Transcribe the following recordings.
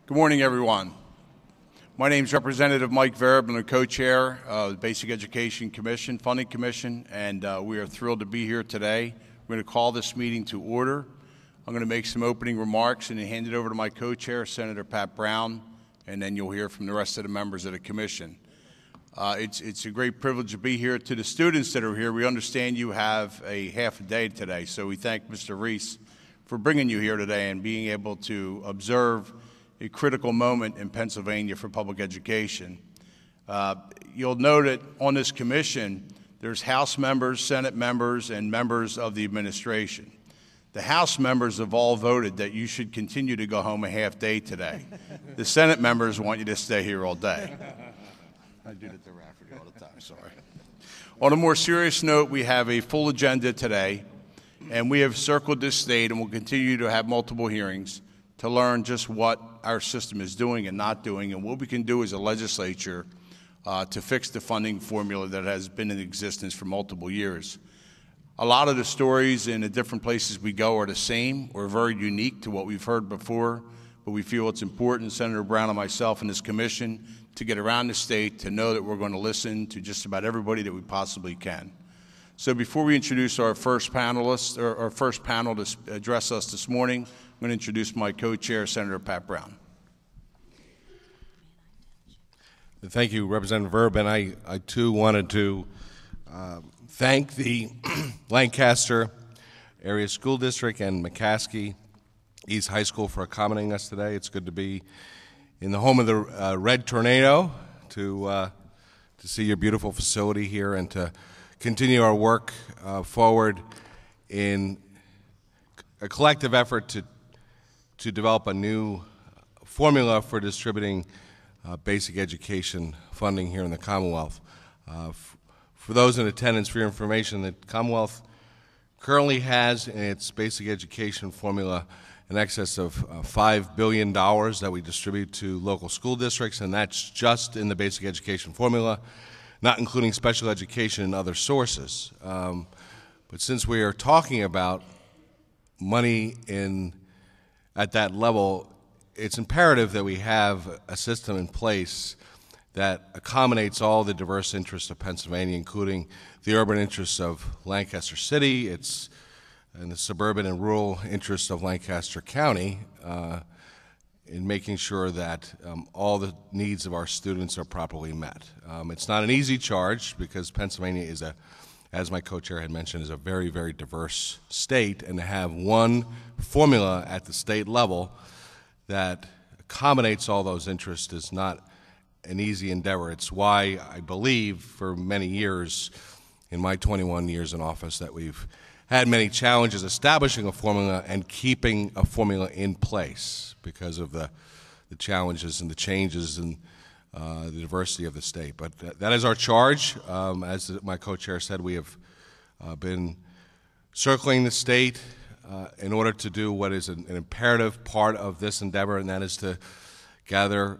Good morning, everyone. My name is Representative Mike Verb. I'm the co-chair of the Basic Education Commission, Funding Commission, and we are thrilled to be here today. We're going to call this meeting to order. I'm going to make some opening remarks and then hand it over to my co-chair, Senator Pat Brown, and then you'll hear from the rest of the members of the commission. It's a great privilege to be here. To the students that are here, we understand you have a half a day today, so we thank Mr. Reese for bringing you here today and being able to observe a critical moment in Pennsylvania for public education. You'll note that on this commission, there's House members, Senate members, and members of the administration. The House members have all voted that you should continue to go home a half day today. The Senate members want you to stay here all day. I do that to Rafferty all the time, sorry. On a more serious note, we have a full agenda today, and we have circled this state and will continue to have multiple hearings to learn just what our system is doing and not doing, and what we can do as a legislature to fix the funding formula that has been in existence for multiple years. A lot of the stories in the different places we go are the same or very unique to what we've heard before, but we feel it's important, Senator Brown and myself and this commission, to get around the state to know that we're going to listen to just about everybody that we possibly can. So before we introduce our first panelist, or our first panel to address us this morning, I'm going to introduce my co-chair, Senator Pat Brown. Thank you, Representative Verb, and I too wanted to thank the Lancaster Area School District and McCaskey East High School for accommodating us today. It's good to be in the home of the Red Tornado to see your beautiful facility here and to continue our work forward in a collective effort to develop a new formula for distributing basic education funding here in the Commonwealth. For those in attendance, for your information, the Commonwealth currently has in its basic education formula in excess of $5 billion that we distribute to local school districts, and that's just in the basic education formula, not including special education and other sources. But since we are talking about money at that level, it's imperative that we have a system in place that accommodates all the diverse interests of Pennsylvania, including the urban interests of Lancaster City, and the suburban and rural interests of Lancaster County, in making sure that all the needs of our students are properly met. It's not an easy charge because Pennsylvania is as my co-chair had mentioned, is a very, very diverse state, and to have one formula at the state level that accommodates all those interests is not an easy endeavor. It's why I believe for many years, in my 21 years in office, that we've had many challenges establishing a formula and keeping a formula in place because of the challenges and the changes and the diversity of the state. But that is our charge. As my co-chair said, we have been circling the state in order to do what is an imperative part of this endeavor, and that is to gather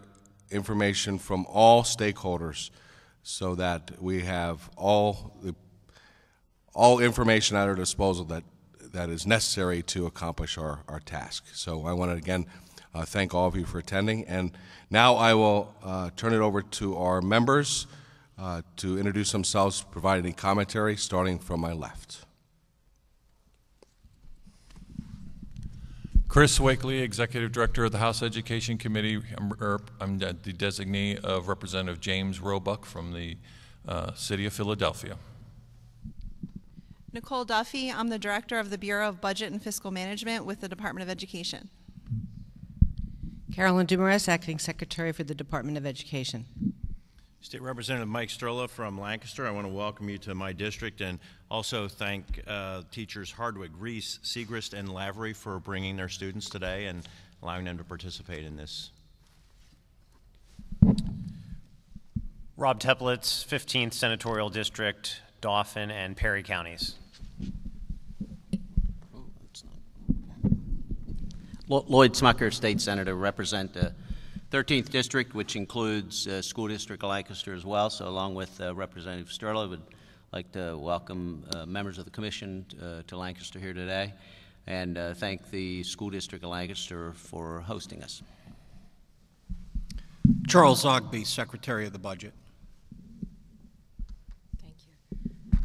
information from all stakeholders so that we have all information at our disposal that is necessary to accomplish our task. So I want to again thank all of you for attending, and now I will turn it over to our members to introduce themselves, provide any commentary, starting from my left. Chris Wakely, Executive Director of the House Education Committee. I'm the designee of Representative James Roebuck from the City of Philadelphia. Nicole Duffy, I'm the Director of the Bureau of Budget and Fiscal Management with the Department of Education. Carolyn Dumares, Acting Secretary for the Department of Education. State Representative Mike Strolla from Lancaster. I want to welcome you to my district and also thank teachers Hardwick, Reese, Segrist, and Lavery for bringing their students today and allowing them to participate in this. Rob Teplitz, 15th Senatorial District, Dauphin and Perry counties. Lloyd Smucker, State Senator, represent the 13th District, which includes School District of Lancaster as well. So along with Representative Sturla, I would like to welcome members of the Commission to Lancaster here today and thank the School District of Lancaster for hosting us. Charles Ogby, Secretary of the Budget. Thank you.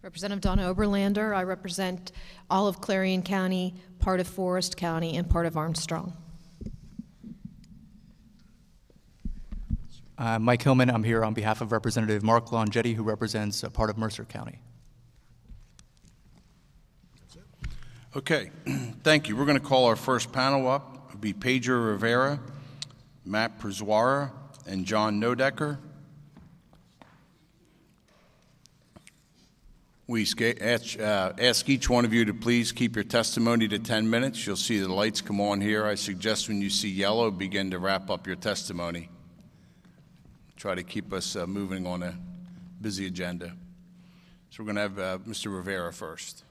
Representative Donna Oberlander. I represent all of Clarion County, part of Forest County, and part of Armstrong. Mike Hillman. I'm here on behalf of Representative Mark Longetti, who represents a part of Mercer County. Okay, thank you. We're going to call our first panel up. It'll be Pedro Rivera, Matt Prezwara, and John Nodecker. We ask each one of you to please keep your testimony to 10 minutes. You'll see the lights come on here. I suggest when you see yellow, begin to wrap up your testimony. Try to keep us moving on a busy agenda. So we're going to have Mr. Rivera first.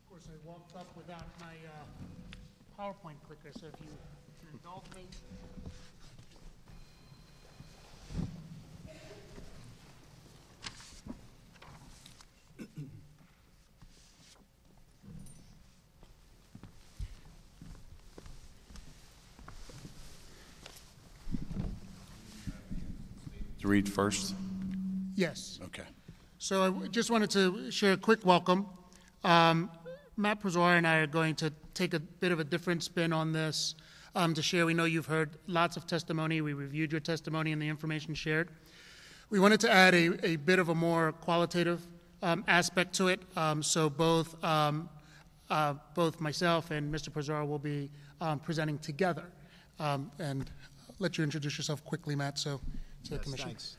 Of course, I walked up without my PowerPoint clicker, so if you can indulge me. To read first? Yes. Okay. So I just wanted to share a quick welcome. Matt Prezwara and I are going to take a bit of a different spin on this to share. We know you've heard lots of testimony. We reviewed your testimony and the information shared. We wanted to add a bit of a more qualitative aspect to it. So both myself and Mr. Prezwara will be presenting together. And let you introduce yourself quickly, Matt, to the Commission. Thanks.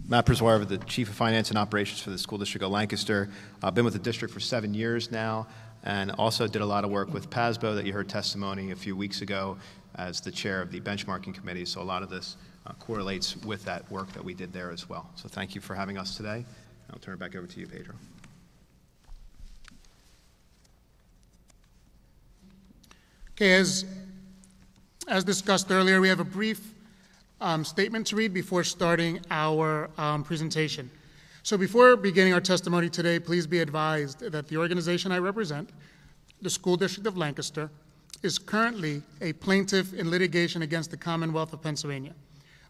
Matt Prezwara, the Chief of Finance and Operations for the School District of Lancaster. I've been with the district for 7 years now, and also did a lot of work with PASBO that you heard testimony a few weeks ago as the chair of the benchmarking committee. So a lot of this correlates with that work that we did there as well. So thank you for having us today. I'll turn it back over to you, Pedro. Okay, as discussed earlier, we have a brief statement to read before starting our presentation. So before beginning our testimony today, please be advised that the organization I represent, the School District of Lancaster, is currently a plaintiff in litigation against the Commonwealth of Pennsylvania.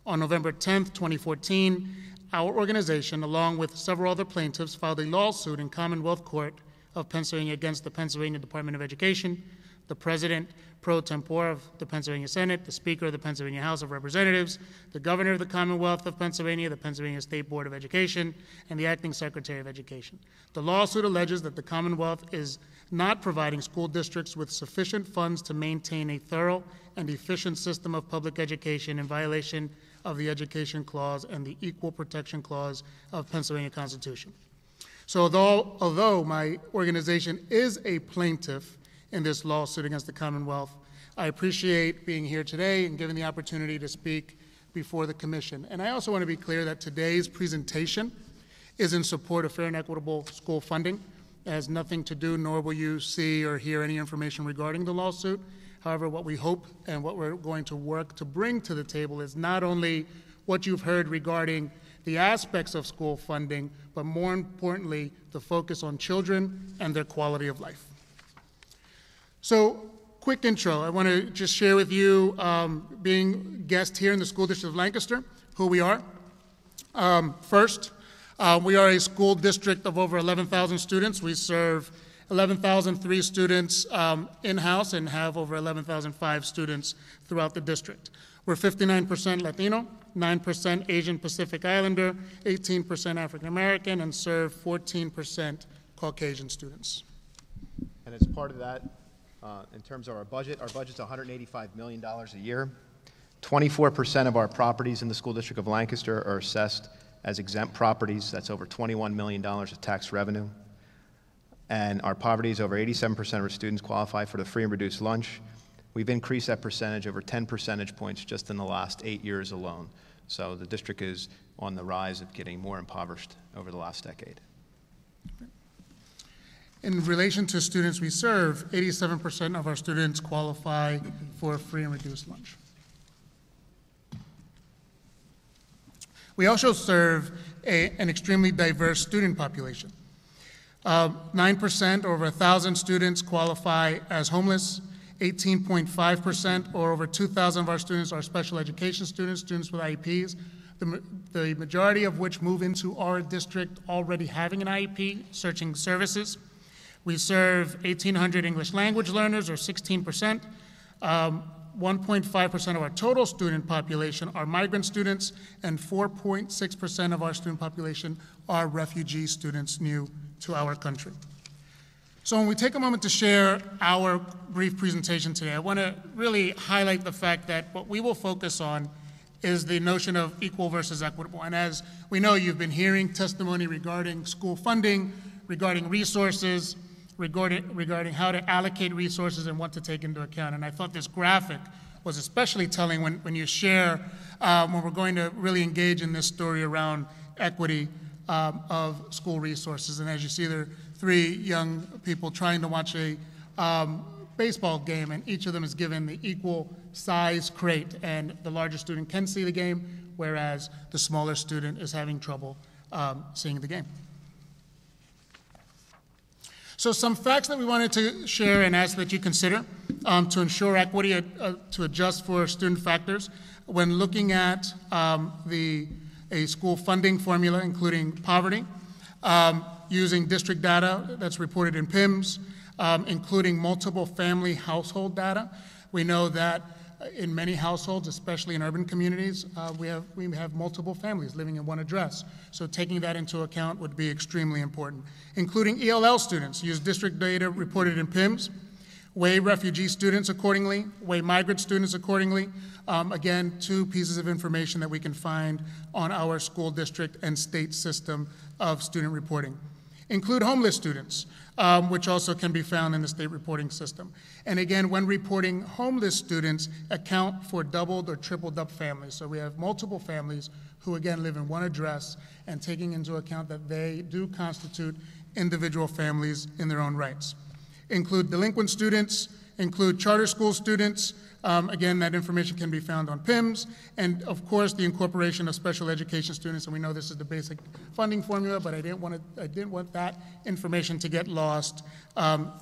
On November 10th, 2014, our organization, along with several other plaintiffs, filed a lawsuit in Commonwealth Court of Pennsylvania against the Pennsylvania Department of Education, the President pro tempore of the Pennsylvania Senate, the Speaker of the Pennsylvania House of Representatives, the Governor of the Commonwealth of Pennsylvania, the Pennsylvania State Board of Education, and the Acting Secretary of Education. The lawsuit alleges that the Commonwealth is not providing school districts with sufficient funds to maintain a thorough and efficient system of public education in violation of the Education Clause and the Equal Protection Clause of Pennsylvania Constitution. So although my organization is a plaintiff in this lawsuit against the Commonwealth, I appreciate being here today and given the opportunity to speak before the Commission. And I also want to be clear that today's presentation is in support of fair and equitable school funding. It has nothing to do, nor will you see or hear any information regarding the lawsuit. However, what we hope and what we're going to work to bring to the table is not only what you've heard regarding the aspects of school funding, but more importantly, the focus on children and their quality of life. So, quick intro. I want to just share with you, being guest here in the School District of Lancaster, who we are. First, we are a school district of over 11,000 students. We serve 11,003 students in-house and have over 11,005 students throughout the district. We're 59% Latino, 9% Asian Pacific Islander, 18% African American, and serve 14% Caucasian students. And as part of that, in terms of our budget's $185 million a year. 24% of our properties in the School District of Lancaster are assessed as exempt properties. That's over $21 million of tax revenue. And our poverty is over 87% of our students qualify for the free and reduced lunch. We've increased that percentage over 10 percentage points just in the last 8 years alone. So the district is on the rise of getting more impoverished over the last decade. In relation to students we serve, 87% of our students qualify for free and reduced lunch. We also serve an extremely diverse student population. 9%, over 1,000 students qualify as homeless. 18.5%, or over 2,000 of our students are special education students, students with IEPs, the majority of which move into our district already having an IEP, searching services. We serve 1,800 English language learners, or 16%. 1.5% of our total student population are migrant students, and 4.6% of our student population are refugee students new to our country. So when we take a moment to share our brief presentation today, I want to really highlight the fact that what we will focus on is the notion of equal versus equitable. And as we know, you've been hearing testimony regarding school funding, regarding resources, regarding how to allocate resources and what to take into account. And I thought this graphic was especially telling when you share, when we're going to really engage in this story around equity of school resources. And as you see, there are 3 young people trying to watch a baseball game, and each of them is given the equal size crate, and the larger student can see the game, whereas the smaller student is having trouble seeing the game. So some facts that we wanted to share and ask that you consider to ensure equity, to adjust for student factors when looking at a school funding formula, including poverty, using district data that's reported in PIMS, including multiple family household data. We know that in many households, especially in urban communities, we have multiple families living in one address. So taking that into account would be extremely important. Including ELL students, use district data reported in PIMS, weigh refugee students accordingly, weigh migrant students accordingly. Again, 2 pieces of information that we can find on our school district and state system of student reporting. Include homeless students, which also can be found in the state reporting system. And again, when reporting homeless students, account for doubled or tripled up families. So we have multiple families who again live in one address, and taking into account that they do constitute individual families in their own rights. Include delinquent students, include charter school students. Again, that information can be found on PIMS, and of course the incorporation of special education students. And we know this is the basic funding formula, but I didn't want that information to get lost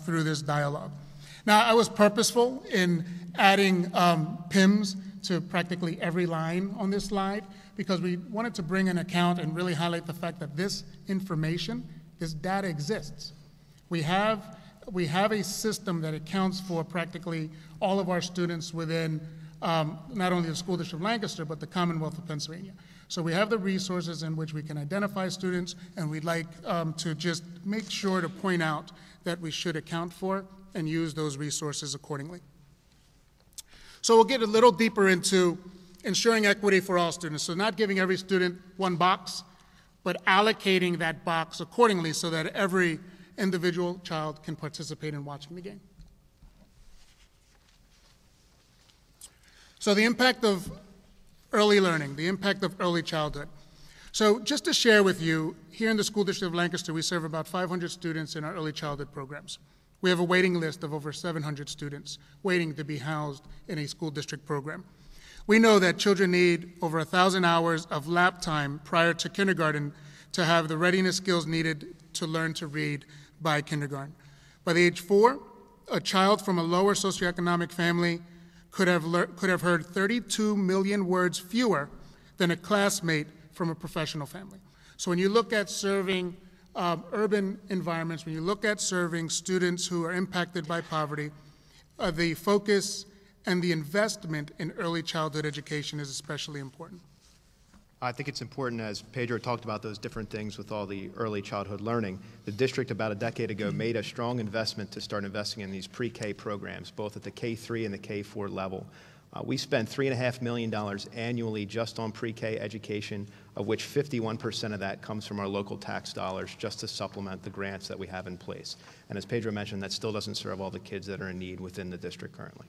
through this dialogue. Now, I was purposeful in adding PIMS to practically every line on this slide, because we wanted to bring an account and really highlight the fact that this information, this data exists. We have a system that accounts for practically all of our students within not only the School District of Lancaster, but the Commonwealth of Pennsylvania. So we have the resources in which we can identify students, and we'd like to just make sure to point out that we should account for and use those resources accordingly. So we'll get a little deeper into ensuring equity for all students. So not giving every student one box, but allocating that box accordingly so that every individual child can participate in watching the game. So the impact of early learning, the impact of early childhood. So just to share with you, here in the School District of Lancaster, we serve about 500 students in our early childhood programs. We have a waiting list of over 700 students waiting to be housed in a school district program. We know that children need over 1,000 hours of lap time prior to kindergarten to have the readiness skills needed to learn to read by kindergarten. By the age 4, a child from a lower socioeconomic family could have heard 32 million words fewer than a classmate from a professional family. So when you look at serving urban environments, when you look at serving students who are impacted by poverty, the focus and the investment in early childhood education is especially important. I think it's important, as Pedro talked about those different things with all the early childhood learning, the district about a decade ago made a strong investment to start investing in these pre-K programs, both at the K3 and the K4 level. We spend $3.5 million annually just on pre-K education, of which 51% of that comes from our local tax dollars, just to supplement the grants that we have in place. And as Pedro mentioned, that still doesn't serve all the kids that are in need within the district currently.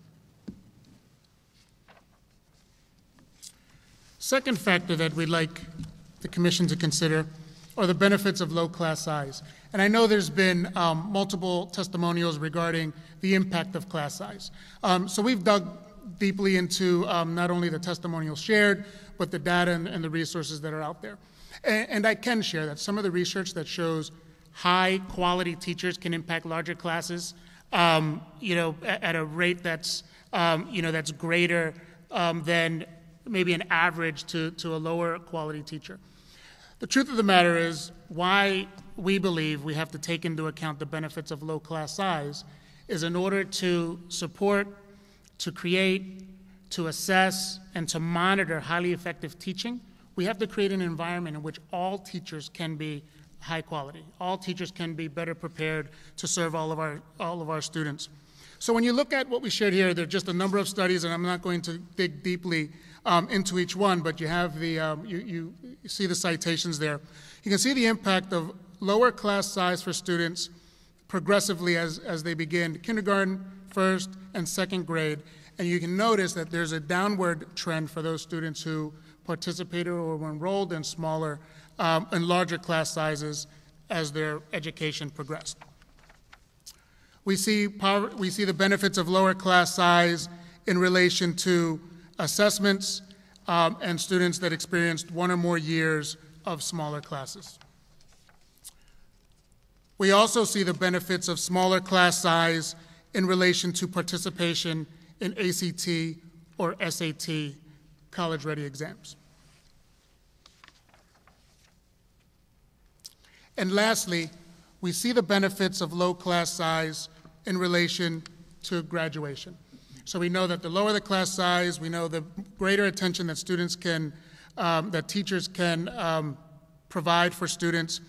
Second factor that we'd like the Commission to consider are the benefits of low class size. And I know there's been multiple testimonials regarding the impact of class size. So we've dug deeply into not only the testimonials shared, but the data and the resources that are out there. And I can share that some of the research that shows high quality teachers can impact larger classes at a rate that's, that's greater than maybe an average to a lower quality teacher. The truth of the matter is why we believe we have to take into account the benefits of low class size is in order to support, to create, to assess, and to monitor highly effective teaching, we have to create an environment in which all teachers can be high quality. All teachers can be better prepared to serve all of our students. So when you look at what we shared here, there are just a number of studies, and I'm not going to dig deeply into each one, but you have the, you see the citations there. You can see the impact of lower class size for students progressively as they begin kindergarten, first, and second grade. And you can notice that there's a downward trend for those students who participated or were enrolled in smaller and larger class sizes as their education progressed. We see the benefits of lower class size in relation to assessments and students that experienced 1 or more years of smaller classes. We also see the benefits of smaller class size in relation to participation in ACT or SAT college-ready exams. And lastly, we see the benefits of low class size in relation to graduation. So we know that the lower the class size, we know the greater attention that students can, that teachers can provide for students,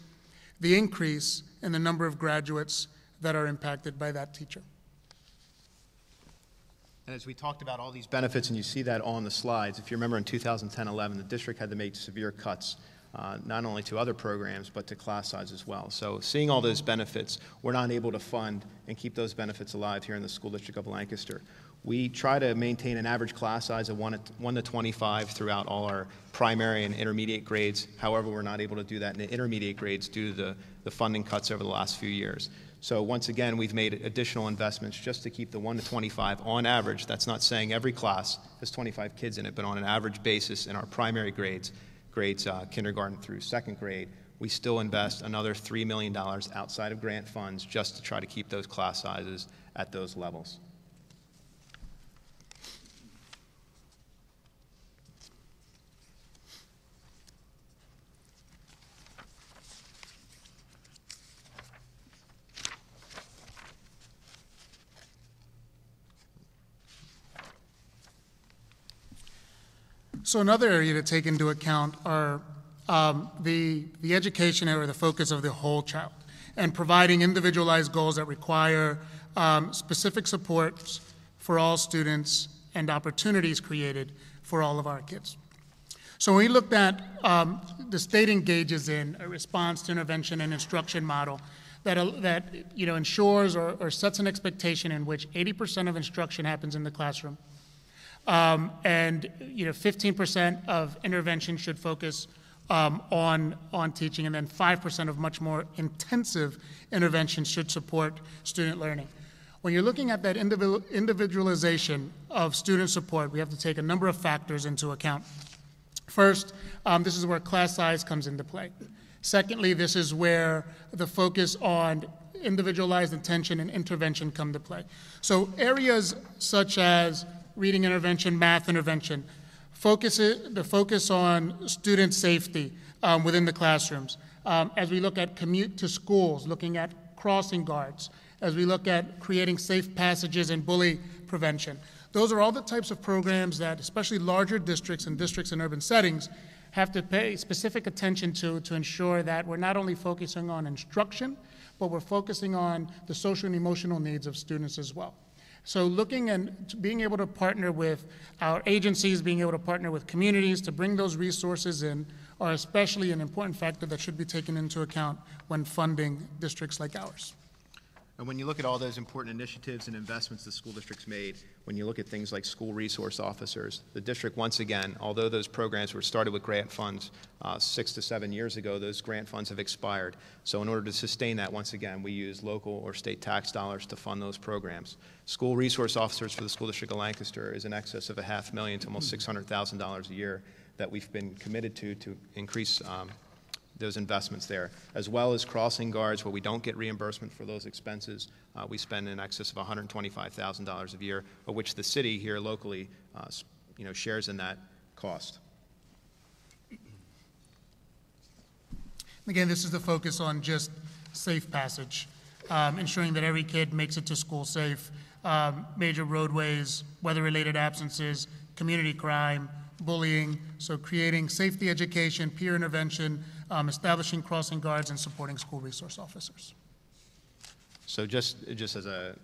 the increase in the number of graduates that are impacted by that teacher. And as we talked about all these benefits, and you see that on the slides, if you remember in 2010-11, the district had to make severe cuts, not only to other programs, but to class size as well. So seeing all those benefits, we're not able to fund and keep those benefits alive here in the School District of Lancaster. We try to maintain an average class size of 1 to 25 throughout all our primary and intermediate grades. However, we're not able to do that in the intermediate grades due to the funding cuts over the last few years. So once again, we've made additional investments just to keep the 1 to 25 on average. That's not saying every class has 25 kids in it, but on an average basis in our primary grades kindergarten through second grade, we still invest another $3 million outside of grant funds just to try to keep those class sizes at those levels. So another area to take into account are the education or the focus of the whole child and providing individualized goals that require specific supports for all students and opportunities created for all of our kids. So when we looked at the state engages in a response to intervention and instruction model that ensures or sets an expectation in which 80% of instruction happens in the classroom. And 15% of intervention should focus on teaching, and then 5% of much more intensive intervention should support student learning. When you're looking at that individualization of student support, we have to take a number of factors into account. First, this is where class size comes into play. Secondly, this is where the focus on individualized attention and intervention come to play. So areas such as reading intervention, math intervention, the focus on student safety within the classrooms. As we look at commute to schools, looking at crossing guards, as we look at creating safe passages and bully prevention. Those are all the types of programs that, especially larger districts and districts in urban settings, have to pay specific attention to ensure that we're not only focusing on instruction, but we're focusing on the social and emotional needs of students as well. So looking and being able to partner with our agencies, being able to partner with communities to bring those resources in are especially an important factor that should be taken into account when funding districts like ours. And when you look at all those important initiatives and investments the school district's made, when you look at things like school resource officers, the district, once again, although those programs were started with grant funds 6 to 7 years ago, those grant funds have expired. So in order to sustain that, once again, we use local or state tax dollars to fund those programs. School resource officers for the School District of Lancaster is in excess of $500,000 to almost $600,000 a year that we've been committed to increase those investments there, as well as crossing guards where we don't get reimbursement for those expenses. We spend in excess of $125,000 a year, of which the city here locally shares in that cost. Again, this is the focus on just safe passage, ensuring that every kid makes it to school safe, major roadways, weather-related absences, community crime, bullying, so creating safety education, peer intervention, establishing crossing guards, and supporting school resource officers. So just as in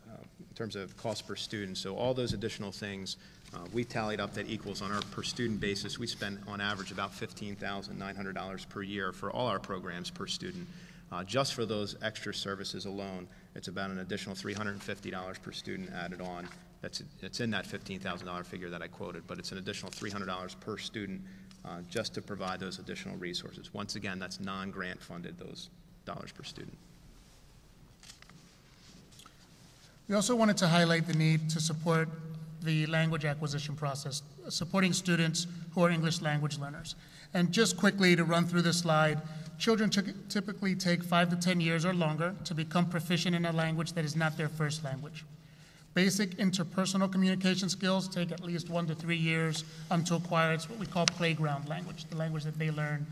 terms of cost per student, so all those additional things, we tallied up that equals on our per student basis, we spend on average about $15,900 per year for all our programs per student. Just for those extra services alone, it's about an additional $350 per student added on. It's in that $15,000 figure that I quoted, but it's an additional $300 per student just to provide those additional resources. Once again, that's non-grant funded, those dollars per student. We also wanted to highlight the need to support the language acquisition process, supporting students who are English language learners. And just quickly to run through this slide, children typically take 5 to 10 years or longer to become proficient in a language that is not their first language. Basic interpersonal communication skills take at least 1 to 3 years to acquire. It's what we call playground language, the language that they learn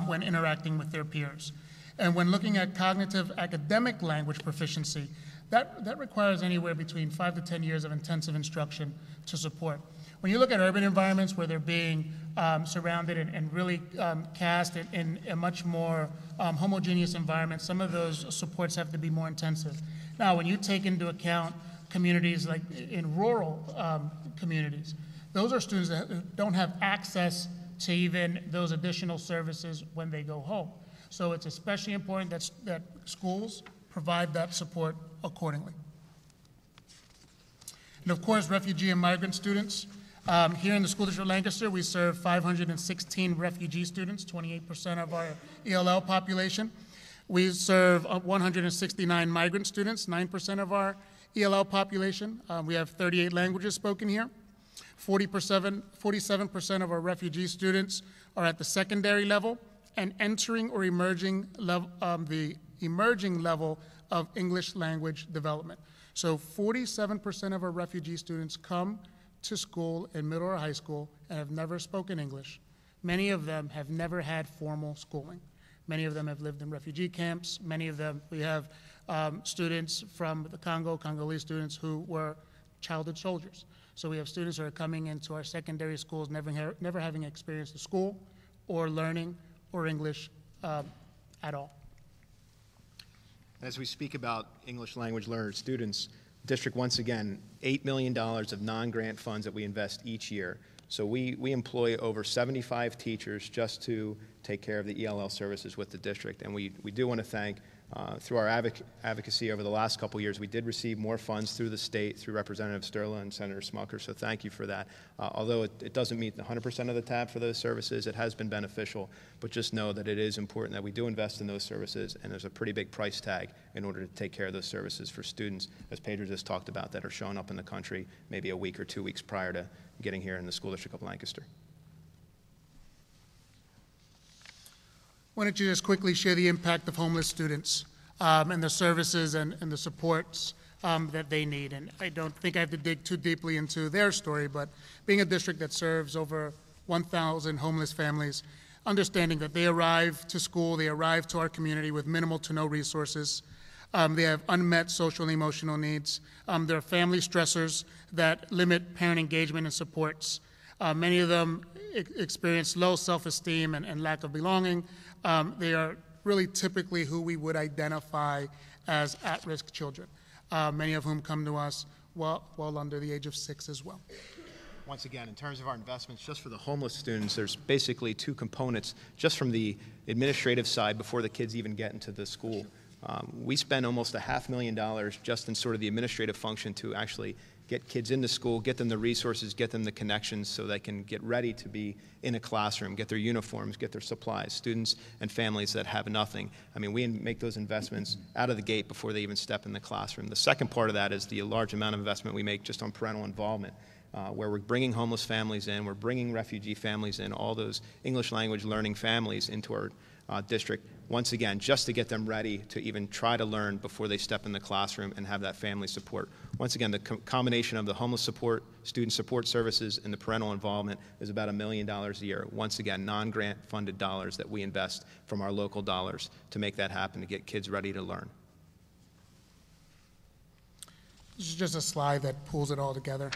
when interacting with their peers. And when looking at cognitive academic language proficiency, that requires anywhere between 5 to 10 years of intensive instruction to support. When you look at urban environments where they're being surrounded and really cast in a much more homogeneous environment, some of those supports have to be more intensive. Now, when you take into account communities like in rural communities, those are students that don't have access to even those additional services when they go home. So it's especially important that schools provide that support accordingly. And of course, refugee and migrant students. Here in the School District of Lancaster, we serve 516 refugee students, 28% of our ELL population. We serve 169 migrant students, 9% of our ELL population. We have 38 languages spoken here. 47% of our refugee students are at the secondary level and entering or emerging level, the emerging level of English language development. So 47% of our refugee students come to school in middle or high school and have never spoken English. Many of them have never had formal schooling. Many of them have lived in refugee camps. Many of them, we have students from the Congo, Congolese students who were childhood soldiers. So we have students who are coming into our secondary schools never having experienced a school or learning or English at all. As we speak about English language learner students, district, once again, $8 million of non-grant funds that we invest each year. So we employ over 75 teachers just to take care of the ELL services with the district. And we do want to thank, through our advocacy over the last couple of years, we did receive more funds through the state, through Representative Sterla and Senator Smucker, so thank you for that. Although it doesn't meet 100% of the tab for those services, it has been beneficial, but just know that it is important that we do invest in those services, and there's a pretty big price tag in order to take care of those services for students, as Pedro just talked about, that are showing up in the country maybe a week or 2 weeks prior to getting here in the School District of Lancaster. Why don't you just quickly share the impact of homeless students and the services and the supports that they need. And I don't think I have to dig too deeply into their story, but being a district that serves over 1,000 homeless families, understanding that they arrive to school, they arrive to our community with minimal to no resources. They have unmet social and emotional needs. There are family stressors that limit parent engagement and supports. Many of them experience low self-esteem and lack of belonging. They are really typically who we would identify as at-risk children, many of whom come to us well under the age of 6 as well. Once again, in terms of our investments, just for the homeless students, there's basically 2 components just from the administrative side before the kids even get into the school. We spend almost $500,000 just in sort of the administrative function to actually get kids into school, get them the resources, get them the connections so they can get ready to be in a classroom, get their uniforms, get their supplies, students and families that have nothing. I mean, we make those investments out of the gate before they even step in the classroom. The second part of that is the large amount of investment we make just on parental involvement, where we're bringing homeless families in, we're bringing refugee families in, all those English language learning families into district, once again, just to get them ready to even try to learn before they step in the classroom and have that family support. Once again, the combination of the homeless support, student support services, and the parental involvement is about $1 million a year. Once again, non-grant funded dollars that we invest from our local dollars to make that happen, to get kids ready to learn. This is just a slide that pulls it all together.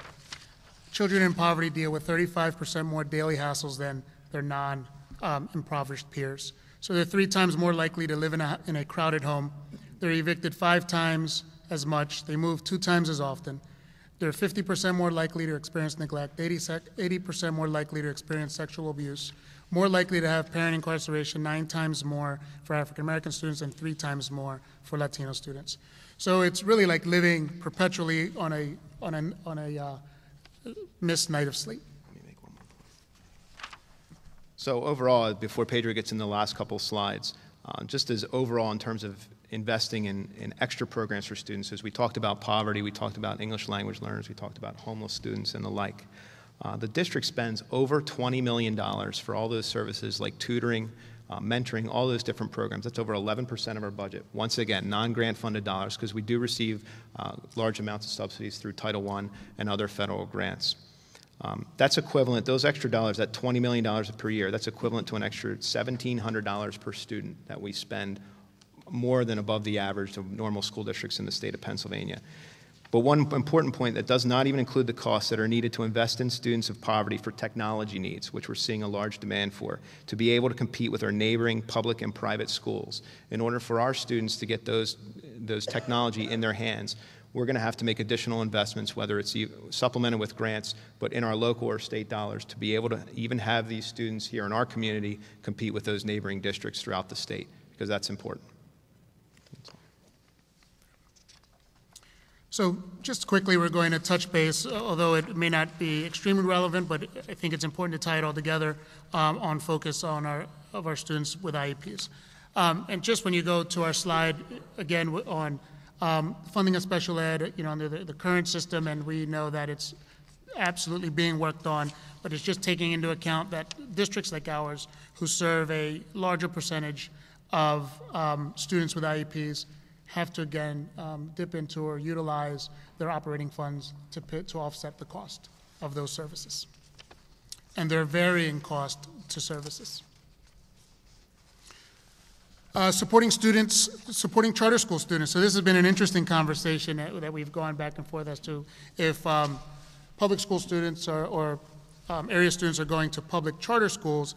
Children in poverty deal with 35% more daily hassles than their non-impoverished peers. So they're 3 times more likely to live in a crowded home. They're evicted 5 times as much. They move 2 times as often. They're 50% more likely to experience neglect, 80% more likely to experience sexual abuse, more likely to have parent incarceration, 9 times more for African American students and 3 times more for Latino students. So it's really like living perpetually on a missed night of sleep. So overall, before Pedro gets in the last couple slides, just as overall in terms of investing in extra programs for students, as we talked about poverty, we talked about English language learners, we talked about homeless students and the like. The district spends over $20 million for all those services like tutoring, mentoring, all those different programs. That's over 11% of our budget. Once again, non-grant funded dollars, because we do receive large amounts of subsidies through Title I and other federal grants. That's equivalent, those extra dollars, that $20 million per year, that's equivalent to an extra $1,700 per student that we spend, more than above the average of normal school districts in the state of Pennsylvania. But one important point, that does not even include the costs that are needed to invest in students of poverty for technology needs, which we're seeing a large demand for, to be able to compete with our neighboring public and private schools. In order for our students to get those technology in their hands, we're going to have to make additional investments, whether it's supplemented with grants, but in our local or state dollars, to be able to even have these students here in our community compete with those neighboring districts throughout the state, because that's important. So just quickly, we're going to touch base, although it may not be extremely relevant, but I think it's important to tie it all together on focus on our students with IEPs. And just when you go to our slide, again, on funding of special ed, under the current system, and we know that it's absolutely being worked on, but it's just taking into account that districts like ours, who serve a larger percentage of students with IEPs, have to, again, dip into or utilize their operating funds to offset the cost of those services. And their varying cost to services. Supporting charter school students. So this has been an interesting conversation that we've gone back and forth as to if public school students or area students are going to public charter schools,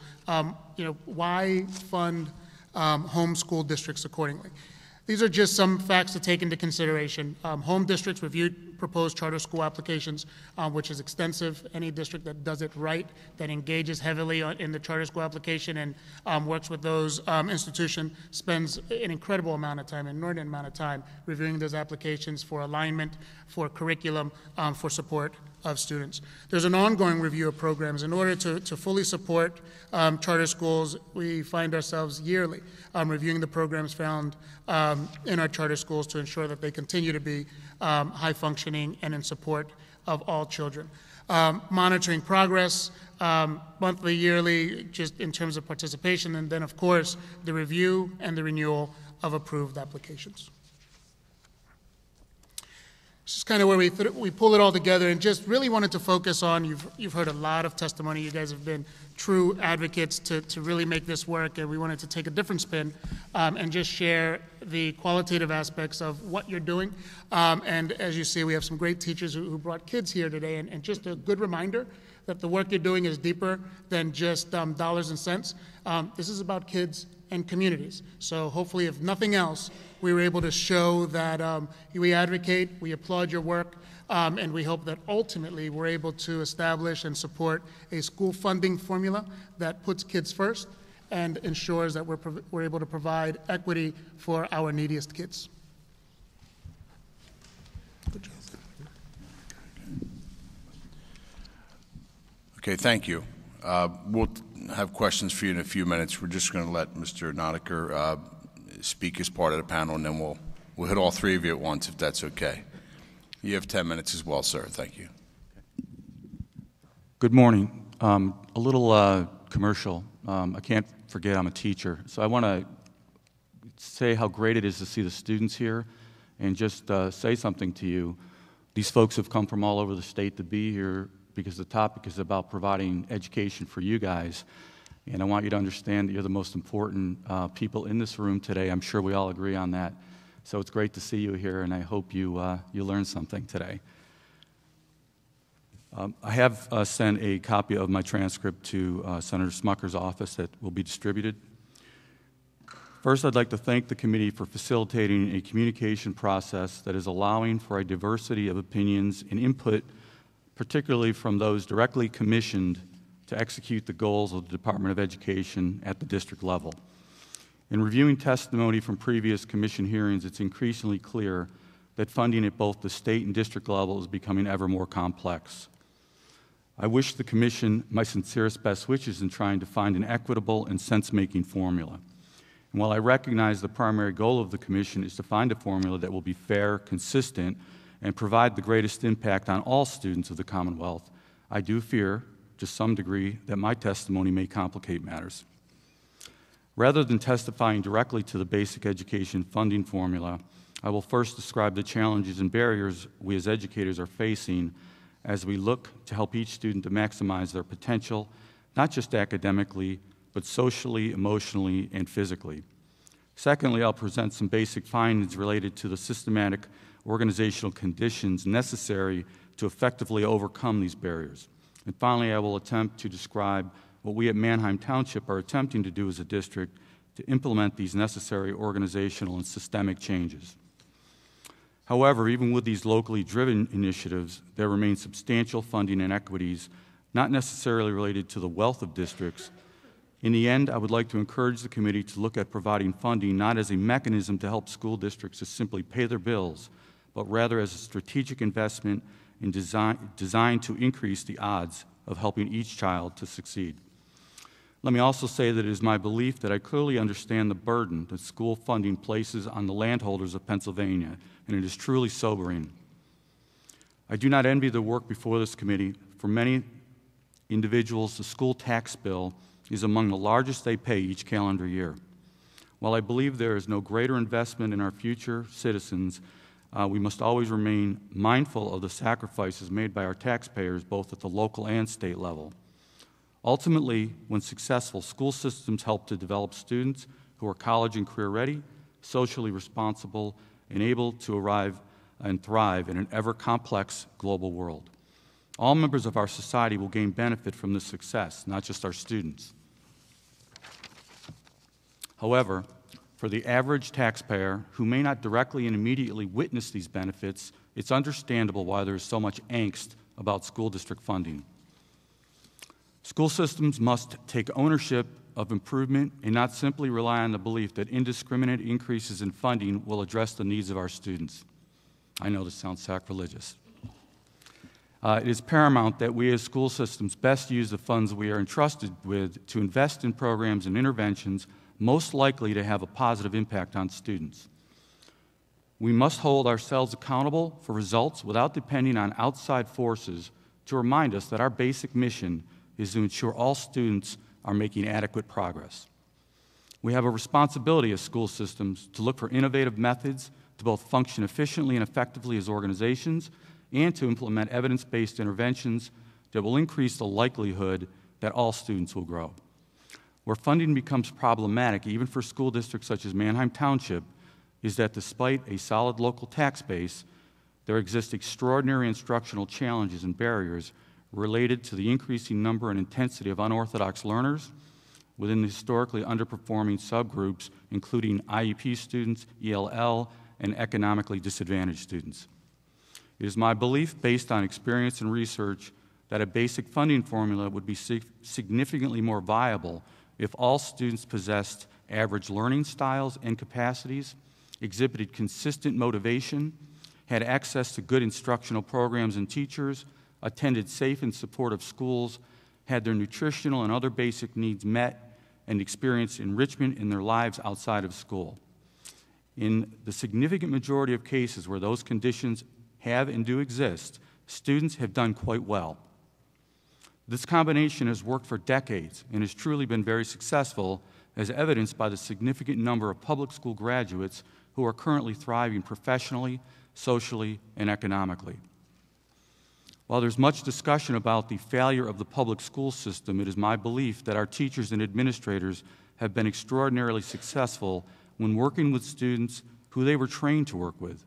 why fund home school districts accordingly? These are just some facts to take into consideration. Home districts reviewed proposed charter school applications, which is extensive. Any district that does it right, that engages heavily in the charter school application and works with those institutions, spends an incredible amount of time, an inordinate amount of time, reviewing those applications for alignment, for curriculum, for support of students. There's an ongoing review of programs. In order to fully support charter schools, we find ourselves yearly reviewing the programs found in our charter schools to ensure that they continue to be high functioning and in support of all children. Monitoring progress, monthly, yearly, just in terms of participation, and then of course the review and the renewal of approved applications. This is kind of where we pull it all together, and just really wanted to focus on, you've heard a lot of testimony, you guys have been true advocates to really make this work, and we wanted to take a different spin and just share the qualitative aspects of what you're doing. And as you see, we have some great teachers who brought kids here today, and just a good reminder that the work you're doing is deeper than just dollars and cents. This is about kids and communities. So hopefully, if nothing else, we were able to show that we advocate, we applaud your work, and we hope that ultimately we're able to establish and support a school funding formula that puts kids first and ensures that we're able to provide equity for our neediest kids. Good job. Okay, thank you. We'll have questions for you in a few minutes. We're just going to let Mr. Nodeker speak as part of the panel, and then we'll hit all three of you at once, if that's okay. You have 10 minutes as well, sir. Thank you. Good morning. A little commercial. I can't forget I'm a teacher. So I want to say how great it is to see the students here and just say something to you. These folks have come from all over the state to be here because the topic is about providing education for you guys. And I want you to understand that you're the most important people in this room today. I'm sure we all agree on that. So it's great to see you here, and I hope you learned something today. I have sent a copy of my transcript to Senator Smucker's office that will be distributed. First, I'd like to thank the committee for facilitating a communication process that is allowing for a diversity of opinions and input, particularly from those directly commissioned to execute the goals of the Department of Education at the district level. In reviewing testimony from previous commission hearings, it's increasingly clear that funding at both the state and district level is becoming ever more complex. I wish the commission my sincerest best wishes in trying to find an equitable and sense-making formula. And while I recognize the primary goal of the commission is to find a formula that will be fair, consistent, and provide the greatest impact on all students of the Commonwealth, I do fear, to some degree, that my testimony may complicate matters. Rather than testifying directly to the basic education funding formula, I will first describe the challenges and barriers we as educators are facing as we look to help each student to maximize their potential, not just academically, but socially, emotionally, and physically. Secondly, I'll present some basic findings related to the systematic organizational conditions necessary to effectively overcome these barriers. And finally, I will attempt to describe what we at Manheim Township are attempting to do as a district to implement these necessary organizational and systemic changes. However, even with these locally driven initiatives, there remain substantial funding inequities, not necessarily related to the wealth of districts. In the end, I would like to encourage the committee to look at providing funding not as a mechanism to help school districts to simply pay their bills, but rather as a strategic investment in designed to increase the odds of helping each child to succeed. Let me also say that it is my belief that I clearly understand the burden that school funding places on the landholders of Pennsylvania, and it is truly sobering. I do not envy the work before this committee. For many individuals, the school tax bill is among the largest they pay each calendar year. While I believe there is no greater investment in our future citizens, we must always remain mindful of the sacrifices made by our taxpayers, both at the local and state level. Ultimately, when successful, school systems help to develop students who are college and career ready, socially responsible, and able to arrive and thrive in an ever-complex global world. All members of our society will gain benefit from this success, not just our students. However, for the average taxpayer who may not directly and immediately witness these benefits, it's understandable why there is so much angst about school district funding. School systems must take ownership of improvement and not simply rely on the belief that indiscriminate increases in funding will address the needs of our students. I know this sounds sacrilegious. It is paramount that we as school systems best use the funds we are entrusted with to invest in programs and interventions most likely to have a positive impact on students. We must hold ourselves accountable for results without depending on outside forces to remind us that our basic mission is to ensure all students are making adequate progress. We have a responsibility as school systems to look for innovative methods to both function efficiently and effectively as organizations and to implement evidence-based interventions that will increase the likelihood that all students will grow. Where funding becomes problematic, even for school districts such as Manheim Township, is that despite a solid local tax base, there exist extraordinary instructional challenges and barriers related to the increasing number and intensity of unorthodox learners within the historically underperforming subgroups, including IEP students, ELL, and economically disadvantaged students. It is my belief, based on experience and research, that a basic funding formula would be significantly more viable if all students possessed average learning styles and capacities, exhibited consistent motivation, had access to good instructional programs and teachers, attended safe and supportive schools, had their nutritional and other basic needs met, and experienced enrichment in their lives outside of school. In the significant majority of cases where those conditions have and do exist, students have done quite well. This combination has worked for decades and has truly been very successful as evidenced by the significant number of public school graduates who are currently thriving professionally, socially, and economically. While there's much discussion about the failure of the public school system, it is my belief that our teachers and administrators have been extraordinarily successful when working with students who they were trained to work with.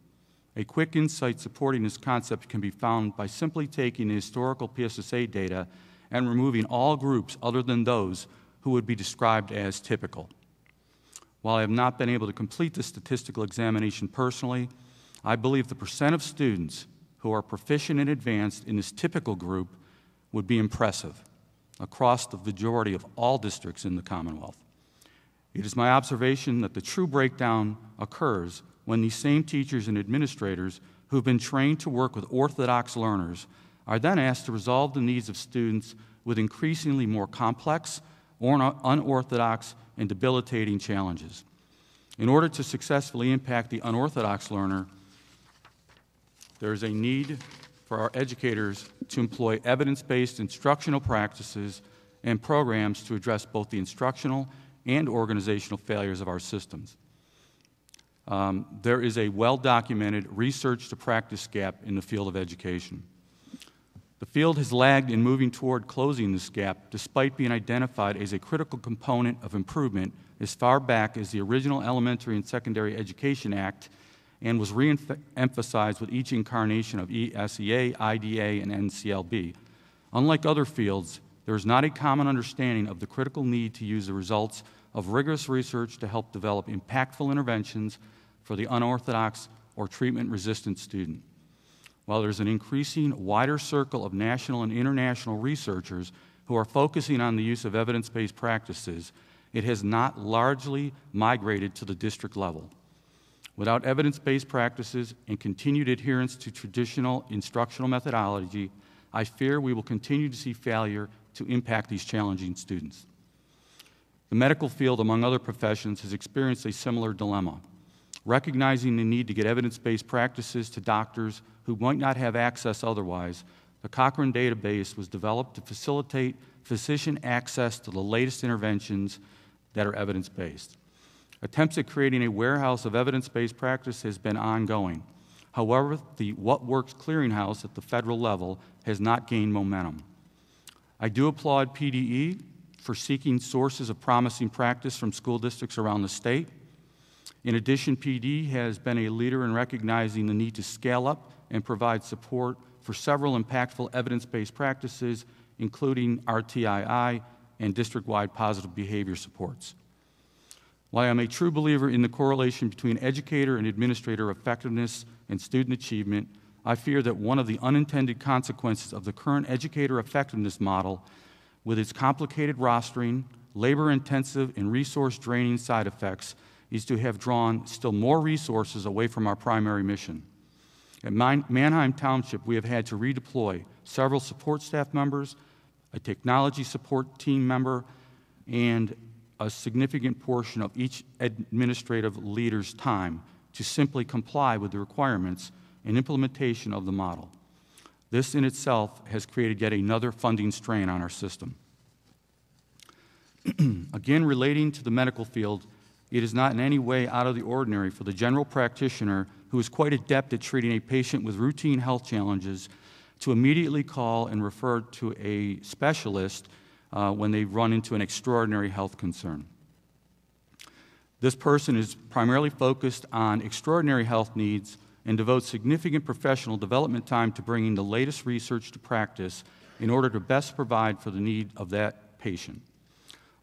A quick insight supporting this concept can be found by simply taking the historical PSSA data and removing all groups other than those who would be described as typical. While I have not been able to complete the statistical examination personally, I believe the percent of students who are proficient and advanced in this typical group would be impressive across the majority of all districts in the Commonwealth. It is my observation that the true breakdown occurs when these same teachers and administrators who have been trained to work with orthodox learners are then asked to resolve the needs of students with increasingly more complex or unorthodox and debilitating challenges. In order to successfully impact the unorthodox learner, there is a need for our educators to employ evidence-based instructional practices and programs to address both the instructional and organizational failures of our systems. There is a well-documented research-to-practice gap in the field of education. The field has lagged in moving toward closing this gap, despite being identified as a critical component of improvement as far back as the original Elementary and Secondary Education Act, and was re-emphasized with each incarnation of ESEA, IDA, and NCLB. Unlike other fields, there is not a common understanding of the critical need to use the results of rigorous research to help develop impactful interventions for the unorthodox or treatment-resistant student. While there's an increasing wider circle of national and international researchers who are focusing on the use of evidence-based practices, it has not largely migrated to the district level. Without evidence-based practices and continued adherence to traditional instructional methodology, I fear we will continue to see failure to impact these challenging students. The medical field, among other professions, has experienced a similar dilemma. Recognizing the need to get evidence-based practices to doctors who might not have access otherwise, the Cochrane database was developed to facilitate physician access to the latest interventions that are evidence-based. Attempts at creating a warehouse of evidence-based practice has been ongoing. However, the What Works clearinghouse at the federal level has not gained momentum. I do applaud PDE for seeking sources of promising practice from school districts around the state. In addition, PD has been a leader in recognizing the need to scale up and provide support for several impactful evidence-based practices, including RTII and district-wide positive behavior supports. While I'm a true believer in the correlation between educator and administrator effectiveness and student achievement, I fear that one of the unintended consequences of the current educator effectiveness model, with its complicated rostering, labor-intensive, and resource-draining side effects, is to have drawn still more resources away from our primary mission. At Manheim Township, we have had to redeploy several support staff members, a technology support team member, and a significant portion of each administrative leader's time to simply comply with the requirements and implementation of the model. This in itself has created yet another funding strain on our system. Again, relating to the medical field, it is not in any way out of the ordinary for the general practitioner who is quite adept at treating a patient with routine health challenges to immediately call and refer to a specialist when they run into an extraordinary health concern. This person is primarily focused on extraordinary health needs and devotes significant professional development time to bringing the latest research to practice in order to best provide for the need of that patient.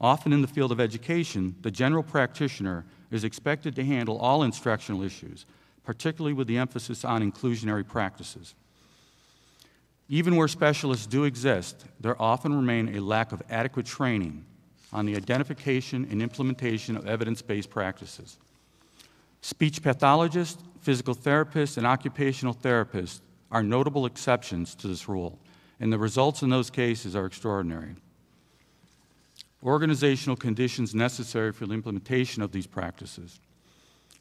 Often in the field of education, the general practitioner is expected to handle all instructional issues, particularly with the emphasis on inclusionary practices. Even where specialists do exist, there often remain a lack of adequate training on the identification and implementation of evidence-based practices. Speech pathologists, physical therapists, and occupational therapists are notable exceptions to this rule, and the results in those cases are extraordinary. Organizational conditions necessary for the implementation of these practices.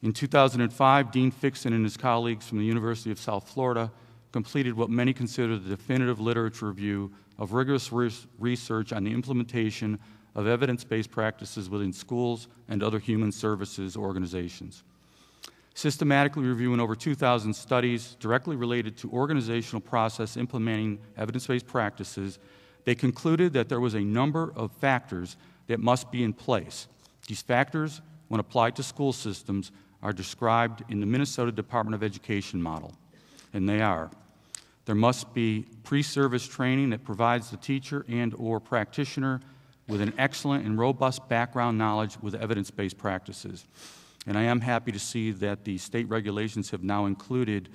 In 2005, Dean Fixon and his colleagues from the University of South Florida completed what many consider the definitive literature review of rigorous research on the implementation of evidence-based practices within schools and other human services organizations. Systematically reviewing over 2,000 studies directly related to organizational process implementing evidence-based practices, they concluded that there was a number of factors that must be in place. These factors, when applied to school systems, are described in the Minnesota Department of Education model, and they are: there must be pre-service training that provides the teacher and/or practitioner with an excellent and robust background knowledge with evidence-based practices. And I am happy to see that the state regulations have now included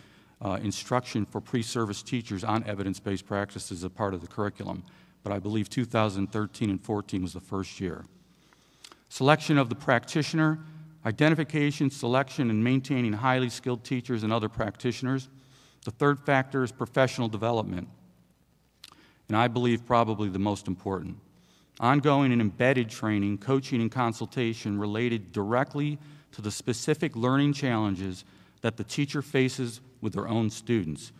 instruction for pre-service teachers on evidence-based practices as a part of the curriculum, but I believe 2013 and 14 was the first year. Selection of the practitioner, identification, selection, and maintaining highly skilled teachers and other practitioners. The third factor is professional development, and I believe probably the most important. Ongoing and embedded training, coaching, and consultation related directly to the specific learning challenges that the teacher faces with their own students.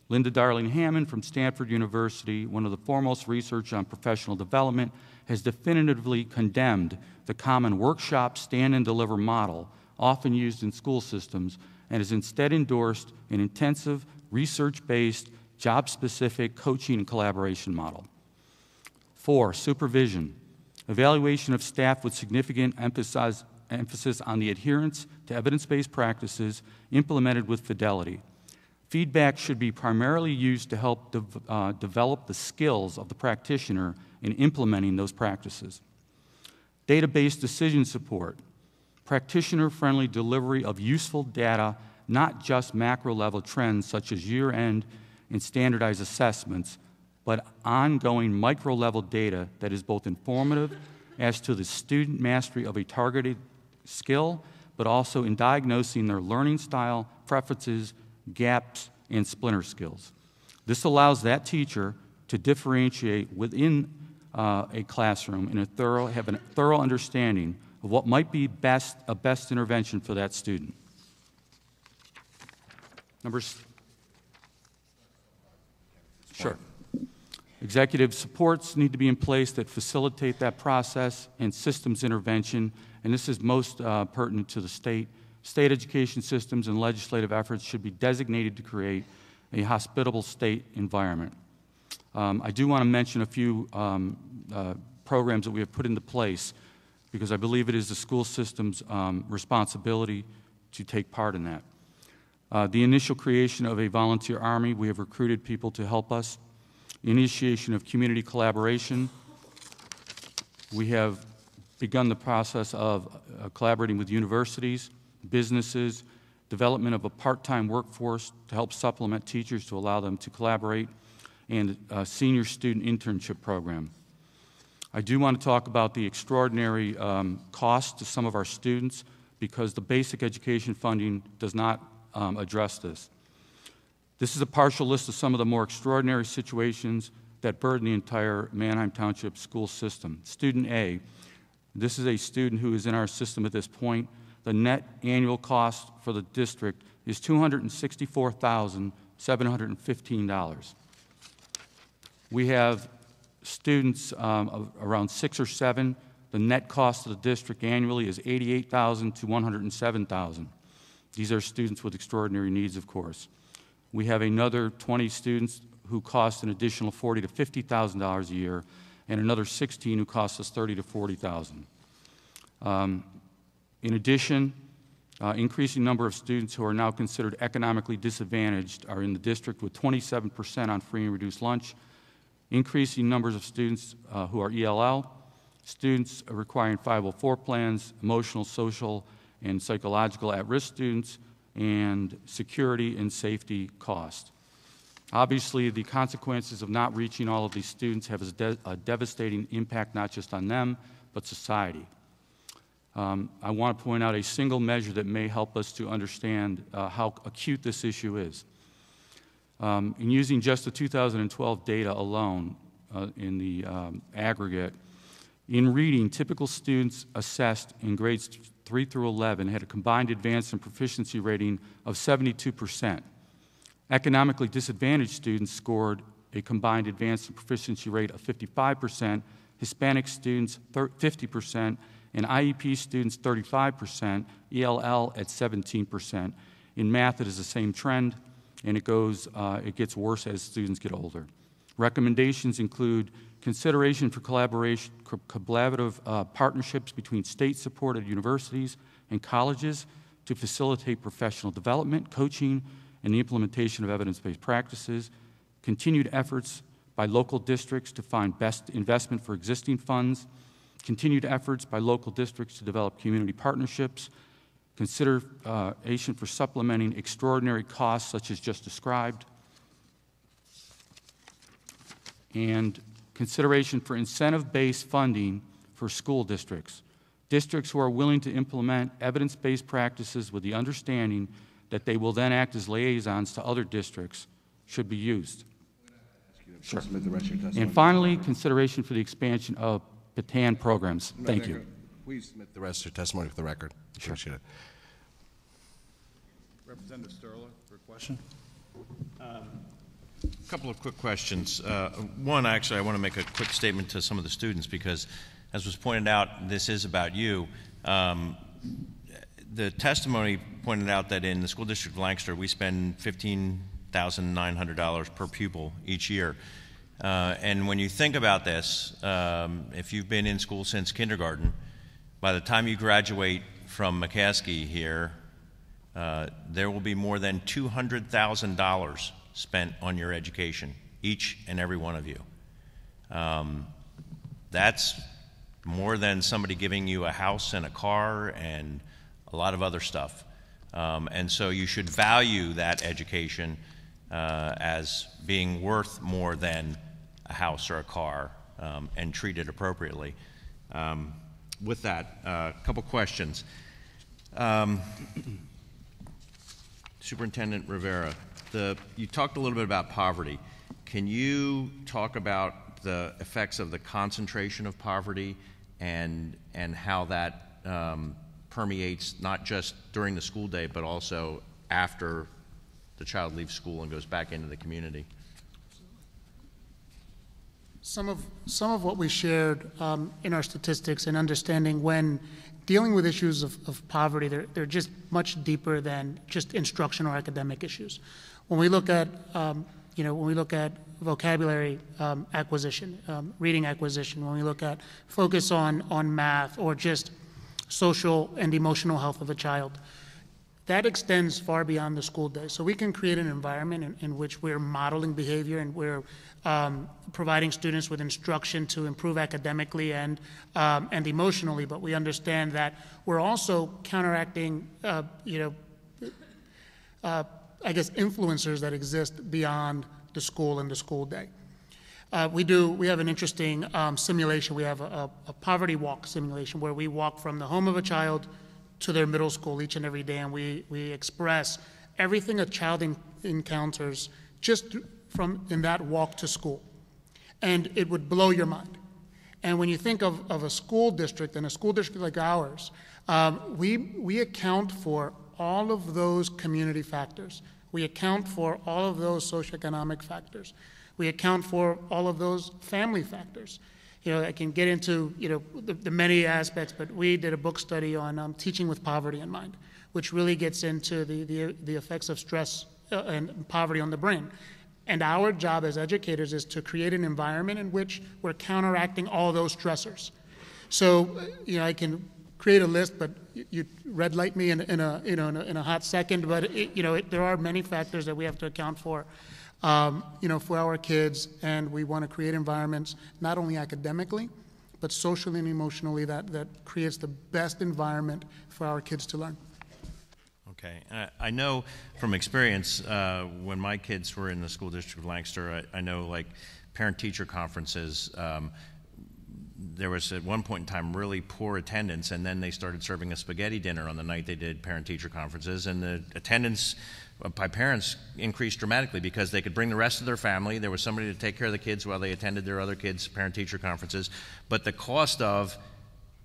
Linda Darling Hammond from Stanford University, one of the foremost research on professional development, has definitively condemned the common workshop, stand and deliver model often used in school systems, and has instead endorsed an intensive, research-based, job-specific coaching and collaboration model. 4, supervision. Evaluation of staff with significant emphasis on the adherence to evidence-based practices implemented with fidelity. Feedback should be primarily used to help develop the skills of the practitioner in implementing those practices. Database decision support. Practitioner-friendly delivery of useful data, not just macro-level trends such as year-end and standardized assessments, but ongoing micro-level data that is both informative as to the student mastery of a targeted skill, but also in diagnosing their learning style, preferences, gaps, and splinter skills. This allows that teacher to differentiate within a classroom and have a thorough understanding of what might be a best intervention for that student. Sure. Executive supports need to be in place that facilitate that process and systems intervention, and this is most pertinent to the state. State education systems and legislative efforts should be designated to create a hospitable state environment. I do want to mention a few programs that we have put into place because I believe it is the school system's responsibility to take part in that. The initial creation of a volunteer army, we have recruited people to help us. Initiation of community collaboration. We have begun the process of collaborating with universities, businesses, development of a part-time workforce to help supplement teachers to allow them to collaborate, and a senior student internship program. I do want to talk about the extraordinary cost to some of our students because the basic education funding does not address this. This is a partial list of some of the more extraordinary situations that burden the entire Manheim Township school system. Student A, this is a student who is in our system at this point. The net annual cost for the district is $264,715. We have students around 6 or 7. The net cost of the district annually is $88,000 to $107,000. These are students with extraordinary needs, of course. We have another 20 students who cost an additional $40,000 to $50,000 a year, and another 16 who cost us $30,000 to $40,000. In addition, increasing number of students who are now considered economically disadvantaged are in the district with 27% on free and reduced lunch, increasing numbers of students who are ELL, students requiring 504 plans, emotional, social, and psychological at-risk students, and security and safety cost. Obviously, the consequences of not reaching all of these students have a devastating impact not just on them, but society. I want to point out a single measure that may help us to understand how acute this issue is. In using just the 2012 data alone in the aggregate, in reading, typical students assessed in grades 3 through 11 had a combined advanced and proficiency rating of 72%. Economically disadvantaged students scored a combined advanced and proficiency rate of 55%, Hispanic students 50%, and IEP students 35%, ELL at 17%. In math, it is the same trend, and it gets worse as students get older. Recommendations include consideration for collaborative partnerships between state-supported universities and colleges to facilitate professional development, coaching, and the implementation of evidence-based practices, continued efforts by local districts to find best investment for existing funds, continued efforts by local districts to develop community partnerships, consideration for supplementing extraordinary costs such as just described, and consideration for incentive-based funding for school districts. Districts who are willing to implement evidence-based practices with the understanding that they will then act as liaisons to other districts should be used. Sure. And finally, consideration for the expansion of Baton programs. Thank you. Please submit the rest of your testimony for the record. Sure. Appreciate it. Representative Sterler for a question. A couple of quick questions. One, actually, I want to make a quick statement to some of the students because, as was pointed out, this is about you. The testimony pointed out that in the school district of Lancaster, we spend $15,900 per pupil each year. And when you think about this, if you've been in school since kindergarten, by the time you graduate from McCaskey here, there will be more than $200,000 spent on your education, each and every one of you. That's more than somebody giving you a house and a car and a lot of other stuff. And so you should value that education as being worth more than a house or a car and treat it appropriately. With that, a couple questions. Superintendent Rivera, you talked a little bit about poverty. Can you talk about the effects of the concentration of poverty and how that permeates not just during the school day but also after the child leaves school and goes back into the community? Some of what we shared in our statistics and understanding when dealing with issues of poverty, they're just much deeper than just instruction or academic issues. When we look at vocabulary acquisition, reading acquisition, when we look at focus on math or just social and emotional health of a child, that extends far beyond the school day. So we can create an environment in which we're modeling behavior and we're providing students with instruction to improve academically and emotionally, but we understand that we're also counteracting, influencers that exist beyond the school and the school day. We have an interesting simulation. We have a poverty walk simulation where we walk from the home of a child to their middle school each and every day, and we express everything a child encounters just in that walk to school. And it would blow your mind. And when you think of a school district, and a school district like ours, we account for all of those community factors. We account for all of those socioeconomic factors. We account for all of those family factors. I can get into the many aspects, but we did a book study on teaching with poverty in mind, which really gets into the effects of stress and poverty on the brain. And our job as educators is to create an environment in which we're counteracting all those stressors. So, I can create a list, but you red light me in a hot second. But there are many factors that we have to account for. For our kids, and we want to create environments not only academically, but socially and emotionally that creates the best environment for our kids to learn. Okay. I know from experience, when my kids were in the school district of Lancaster, I know like parent-teacher conferences, there was at one point in time really poor attendance, and then they started serving a spaghetti dinner on the night they did parent-teacher conferences, and the attendance by parents increased dramatically because they could bring the rest of their family. There was somebody to take care of the kids while they attended their other kids' parent-teacher conferences. But the cost of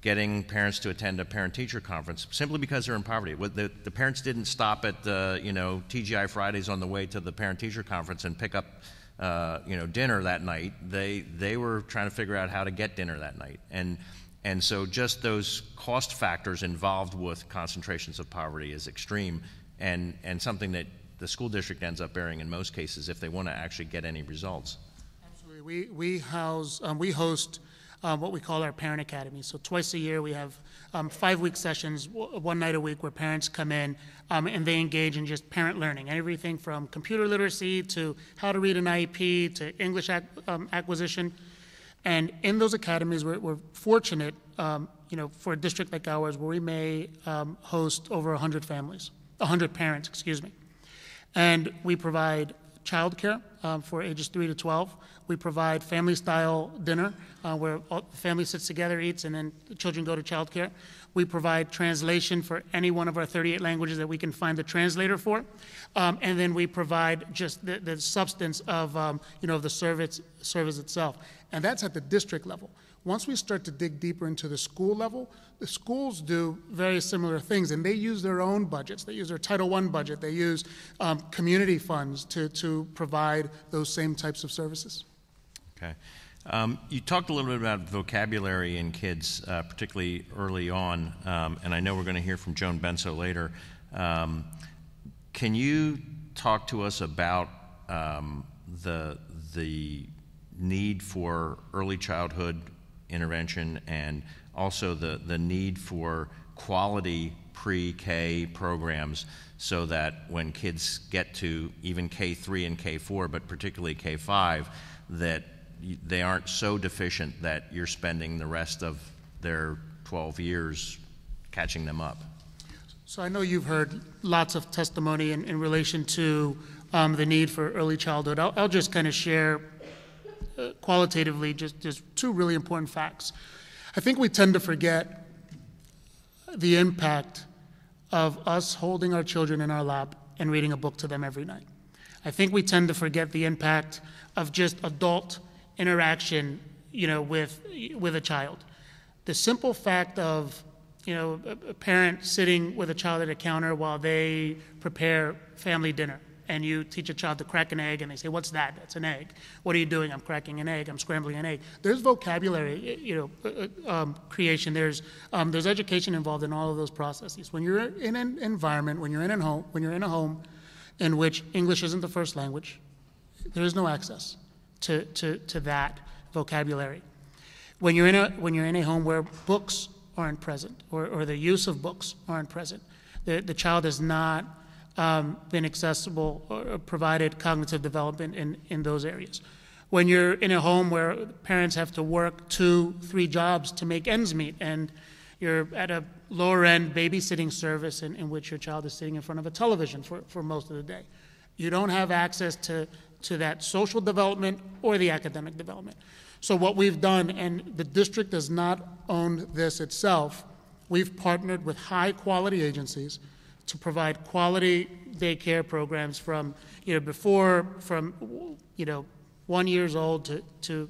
getting parents to attend a parent-teacher conference simply because they're in poverty. The parents didn't stop at TGI Fridays on the way to the parent-teacher conference and pick up dinner that night. They were trying to figure out how to get dinner that night. And so just those cost factors involved with concentrations of poverty is extreme and something that the school district ends up bearing in most cases if they want to actually get any results. Absolutely. We host what we call our Parent Academy. So twice a year we have 5-week sessions, one night a week, where parents come in and they engage in just parent learning, everything from computer literacy to how to read an IEP to English acquisition. And in those academies, we're fortunate, for a district like ours, where we may host over 100 parents, excuse me. And we provide childcare for ages 3 to 12. We provide family-style dinner where all the family sits together, eats, and then the children go to childcare. We provide translation for any one of our 38 languages that we can find the translator for. And then we provide just the substance of, the service itself. And that's at the district level. Once we start to dig deeper into the school level, the schools do very similar things, and they use their own budgets. They use their Title I budget. They use community funds to provide those same types of services. Okay. You talked a little bit about vocabulary in kids, particularly early on, and I know we're going to hear from Joan Benso later. Can you talk to us about the need for early childhood intervention and also the need for quality pre-K programs so that when kids get to even K3 and K4, but particularly K5, that they aren't so deficient that you're spending the rest of their 12 years catching them up? So I know you've heard lots of testimony in relation to the need for early childhood. I'll just kind of share qualitatively just two really important facts. I think we tend to forget the impact of us holding our children in our lap and reading a book to them every night. I think we tend to forget the impact of just adult interaction, with a child. The simple fact of, a parent sitting with a child at a counter while they prepare family dinner, and you teach a child to crack an egg, and they say, "What's that?" "That's an egg." "What are you doing?" "I'm cracking an egg. I'm scrambling an egg." There's vocabulary, creation. There's education involved in all of those processes. When you're in an environment, when you're in a home in which English isn't the first language, there is no access to that vocabulary. When you're in a home where books aren't present, or the use of books aren't present, the child has not been accessible or provided cognitive development in those areas. When you're in a home where parents have to work 2-3 jobs to make ends meet, and you're at a lower end babysitting service in which your child is sitting in front of a television for most of the day, you don't have access to that social development or the academic development. So what we've done, and the district does not own this itself, we've partnered with high quality agencies to provide quality daycare programs from 1 year old to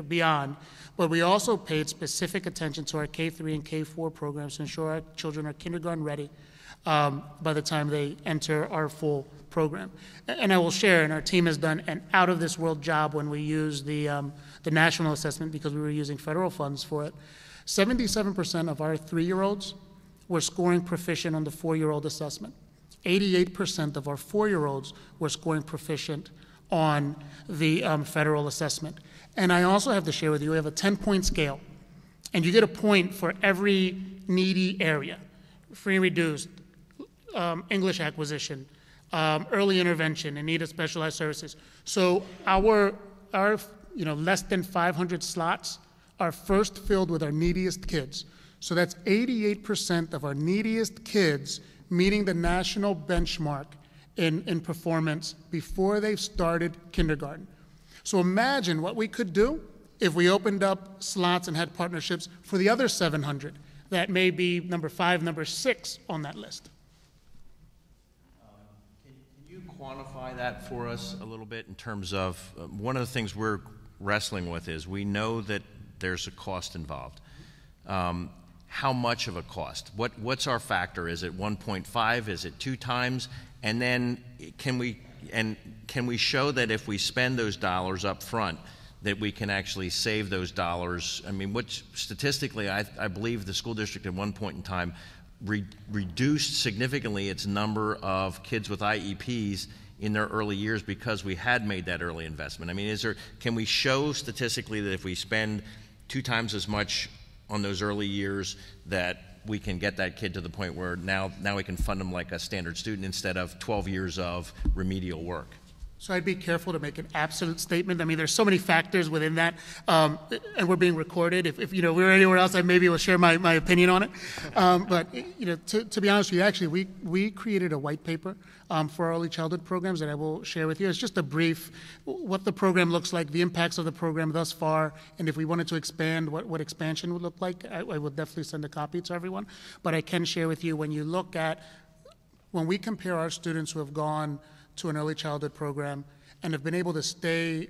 beyond. But we also paid specific attention to our K3 and K4 programs to ensure our children are kindergarten ready by the time they enter our full program. And I will share, and our team has done an out-of-this-world job when we use the national assessment, because we were using federal funds for it. 77% of our 3-year-olds were scoring proficient on the 4-year-old assessment. 88% of our 4-year-olds were scoring proficient on the federal assessment. And I also have to share with you, we have a 10-point scale, and you get a point for every needy area: free and reduced, English acquisition, early intervention, and need of specialized services. So our less than 500 slots are first filled with our neediest kids. So that's 88% of our neediest kids meeting the national benchmark in performance before they've started kindergarten. So imagine what we could do if we opened up slots and had partnerships for the other 700 that may be number 5, number 6 on that list. Can you quantify that for us a little bit in terms of one of the things we're wrestling with is we know that there's a cost involved. how much of a cost? What's our factor? Is it 1.5? Is it 2 times? And then can we show that if we spend those dollars up front, that we can actually save those dollars? I mean, which statistically, I believe the school district at one point in time reduced significantly its number of kids with IEPs in their early years because we had made that early investment. I mean, can we show statistically that if we spend 2 times as much on those early years that we can get that kid to the point where now we can fund them like a standard student instead of 12 years of remedial work? So I'd be careful to make an absolute statement. I mean, there's so many factors within that, and we're being recorded. If we were anywhere else, I maybe will share my opinion on it. But to be honest with you, actually, we created a white paper for our early childhood programs that I will share with you. It's just a brief, what the program looks like, the impacts of the program thus far, and if we wanted to expand, what expansion would look like. I will definitely send a copy to everyone. But I can share with you, when we compare our students who have gone to an early childhood program and have been able to stay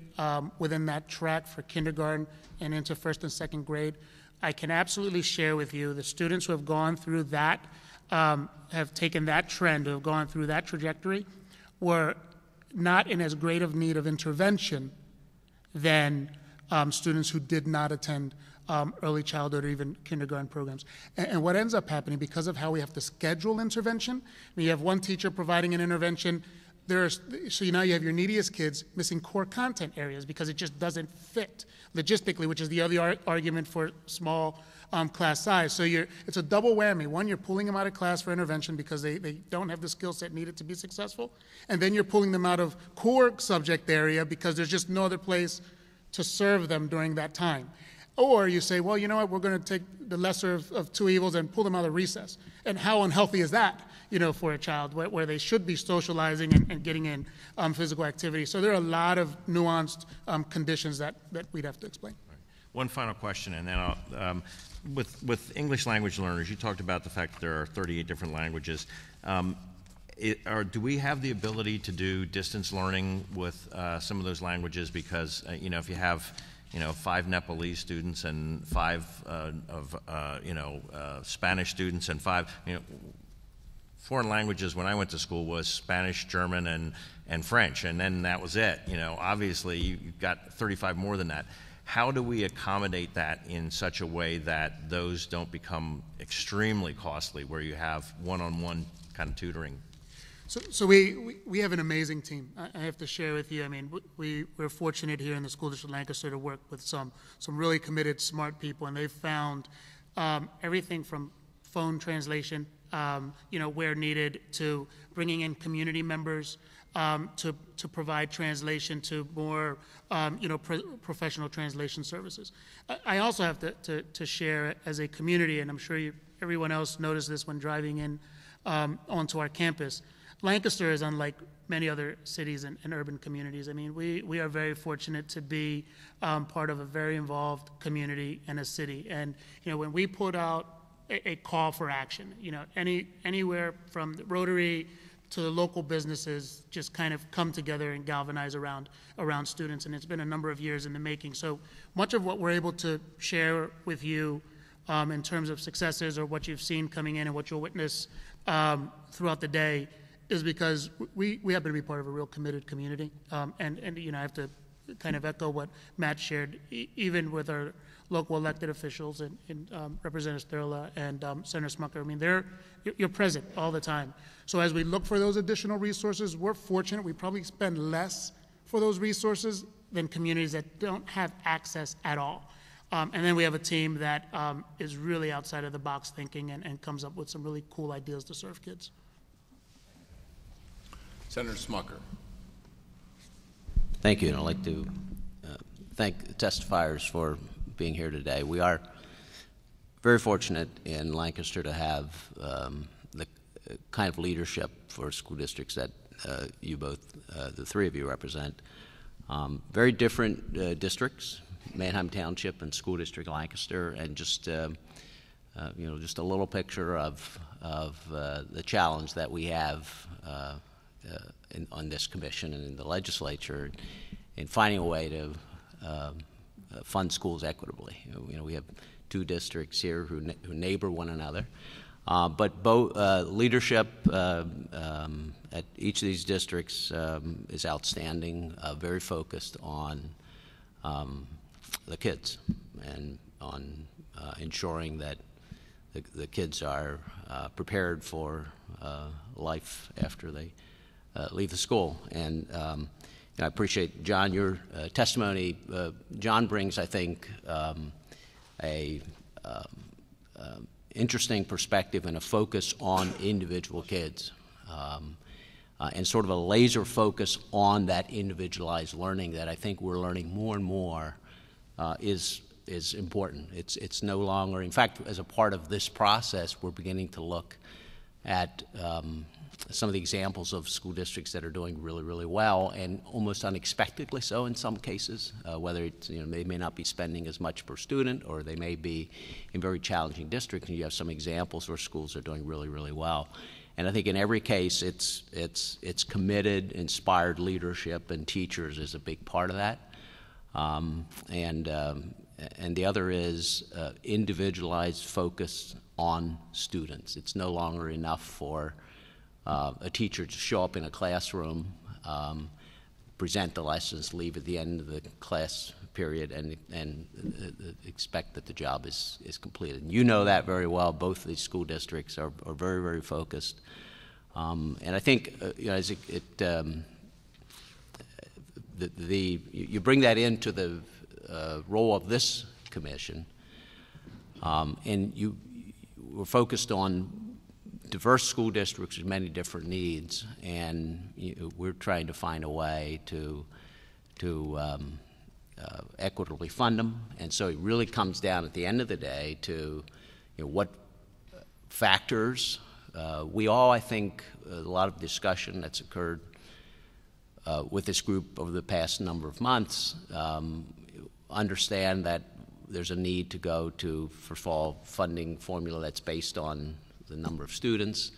within that track for kindergarten and into 1st and 2nd grade, I can absolutely share with you the students who have gone through that, have taken that trend, who have gone through that trajectory, were not in as great of need of intervention than students who did not attend early childhood or even kindergarten programs. And what ends up happening, because of how we have to schedule intervention, you have one teacher providing an intervention. So now you have your neediest kids missing core content areas because it just doesn't fit logistically, which is the other argument for small class size. So it's a double whammy. One, you're pulling them out of class for intervention because they don't have the skill set needed to be successful. And then you're pulling them out of core subject area because there's just no other place to serve them during that time. Or you say, well, you know what, we're going to take the lesser of 2 evils and pull them out of recess. And how unhealthy is that, for a child where they should be socializing and getting in physical activity? So there are a lot of nuanced conditions that we'd have to explain. Right. One final question, and then I'll, with English language learners, you talked about the fact that there are 38 different languages. Do we have the ability to do distance learning with some of those languages? Because, if you have 5 Nepalese students and 5 Spanish students and 5, foreign languages when I went to school was Spanish, German, and French, and then that was it. Obviously you've got 35 more than that. How do we accommodate that in such a way that those don't become extremely costly, where you have one-on-one kind of tutoring? So we have an amazing team. I have to share with you. I mean, we're fortunate here in the School District of Lancaster to work with some really committed, smart people, and they've found everything from phone translation, where needed, to bringing in community members to provide translation, to more professional translation services. I also have to share as a community, and I'm sure everyone else noticed this when driving in onto our campus. Lancaster is unlike many other cities and urban communities. I mean, we are very fortunate to be part of a very involved community and a city. And, when we put out a call for action, anywhere from the Rotary to the local businesses just kind of come together and galvanize around students. And it's been a number of years in the making. So much of what we're able to share with you in terms of successes or what you've seen coming in and what you'll witness throughout the day is because we happen to be part of a real committed community. And I have to kind of echo what Matt shared, even with our local elected officials and Representative Sterla and Senator Smucker. I mean, you're present all the time. So as we look for those additional resources, we're fortunate. We probably spend less for those resources than communities that don't have access at all. And then we have a team that is really outside of the box thinking and comes up with some really cool ideas to serve kids. Senator Smucker. Thank you, and I'd like to thank the testifiers for being here today. We are very fortunate in Lancaster to have the kind of leadership for school districts that you both, the 3 of you, represent. Very different districts, Manheim Township and School District Lancaster, and just just a little picture of the challenge that we have on this commission and in the legislature in finding a way to fund schools equitably. We have two districts here who neighbor one another. But both leadership at each of these districts is outstanding, very focused on the kids and on ensuring that the kids are prepared for life after they leave the school. And I appreciate, John, your testimony. John brings, I think, a interesting perspective and a focus on individual kids, and sort of a laser focus on that individualized learning that I think we're learning more and more is important. It's no longer, in fact, as a part of this process, we're beginning to look at some of the examples of school districts that are doing really, really well, and almost unexpectedly so in some cases, whether it's, they may not be spending as much per student, or they may be in very challenging districts, and you have some examples where schools are doing really, really well. And I think in every case, it's committed, inspired leadership, and teachers is a big part of that. And the other is individualized focus on students. It's no longer enough for a teacher to show up in a classroom, present the lessons, leave at the end of the class period, and expect that the job is completed. And you know that very well. Both of these school districts are very, very focused. And I think you bring that into the role of this commission, and we're focused on diverse school districts with many different needs, and we're trying to find a way to equitably fund them. And so it really comes down at the end of the day to what factors we all, I think, a lot of discussion that's occurred with this group over the past number of months, understand that there's a need to go to, first of all, funding formula that's based on the number of students,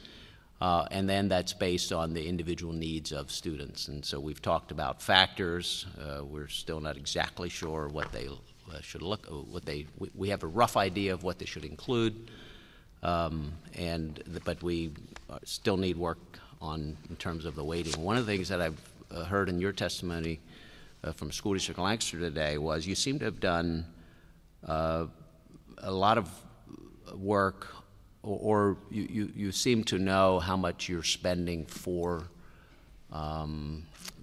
and then that's based on the individual needs of students. And so we've talked about factors. We're still not exactly sure what they should look. We have a rough idea of what they should include, but we still need work in terms of the weighting. One of the things that I've heard in your testimony from School District Lancaster today was you seem to have done a lot of work, or you seem to know how much you're spending for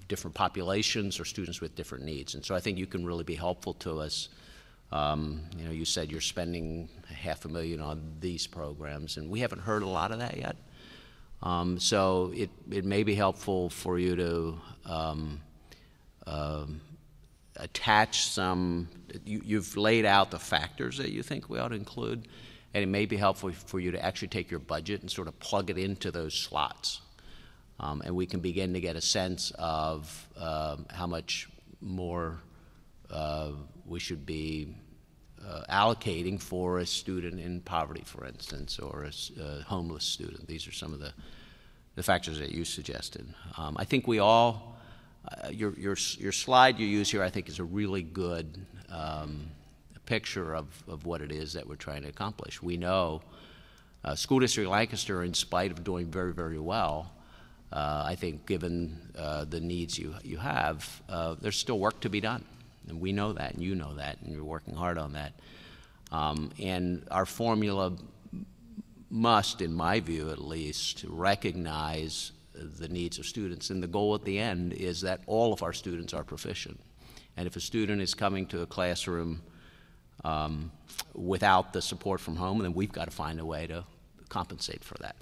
different populations or students with different needs. And so I think you can really be helpful to us. You said you're spending $500,000 on these programs, and we haven't heard a lot of that yet. So it may be helpful for you to attach some. You've laid out the factors that you think we ought to include, and it may be helpful for you to actually take your budget and sort of plug it into those slots. And we can begin to get a sense of how much more we should be allocating for a student in poverty, for instance, or a homeless student. These are some of the factors that you suggested. I think we all, your slide you use here, I think, is a really good picture of what it is that we're trying to accomplish. We know School District Lancaster, in spite of doing very, very well, I think given the needs you have, there's still work to be done. And we know that, and you know that, and you're working hard on that. And our formula must, in my view at least, recognize the needs of students. And the goal at the end is that all of our students are proficient. And if a student is coming to a classroom without the support from home, then we've got to find a way to compensate for that.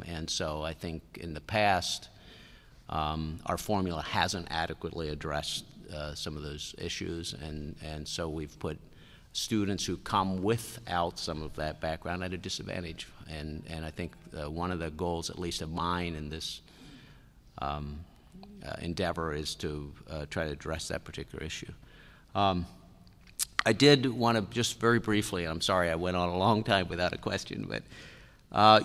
And so I think in the past, our formula hasn't adequately addressed some of those issues, and so we've put students who come without some of that background at a disadvantage. And I think one of the goals, at least of mine in this endeavor, is to try to address that particular issue. I did want to just very briefly, and I'm sorry I went on a long time without a question, but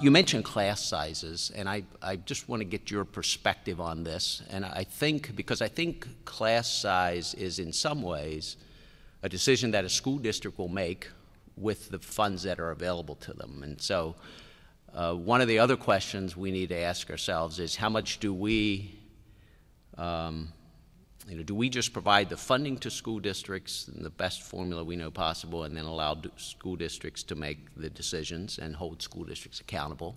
you mentioned class sizes, and I just want to get your perspective on this. And I think, because I think class size is in some ways a decision that a school district will make with the funds that are available to them. And so one of the other questions we need to ask ourselves is how much do we do we just provide the funding to school districts in the best formula we know possible and then allow school districts to make the decisions and hold school districts accountable,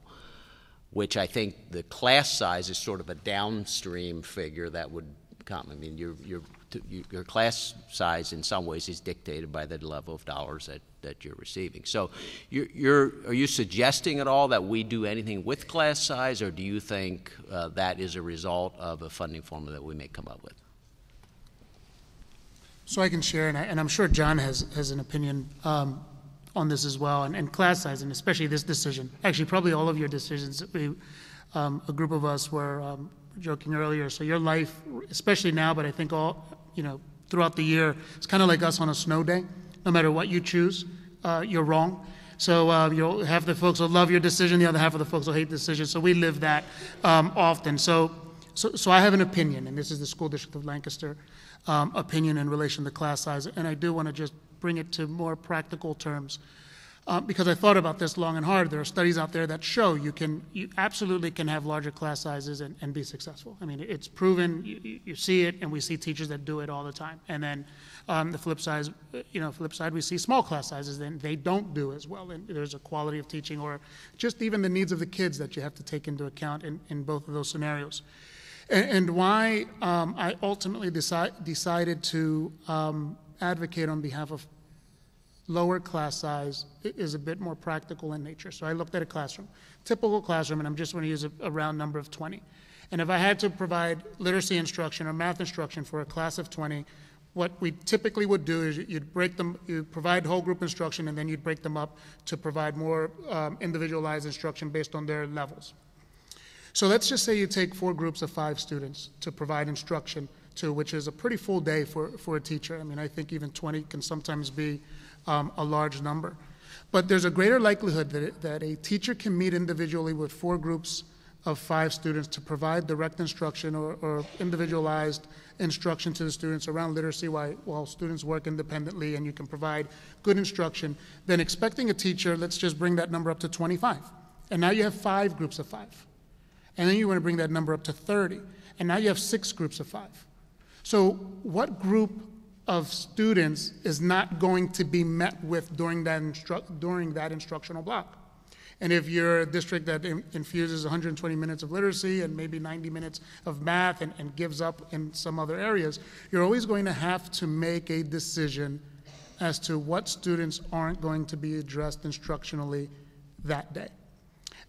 which I think the class size is sort of a downstream figure that would come. I mean, your class size in some ways is dictated by the level of dollars that you're receiving. So are you suggesting at all that we do anything with class size, or do you think that is a result of a funding formula that we may come up with? So I can share, and I'm sure John has an opinion on this as well, and class size, and especially this decision. Actually, probably all of your decisions. A group of us were joking earlier. So your life, especially now, but I think throughout the year, it's kind of like us on a snow day. No matter what you choose, you're wrong. So half the folks will love your decision, the other half of the folks will hate the decision. So we live that often. So I have an opinion, and this is the School District of Lancaster opinion in relation to class size, and I do want to just bring it to more practical terms because I thought about this long and hard. There are studies out there that show you absolutely can have larger class sizes and be successful. I mean, it's proven. You see it, and we see teachers that do it all the time. And then the flip side, we see small class sizes, and they don't do as well. And there's a quality of teaching, or just even the needs of the kids that you have to take into account in both of those scenarios. And why I ultimately decided to advocate on behalf of lower class size is a bit more practical in nature. So I looked at a classroom, typical classroom, and I'm just going to use a round number of 20. And if I had to provide literacy instruction or math instruction for a class of 20, what we typically would do is you'd provide whole group instruction, and then you'd break them up to provide more individualized instruction based on their levels. So let's just say you take 4 groups of 5 students to provide instruction to, which is a pretty full day for a teacher. I mean, I think even 20 can sometimes be a large number. But there's a greater likelihood that a teacher can meet individually with 4 groups of 5 students to provide direct instruction or individualized instruction to the students around literacy while students work independently, and you can provide good instruction, than expecting a teacher, let's just bring that number up to 25. And now you have 5 groups of 5. And then you want to bring that number up to 30. And now you have 6 groups of 5. So what group of students is not going to be met with during that instructional block? And if you're a district that infuses 120 minutes of literacy and maybe 90 minutes of math and gives up in some other areas, you're always going to have to make a decision as to what students aren't going to be addressed instructionally that day.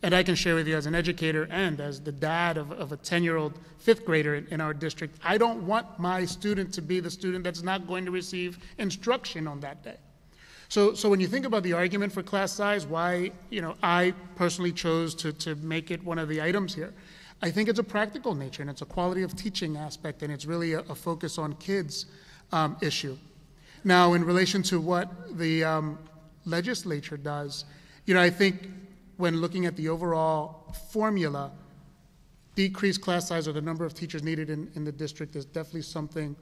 And I can share with you as an educator and as the dad of a 10-year-old 5th grader in our district, I don't want my student to be the student that's not going to receive instruction on that day. So when you think about the argument for class size, why I personally chose to make it one of the items here, I think it's a practical nature, and it's a quality of teaching aspect, and it's really a focus on kids issue. Now, in relation to what the legislature does, I think when looking at the overall formula, decreased class size or the number of teachers needed in the district is definitely something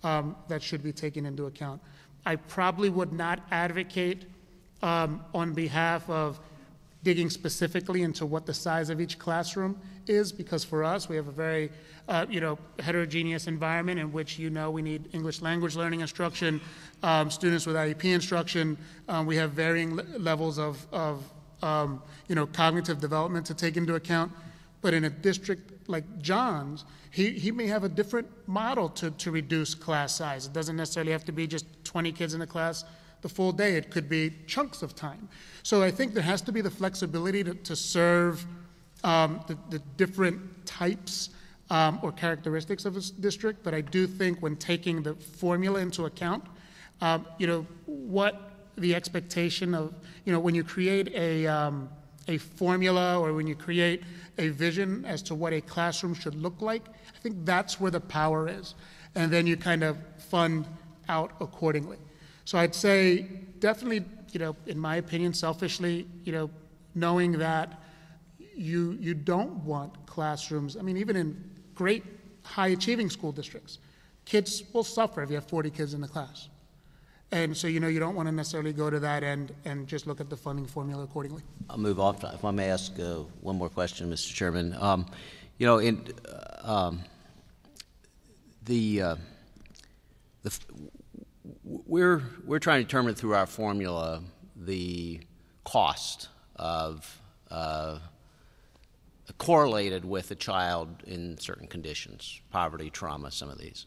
that should be taken into account. I probably would not advocate on behalf of digging specifically into what the size of each classroom is, because for us, we have a very heterogeneous environment in which we need English language learning instruction, students with IEP instruction. We have varying levels of cognitive development to take into account. But in a district like John's, he may have a different model to reduce class size. It doesn't necessarily have to be just 20 kids in a class the full day. It could be chunks of time. So I think there has to be the flexibility to serve the different types or characteristics of a district. But I do think when taking the formula into account, what the expectation of, when you create a formula or when you create a vision as to what a classroom should look like, I think that's where the power is. And then you kind of fund out accordingly. So I'd say definitely, in my opinion, selfishly, knowing that you don't want classrooms, I mean, even in great high achieving school districts, kids will suffer if you have 40 kids in the class. And so, you don't want to necessarily go to that end and just look at the funding formula accordingly. I'll move off. If I may ask one more question, Mr. Chairman. We're trying to determine through our formula the cost of correlated with a child in certain conditions, poverty, trauma, some of these.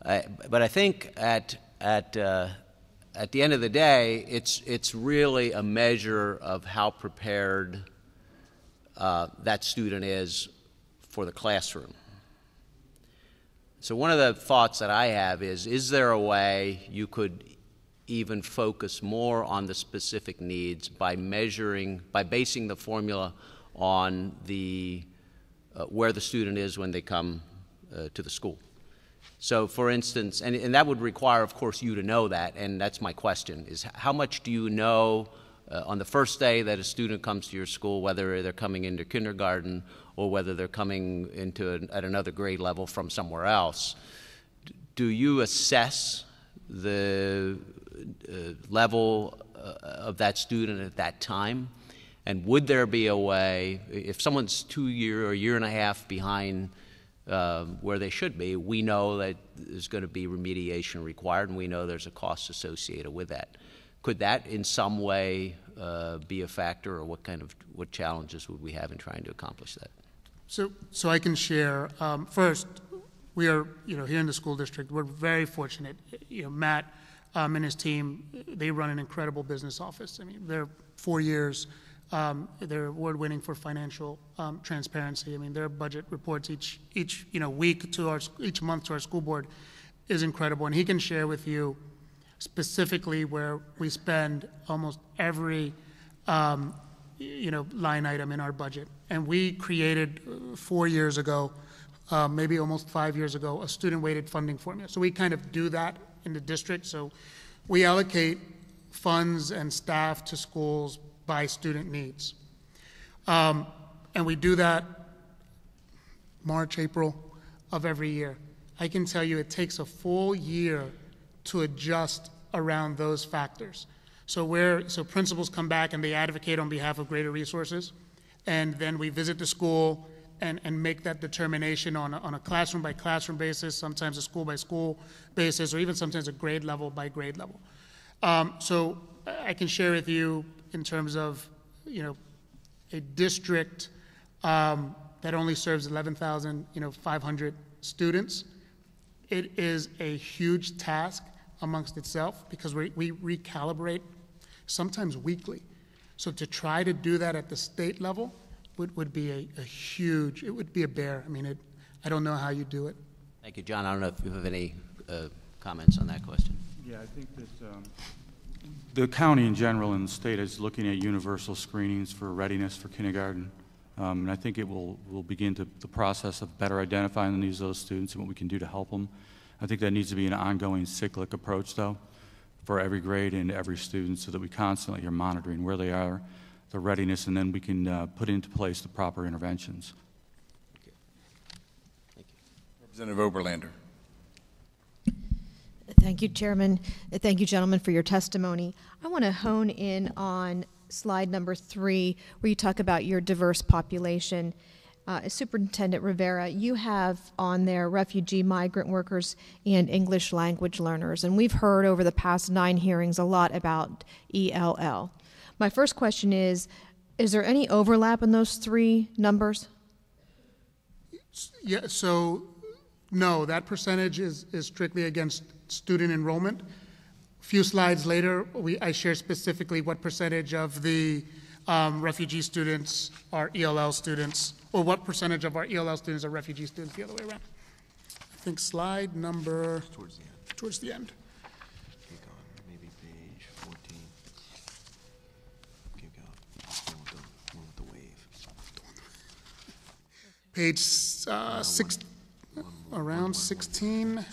But I think at the end of the day, it's really a measure of how prepared that student is for the classroom. So one of the thoughts that I have is there a way you could even focus more on the specific needs by basing the formula on where the student is when they come to the school? So, for instance, and that would require, of course, you to know that, and that's my question, is how much do you know on the first day that a student comes to your school, whether they're coming into kindergarten or whether they're coming at another grade level from somewhere else? Do you assess the level of that student at that time? And would there be a way, if someone's 2 year or a year and a half behind where they should be, we know that there's going to be remediation required, and we know there's a cost associated with that. Could that in some way be a factor, or what challenges would we have in trying to accomplish that? So I can share. First, we are, here in the school district, we're very fortunate. Matt and his team, they run an incredible business office. I mean, they're 4 years. They're award-winning for financial transparency. I mean, their budget reports each week each month to our school board is incredible. And he can share with you specifically where we spend almost every line item in our budget. And we created 4 years ago, maybe almost 5 years ago, a student-weighted funding formula. So we kind of do that in the district. So we allocate funds and staff to schools by student needs. And we do that March, April of every year. I can tell you it takes a full year to adjust around those factors. So principals come back and they advocate on behalf of greater resources, and then we visit the school and make that determination on a classroom by classroom basis, sometimes a school by school basis, or even sometimes a grade level by grade level. So I can share with you in terms of a district that only serves 11,500 students. It is a huge task amongst itself because we recalibrate sometimes weekly. So to try to do that at the state level would be a huge, it would be a bear. I mean, I don't know how you do it. Thank you, John. I don't know if you have any comments on that question. Yeah, I think that the county in general and the state is looking at universal screenings for readiness for kindergarten. And I think it will begin the process of better identifying the needs of those students and what we can do to help them. I think that needs to be an ongoing cyclic approach, though, for every grade and every student so that we constantly are monitoring where they are, their readiness, and then we can put into place the proper interventions. Thank you. Representative Oberlander. Thank you, Chairman. Thank you, gentlemen, for your testimony. I want to hone in on slide number 3, where you talk about your diverse population. Superintendent Rivera, you have on there refugee migrant workers and English language learners, and we've heard over the past 9 hearings a lot about ELL. My first question is there any overlap in those 3 numbers? Yeah, so no, that percentage is strictly against student enrollment. A few slides later, I share specifically what percentage of the refugee students are ELL students, or what percentage of our ELL students are refugee students, the other way around. I think slide number, towards the end. Keep going, maybe page 14. Keep going, one with the wave. Page 6, around 16, let's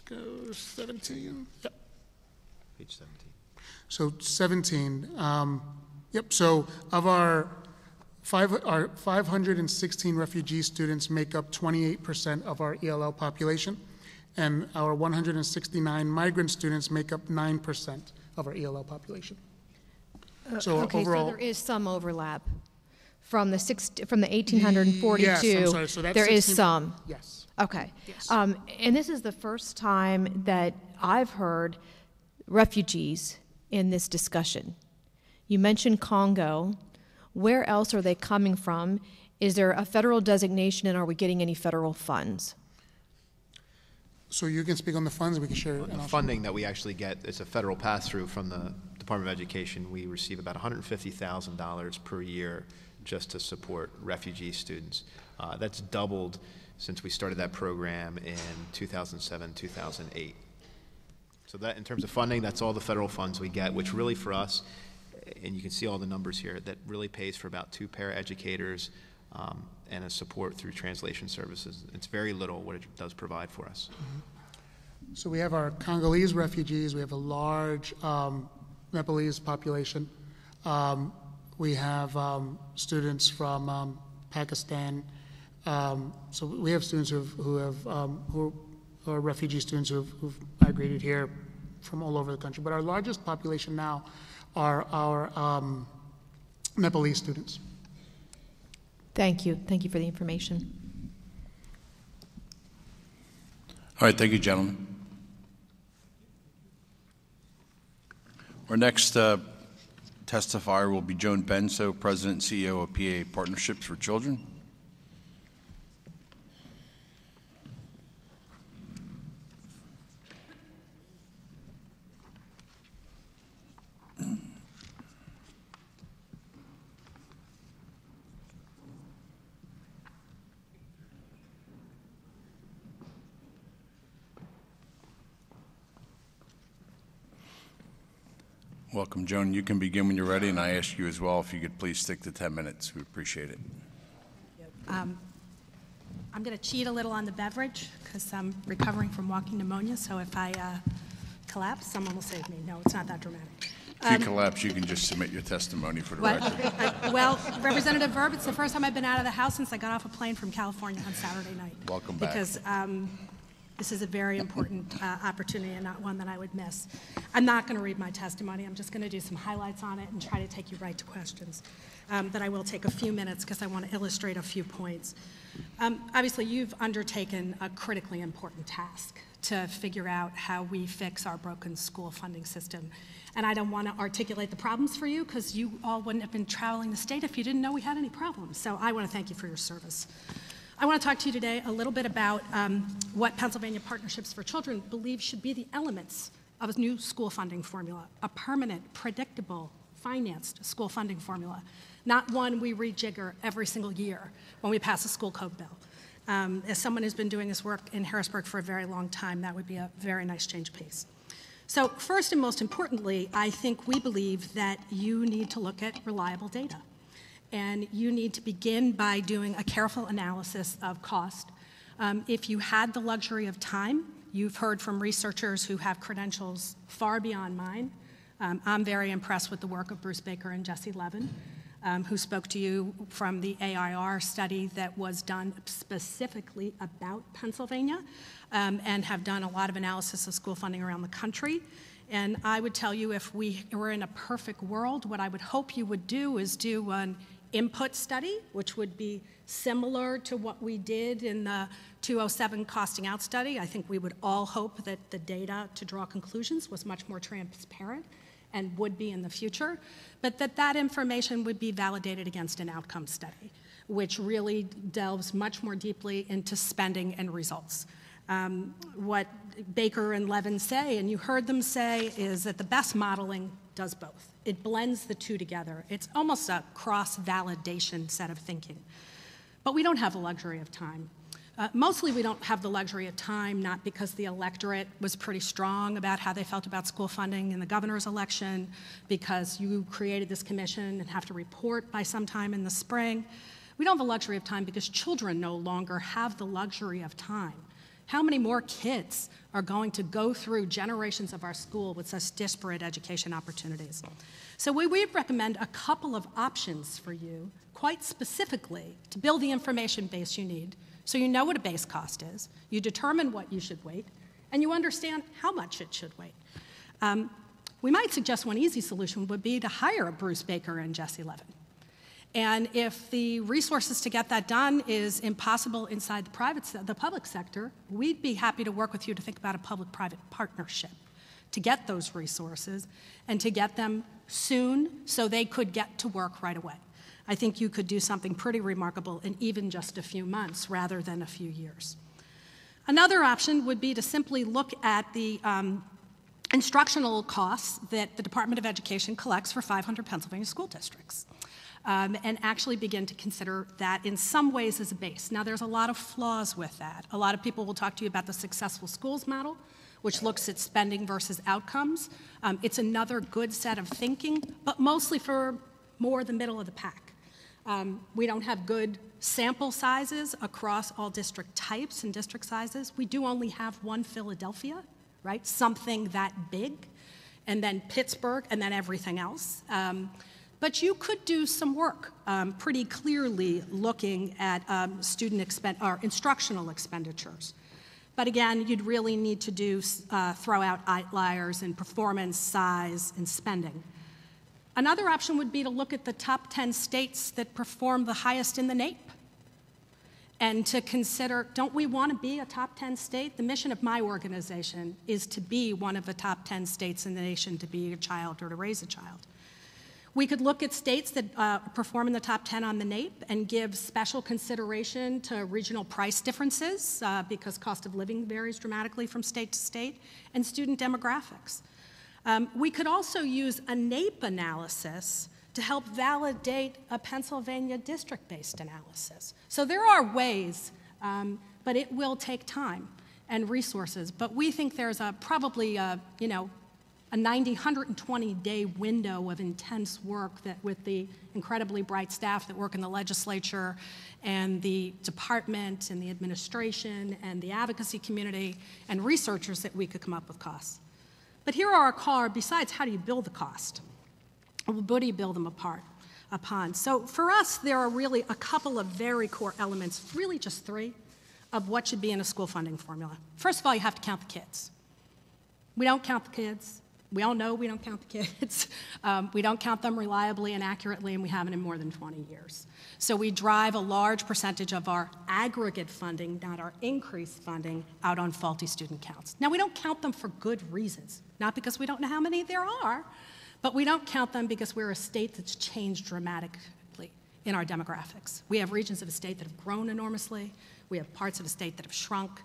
go 17, yep. Page 17. So 17, yep, so of our 516 refugee students make up 28% of our ELL population, and our 169 migrant students make up 9% of our ELL population. So okay, overall, so there is some overlap from the 1,842. Yes, I'm sorry, so that's there is 16 some. Yes. Okay. Yes. And this is the first time that I've heard refugees in this discussion. You mentioned Congo. Where else are they coming from? Is there a federal designation, and are we getting any federal funds? So you can speak on the funds, we can share it. The funding that we actually get is a federal pass-through from the Department of Education. We receive about $150,000 per year just to support refugee students. That's doubled since we started that program in 2007, 2008. So that, in terms of funding, that's all the federal funds we get, which really for us, and you can see all the numbers here, that really pays for about 2 paraeducators and a support through translation services. It's very little what it does provide for us. Mm-hmm. So we have our Congolese refugees, we have a large Nepalese population. We have students from Pakistan. So we have students who are refugee students who've migrated here from all over the country. But our largest population now are our Nepalese students. Thank you. Thank you for the information. All right, thank you, gentlemen. Our next testifier will be Joan Benso, President and CEO of PA Partnerships for Children. Welcome, Joan. You can begin when you're ready, and I ask you as well if you could please stick to 10 minutes. We appreciate it. I'm going to cheat a little on the beverage because I'm recovering from walking pneumonia, so if I collapse, someone will save me. No, it's not that dramatic. If you collapse, you can just submit your testimony for the record. Well, Representative Verb, it's the first time I've been out of the House since I got off a plane from California on Saturday night. Welcome back. Because this is a very important opportunity and not one that I would miss. I'm not going to read my testimony. I'm just going to do some highlights on it and try to take you right to questions. But I will take a few minutes because I want to illustrate a few points. Obviously, you've undertaken a critically important task to figure out how we fix our broken school funding system. And I don't want to articulate the problems for you because you all wouldn't have been traveling the state if you didn't know we had any problems. So I want to thank you for your service. I want to talk to you today a little bit about what Pennsylvania Partnerships for Children believes should be the elements of a new school funding formula, a permanent, predictable, financed school funding formula, not one we rejigger every single year when we pass a school code bill. As someone who's been doing this work in Harrisburg for a very long time, that would be a very nice change of pace. So first and most importantly, I think we believe that you need to look at reliable data. And you need to begin by doing a careful analysis of cost. If you had the luxury of time, you've heard from researchers who have credentials far beyond mine. I'm very impressed with the work of Bruce Baker and Jesse Levin, who spoke to you from the AIR study that was done specifically about Pennsylvania and have done a lot of analysis of school funding around the country. And I would tell you, if we were in a perfect world, what I would hope you would do is do an input study, which would be similar to what we did in the 207 costing out study. I think we would all hope that the data to draw conclusions was much more transparent and would be in the future, but that information would be validated against an outcome study, which really delves much more deeply into spending and results. What Baker and Levin say, and you heard them say, is that the best modeling does both. It blends the two together. It's almost a cross-validation set of thinking. But we don't have the luxury of time. Mostly we don't have the luxury of time, not because the electorate was pretty strong about how they felt about school funding in the governor's election, because you created this commission and have to report by sometime in the spring. We don't have the luxury of time because children no longer have the luxury of time. How many more kids are going to go through generations of our school with such disparate education opportunities? So we recommend a couple of options for you, quite specifically, to build the information base you need, so you know what a base cost is, you determine what you should weight, and you understand how much it should weight. We might suggest one easy solution would be to hire Bruce Baker and Jesse Levin. And if the resources to get that done is impossible inside the public sector, we'd be happy to work with you to think about a public-private partnership to get those resources and to get them soon so they could get to work right away. I think you could do something pretty remarkable in even just a few months rather than a few years. Another option would be to simply look at the instructional costs that the Department of Education collects for 500 Pennsylvania school districts, and actually begin to consider that in some ways as a base. Now, there's a lot of flaws with that. A lot of people will talk to you about the successful schools model, which looks at spending versus outcomes. It's another good set of thinking, but mostly for more the middle of the pack. We don't have good sample sizes across all district types and district sizes. We do only have one Philadelphia, right? Something that big, and then Pittsburgh, and then everything else. But you could do some work pretty clearly looking at instructional expenditures. But again, you'd really need to throw out outliers in performance, size, and spending. Another option would be to look at the top 10 states that perform the highest in the NAEP and to consider, don't we want to be a top 10 state? The mission of my organization is to be one of the top 10 states in the nation, to be a child or to raise a child. We could look at states that perform in the top 10 on the NAEP and give special consideration to regional price differences because cost of living varies dramatically from state to state, and student demographics. We could also use a NAEP analysis to help validate a Pennsylvania district-based analysis. So there are ways, but it will take time and resources. But we think there's probably a 90, 120-day window of intense work that with the incredibly bright staff that work in the legislature and the department and the administration and the advocacy community and researchers that we could come up with costs. But here are our core, besides how do you build the cost? What do you build them upon? So for us, there are really a couple of very core elements, really just three, of what should be in a school funding formula. First of all, you have to count the kids. We don't count the kids. We all know we don't count the kids. We don't count them reliably and accurately, and we haven't in more than 20 years. So we drive a large percentage of our aggregate funding, not our increased funding, out on faulty student counts. Now, we don't count them for good reasons, not because we don't know how many there are, but we don't count them because we're a state that's changed dramatically in our demographics. We have regions of the state that have grown enormously. We have parts of the state that have shrunk.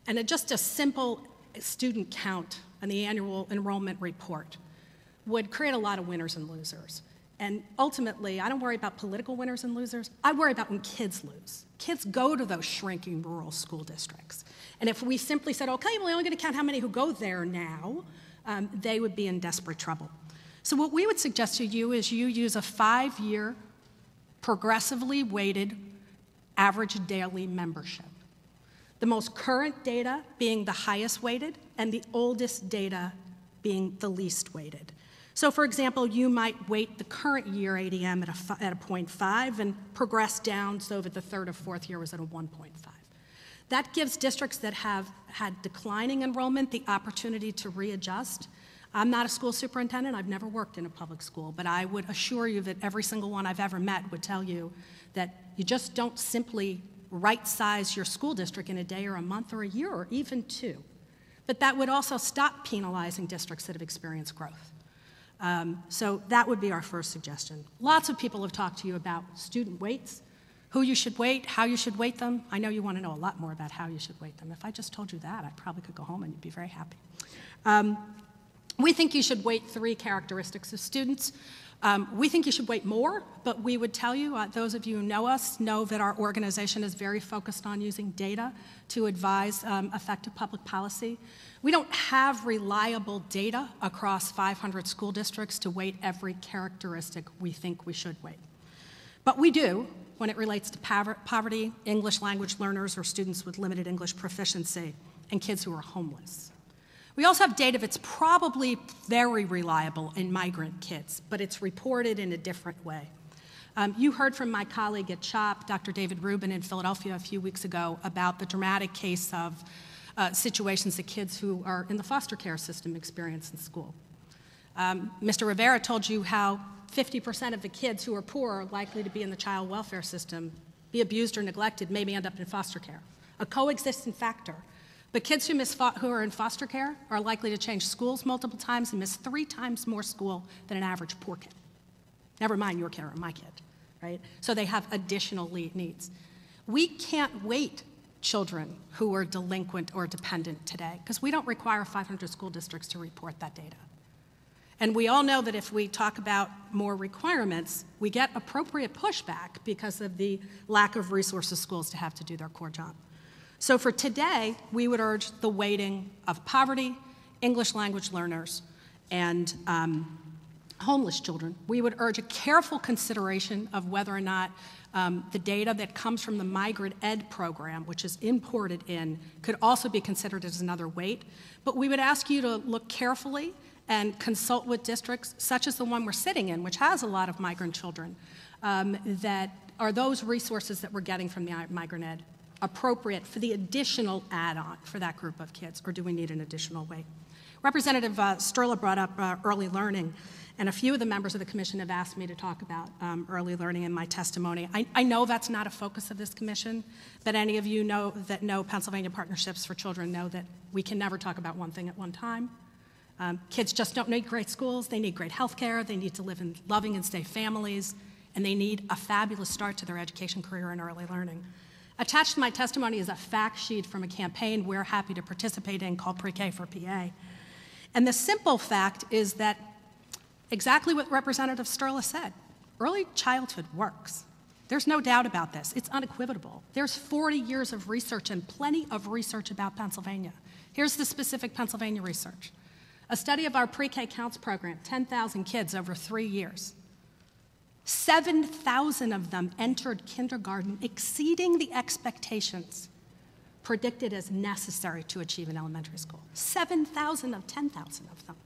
And just a simple student count on the annual enrollment report would create a lot of winners and losers. And ultimately, I don't worry about political winners and losers. I worry about when kids lose. Kids go to those shrinking rural school districts. And if we simply said, okay, well, we're only going to count how many who go there now, they would be in desperate trouble. So what we would suggest to you is you use a 5-year, progressively weighted average daily membership. The most current data being the highest weighted, and the oldest data being the least weighted. So for example, you might weight the current year ADM at a 0.5 and progress down so that the third or fourth year was at a 1.5. That gives districts that have had declining enrollment the opportunity to readjust. I'm not a school superintendent. I've never worked in a public school, but I would assure you that every single one I've ever met would tell you that you just don't simply right-size your school district in a day or a month or a year or even 2. But that would also stop penalizing districts that have experienced growth. So that would be our first suggestion. Lots of people have talked to you about student weights, who you should weight, how you should weight them. I know you want to know a lot more about how you should weight them. If I just told you that, I probably could go home and you'd be very happy. We think you should weight 3 characteristics of students. We think you should weight more, but we would tell you, those of you who know us know that our organization is very focused on using data to advise effective public policy. We don't have reliable data across 500 school districts to weight every characteristic we think we should weight. But we do when it relates to poverty, English language learners, or students with limited English proficiency, and kids who are homeless. We also have data that's probably very reliable in migrant kids, but it's reported in a different way. You heard from my colleague at CHOP, Dr. David Rubin in Philadelphia a few weeks ago, about the dramatic case of situations that kids who are in the foster care system experience in school. Mr. Rivera told you how 50% of the kids who are poor are likely to be in the child welfare system, be abused or neglected, maybe end up in foster care. A coexistent factor. But kids who are in foster care are likely to change schools multiple times and miss 3 times more school than an average poor kid. Never mind your kid or my kid, right? So they have additional needs. We can't wait children who are delinquent or dependent today because we don't require 500 school districts to report that data. And we all know that if we talk about more requirements, we get appropriate pushback because of the lack of resources schools to have to do their core job. So for today, we would urge the weighting of poverty, English language learners, and homeless children. We would urge a careful consideration of whether or not the data that comes from the migrant ed program, which is imported in, could also be considered as another weight. But we would ask you to look carefully and consult with districts such as the one we're sitting in, which has a lot of migrant children, that are those resources that we're getting from the migrant ed appropriate for the additional add-on for that group of kids, or do we need an additional weight? Representative Sterla brought up early learning, and a few of the members of the commission have asked me to talk about early learning in my testimony. I know that's not a focus of this commission, but any of you know Pennsylvania Partnerships for Children know that we can never talk about one thing at one time. Kids just don't need great schools, they need great health care, they need to live in loving and safe families, and they need a fabulous start to their education career in early learning. Attached to my testimony is a fact sheet from a campaign we're happy to participate in called Pre-K for PA. And the simple fact is that exactly what Representative Sterla said, early childhood works. There's no doubt about this. It's unequivocal. There's 40 years of research and plenty of research about Pennsylvania. Here's the specific Pennsylvania research. A study of our Pre-K Counts program, 10,000 kids over 3 years. 7,000 of them entered kindergarten exceeding the expectations predicted as necessary to achieve in elementary school. 7,000 of 10,000 of them.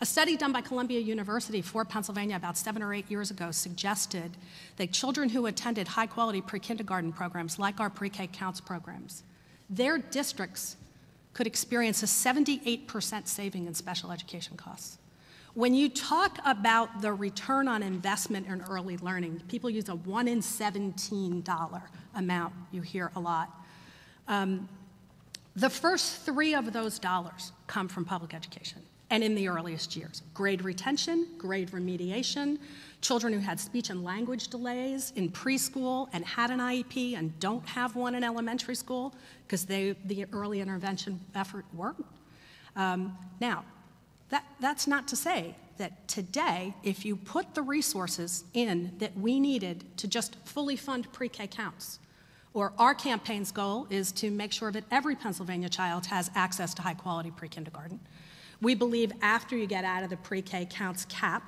A study done by Columbia University for Pennsylvania about 7 or 8 years ago suggested that children who attended high-quality pre-kindergarten programs like our Pre-K Counts programs, their districts could experience a 78% saving in special education costs. When you talk about the return on investment in early learning, people use a 1 in $17 amount. You hear a lot. The first 3 of those dollars come from public education, and in the earliest years. Grade retention, grade remediation, children who had speech and language delays in preschool and had an IEP and don't have one in elementary school because the early intervention effort worked. Now, that's not to say that today, if you put the resources in that we needed to just fully fund Pre-K Counts, or our campaign's goal is to make sure that every Pennsylvania child has access to high-quality pre-kindergarten. We believe after you get out of the Pre-K Counts cap,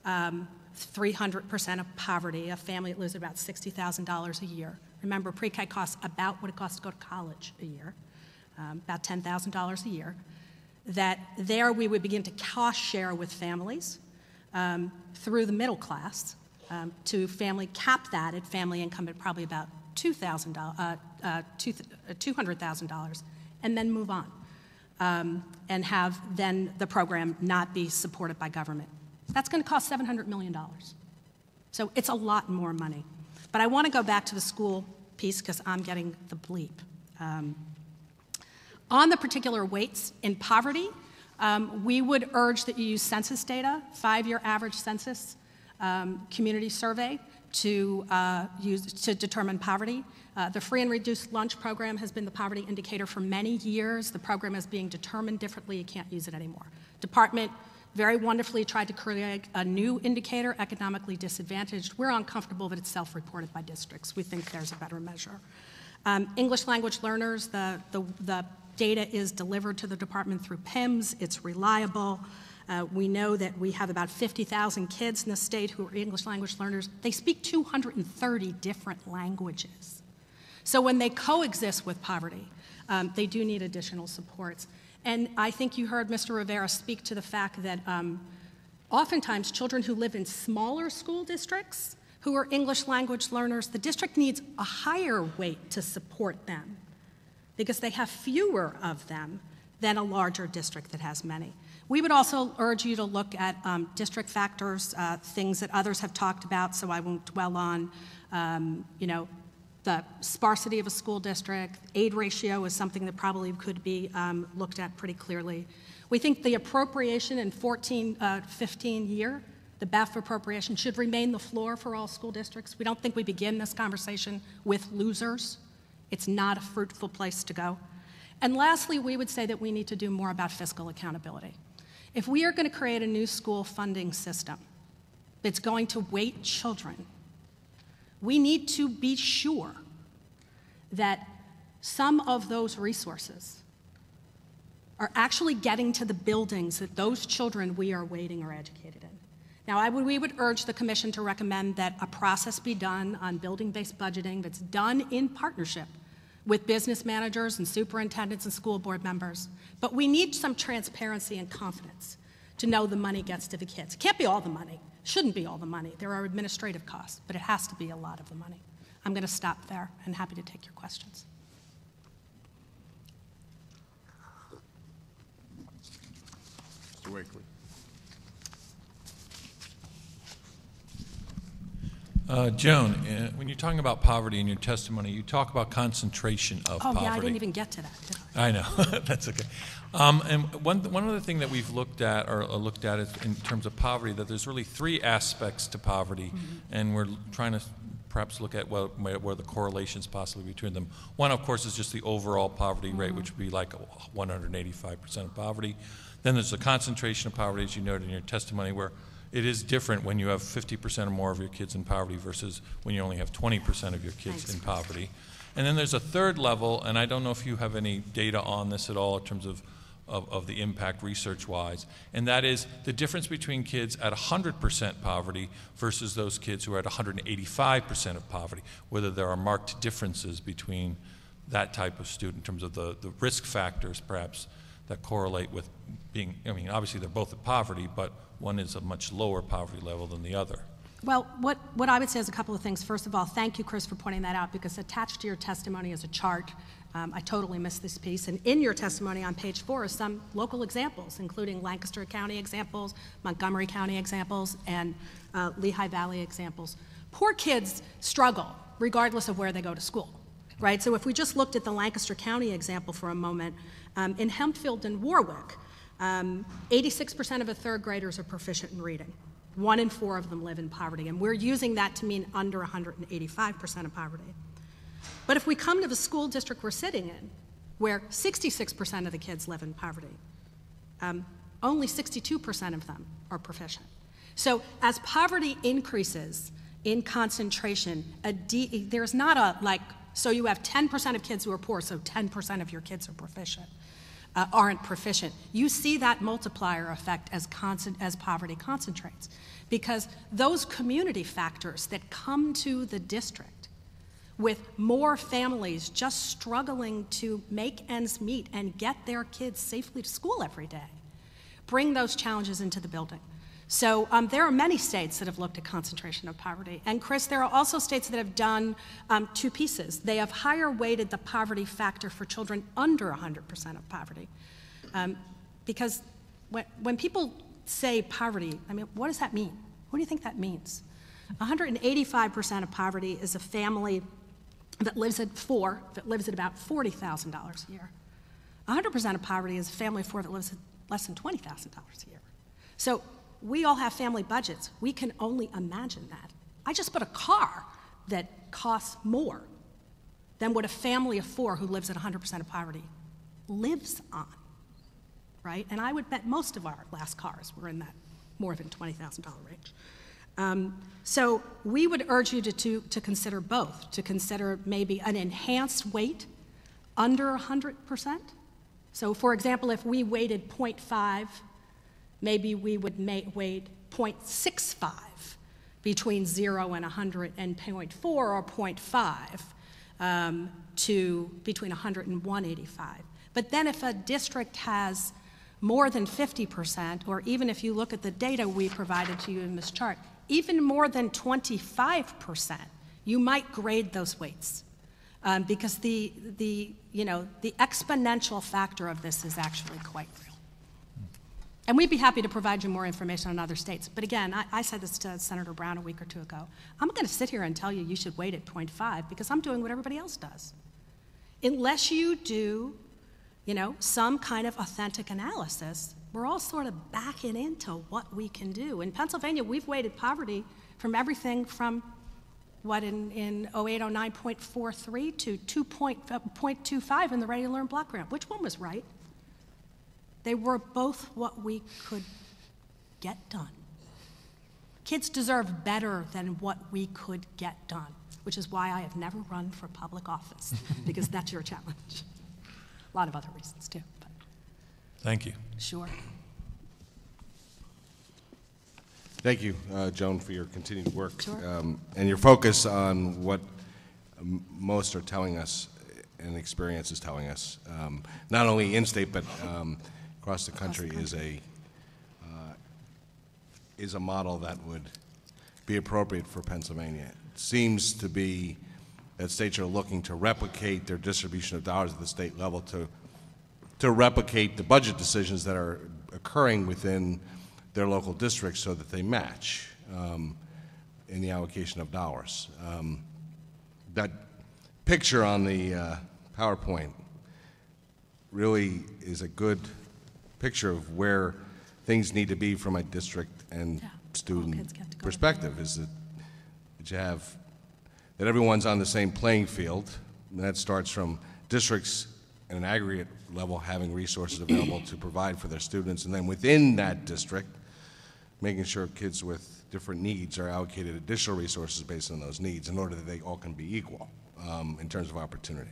300% of poverty, a family that lives about $60,000 a year. Remember, Pre-K costs about what it costs to go to college a year, about $10,000 a year. That there we would begin to cost share with families through the middle class to cap that at family income at probably about $200,000, and then move on and have then the program not be supported by government. That's going to cost $700 million. So it's a lot more money. But I want to go back to the school piece because I'm getting the bleep. On the particular weights in poverty, we would urge that you use census data, 5-year average census community survey to determine poverty. The free and reduced lunch program has been the poverty indicator for many years. The program is being determined differently. You can't use it anymore. Department very wonderfully tried to create a new indicator, economically disadvantaged. We're uncomfortable that it's self-reported by districts. We think there's a better measure. English language learners, the data is delivered to the department through PIMS. It's reliable. We know that we have about 50,000 kids in the state who are English language learners. They speak 230 different languages. So when they coexist with poverty, they do need additional supports. And I think you heard Mr. Rivera speak to the fact that oftentimes children who live in smaller school districts who are English language learners, the district needs a higher weight to support them because they have fewer of them than a larger district that has many. We would also urge you to look at district factors, things that others have talked about, so I won't dwell on, the sparsity of a school district. Aid ratio is something that probably could be looked at pretty clearly. We think the appropriation in 14-15 year, the BEF appropriation, should remain the floor for all school districts. We don't think we begin this conversation with losers. It's not a fruitful place to go. And lastly, we would say that we need to do more about fiscal accountability. If we are going to create a new school funding system that's going to weight children, we need to be sure that some of those resources are actually getting to the buildings that those children we are weighting are educated in. Now, we would urge the Commission to recommend that a process be done on building-based budgeting that's done in partnership with business managers and superintendents and school board members. But we need some transparency and confidence to know the money gets to the kids. It can't be all the money. Shouldn't be all the money. There are administrative costs, but it has to be a lot of the money. I'm going to stop there and happy to take your questions. Mr. Wakely. Joan, when you're talking about poverty in your testimony, you talk about concentration of poverty. Oh, yeah, I didn't even get to that, did I? I know. That's okay. And one other thing that we've looked at is in terms of poverty, that there's really three aspects to poverty, and we're trying to perhaps look at where the correlations possibly between them. One, of course, is just the overall poverty rate, which would be like 185% of poverty. Then there's the concentration of poverty, as you noted in your testimony, where it is different when you have 50% or more of your kids in poverty versus when you only have 20% of your kids in poverty. And then there's a third level, and I don't know if you have any data on this at all in terms of the impact research-wise, and that is the difference between kids at 100% poverty versus those kids who are at 185% of poverty, whether there are marked differences between that type of student in terms of the risk factors, perhaps, that correlate with being, I mean, obviously they're both at poverty, but one is a much lower poverty level than the other. Well, what I would say is a couple of things. First of all, thank you, Chris, for pointing that out, because attached to your testimony is a chart. I totally missed this piece. And in your testimony on page 4 is some local examples, including Lancaster County examples, Montgomery County examples, and Lehigh Valley examples. Poor kids struggle regardless of where they go to school, right? So if we just looked at the Lancaster County example for a moment, in Hempfield and Warwick, 86% of the third graders are proficient in reading. 1 in 4 of them live in poverty, and we're using that to mean under 185% of poverty. But if we come to the school district we're sitting in, where 66% of the kids live in poverty, only 62% of them are proficient. So as poverty increases in concentration, there's not a like, so you have 10% of kids who are poor, so 10% of your kids are proficient. Aren't proficient. You see that multiplier effect as poverty concentrates, because those community factors that come to the district with more families just struggling to make ends meet and get their kids safely to school every day bring those challenges into the building. So there are many states that have looked at concentration of poverty. And Chris, there are also states that have done 2 pieces. They have higher weighted the poverty factor for children under 100% of poverty. Because when people say poverty, I mean, what does that mean? What do you think that means? 185% of poverty is a family that lives at about $40,000 a year. 100% of poverty is a family of 4 that lives at less than $20,000 a year. So we all have family budgets. We can only imagine that. I just bought a car that costs more than what a family of 4 who lives at 100% of poverty lives on, right? And I would bet most of our last cars were in that more than $20,000 range. So we would urge you to consider both, to consider maybe an enhanced weight under 100%. So for example, if we weighted 0.5, maybe we would weight 0.65 between 0 and 100, and 0.4 or 0.5 to between 100 and 185. But then if a district has more than 50%, or even if you look at the data we provided to you in this chart, even more than 25%, you might grade those weights. because the exponential factor of this is actually quite real. And we'd be happy to provide you more information on other states. But again, I said this to Senator Brown a week or two ago. I'm going to sit here and tell you should wait at 0.5 because I'm doing what everybody else does. Unless you do, some kind of authentic analysis, we're all sort of backing into what we can do. In Pennsylvania, we've weighted poverty from everything from in 08, 09, 0.43 to 2.25 in the Ready to Learn block grant. Which one was right? They were both what we could get done. Kids deserve better than what we could get done, which is why I have never run for public office, because that's your challenge. A lot of other reasons, too. But. Thank you. Sure. Thank you, Joan, for your continued work. Sure. And your focus on what most are telling us and experience is telling us, not only in-state, but across the country, is a model that would be appropriate for Pennsylvania. It seems to be that states are looking to replicate their distribution of dollars at the state level to replicate the budget decisions that are occurring within their local districts so that they match in the allocation of dollars. That picture on the PowerPoint really is a good picture of where things need to be from a district and student perspective, is that you have that everyone's on the same playing field, and that starts from districts at an aggregate level having resources available to provide for their students, and then within that district making sure kids with different needs are allocated additional resources based on those needs in order that they all can be equal in terms of opportunity.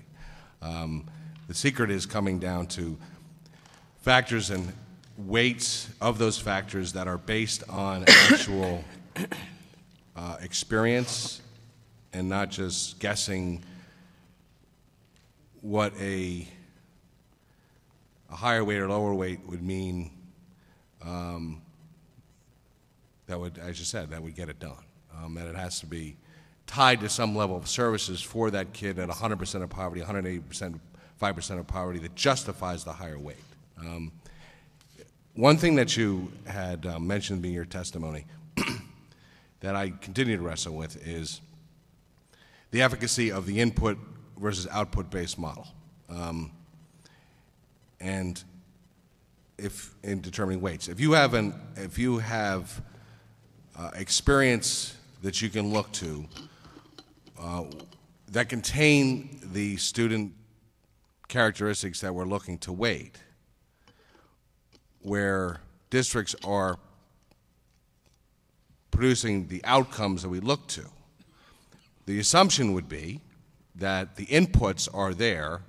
The secret is coming down to factors and weights of those factors that are based on actual experience and not just guessing what a higher weight or lower weight would mean. That would, as you said, that would get it done. That it has to be tied to some level of services for that kid at 100% of poverty, 180%, 5% of poverty that justifies the higher weight. One thing that you had mentioned in your testimony that I continue to wrestle with is the efficacy of the input versus output-based model. And if in determining weights, if you have experience that you can look to that contain the student characteristics that we're looking to weight, where districts are producing the outcomes that we look to, the assumption would be that the inputs are there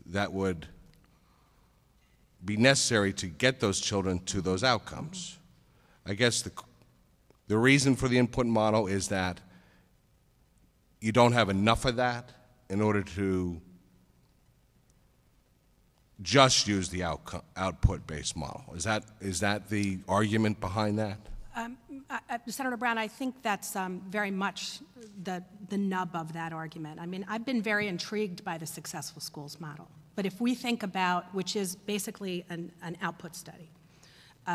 that would be necessary to get those children to those outcomes. I guess the reason for the input model is that you don't have enough of that in order to just use the output-based model. Is that the argument behind that? Senator Brown, I think that's very much the nub of that argument. I mean, I've been very intrigued by the successful schools model. But if we think about, which is basically an output study, or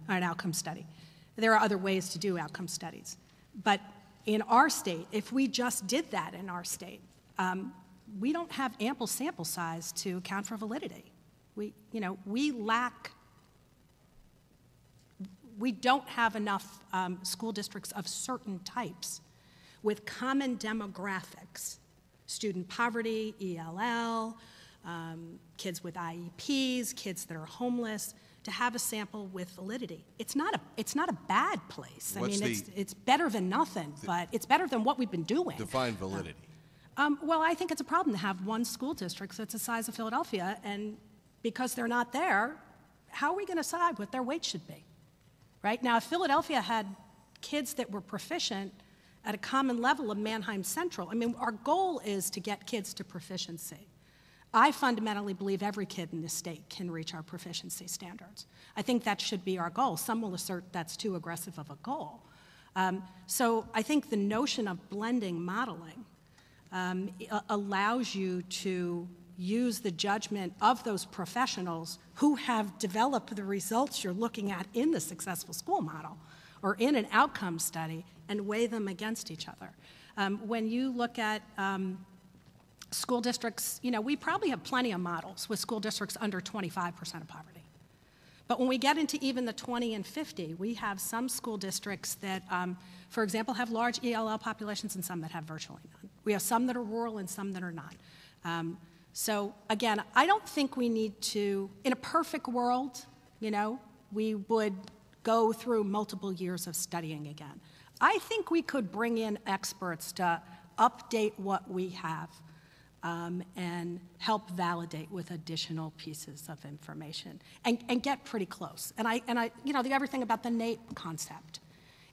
an outcome study, there are other ways to do outcome studies. But in our state, if we just did that in our state, we don't have ample sample size to account for validity. We don't have enough school districts of certain types with common demographics, student poverty, ELL, kids with IEPs, kids that are homeless, to have a sample with validity. It's not a bad place. I mean, it's better than nothing, but it's better than what we've been doing. Define validity. Well, I think it's a problem to have one school district that's the size of Philadelphia, and because they're not there, how are we going to decide what their weight should be? Right? Now, if Philadelphia had kids that were proficient at a common level of Mannheim Central, I mean, our goal is to get kids to proficiency. I fundamentally believe every kid in this state can reach our proficiency standards. I think that should be our goal. Some will assert that's too aggressive of a goal. So I think the notion of blending modeling allows you to use the judgment of those professionals who have developed the results you're looking at in the successful school model or in an outcome study and weigh them against each other. When you look at school districts, we probably have plenty of models with school districts under 25% of poverty. But when we get into even the 20 and 50, we have some school districts that, for example, have large ELL populations and some that have virtually none. We have some that are rural and some that are not. So again, I don't think we need to, in a perfect world, we would go through multiple years of studying again. I think we could bring in experts to update what we have and help validate with additional pieces of information and get pretty close. And the other thing about the NAEP concept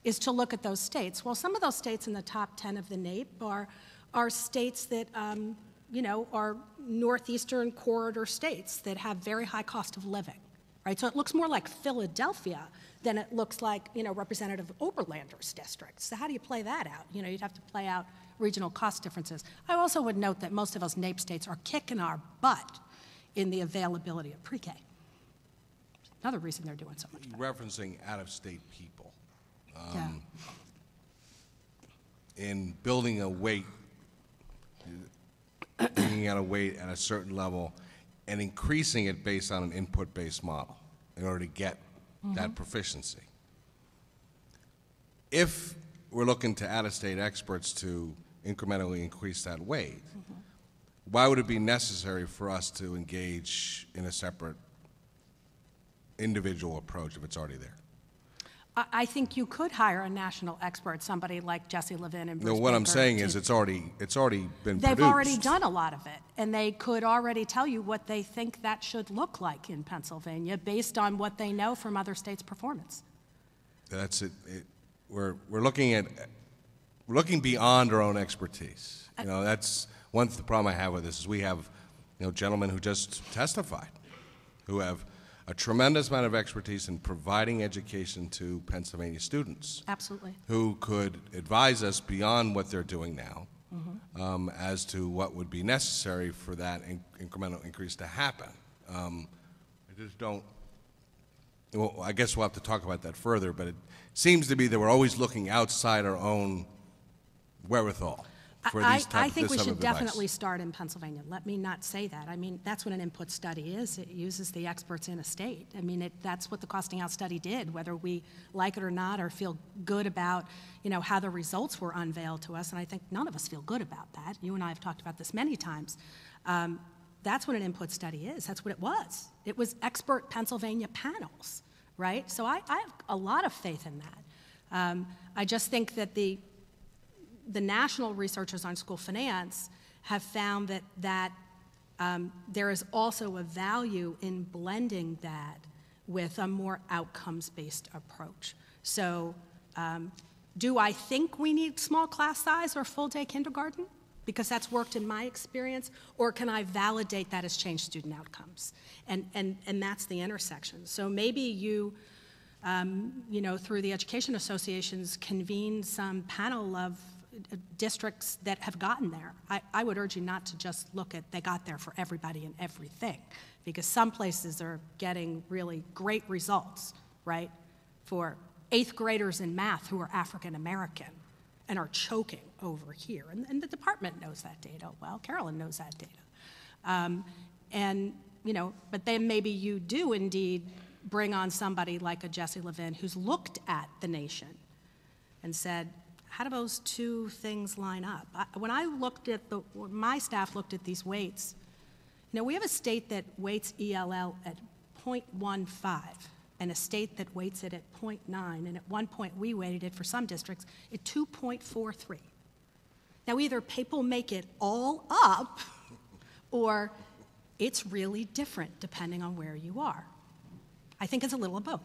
is to look at those states. Well, some of those states in the top 10 of the NAEP are states that are northeastern corridor states that have very high cost of living, right? So it looks more like Philadelphia than it looks like, Representative Oberlander's district. So how do you play that out? You'd have to play out regional cost differences. I also would note that most of those NAEP states are kicking our butt in the availability of pre-K. Another reason they're doing so much better. Referencing out-of-state people. In building a weight, bringing out a weight at a certain level and increasing it based on an input-based model in order to get that proficiency. If we're looking to out-of-state experts to incrementally increase that weight, why would it be necessary for us to engage in a separate individual approach if it's already there? I think you could hire a national expert, somebody like Jesse Levin and Bruce No, what I'm Baker saying is it's already been They've produced. already done a lot of it, and they could already tell you what they think that should look like in Pennsylvania based on what they know from other states' performance. That's it. We're looking beyond our own expertise. That's one the problem I have with this is we have gentlemen who just testified who have a tremendous amount of expertise in providing education to Pennsylvania students. Absolutely. Who could advise us beyond what they're doing now as to what would be necessary for that incremental increase to happen. I just don't, well, I guess we'll have to talk about that further, but it seems to be that we're always looking outside our own wherewithal. I think we should definitely start in Pennsylvania. Let me not say that. I mean, that's what an input study is. It uses the experts in a state. I mean, that's what the costing out study did, whether we like it or not or feel good about, how the results were unveiled to us. And I think none of us feel good about that. You and I have talked about this many times. That's what an input study is. That's what it was. It was expert Pennsylvania panels, right? So I have a lot of faith in that. I just think that the national researchers on school finance have found that there is also a value in blending that with a more outcomes-based approach. So do I think we need small class size or full-day kindergarten? Because that's worked in my experience, or can I validate that has changed student outcomes? And that's the intersection. So maybe you through the education associations, convene some panel of districts that have gotten there. I would urge you not to just look at they got there for everybody and everything, because some places are getting really great results, right, for 8th graders in math who are African American and are choking over here. And the department knows that data well. Carolyn knows that data. But then maybe you do indeed bring on somebody like a Jesse Levin who's looked at the nation and said, how do those two things line up? When my staff looked at these weights, we have a state that weights ELL at 0.15 and a state that weights it at 0.9, and at one point we weighted it for some districts at 2.43. Now either people make it all up or it's really different depending on where you are. I think it's a little of both.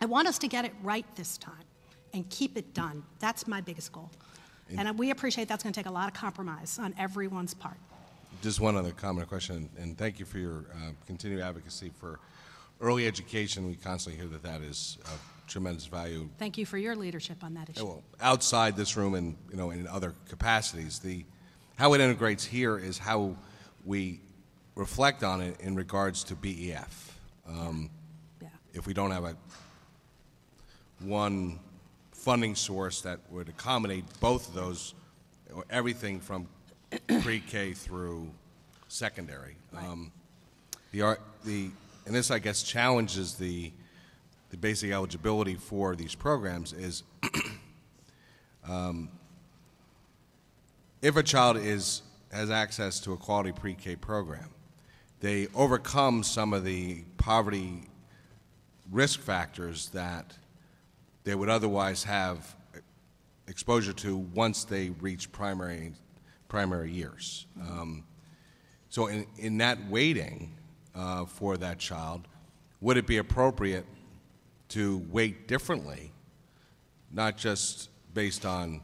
I want us to get it right this time and keep it done. That's my biggest goal. And we appreciate that's going to take a lot of compromise on everyone's part. Just one other comment or question, and thank you for your continued advocacy for early education. We constantly hear that is of tremendous value. Thank you for your leadership on that issue. Well, outside this room and in other capacities, the how it integrates here is how we reflect on it in regards to BEF. If we don't have one funding source that would accommodate both of those, or everything from pre-K through secondary. And this, I guess, challenges the basic eligibility for these programs is if a child has access to a quality pre-K program, they overcome some of the poverty risk factors that they would otherwise have exposure to once they reach primary years. So in that waiting for that child, would it be appropriate to weight differently, not just based on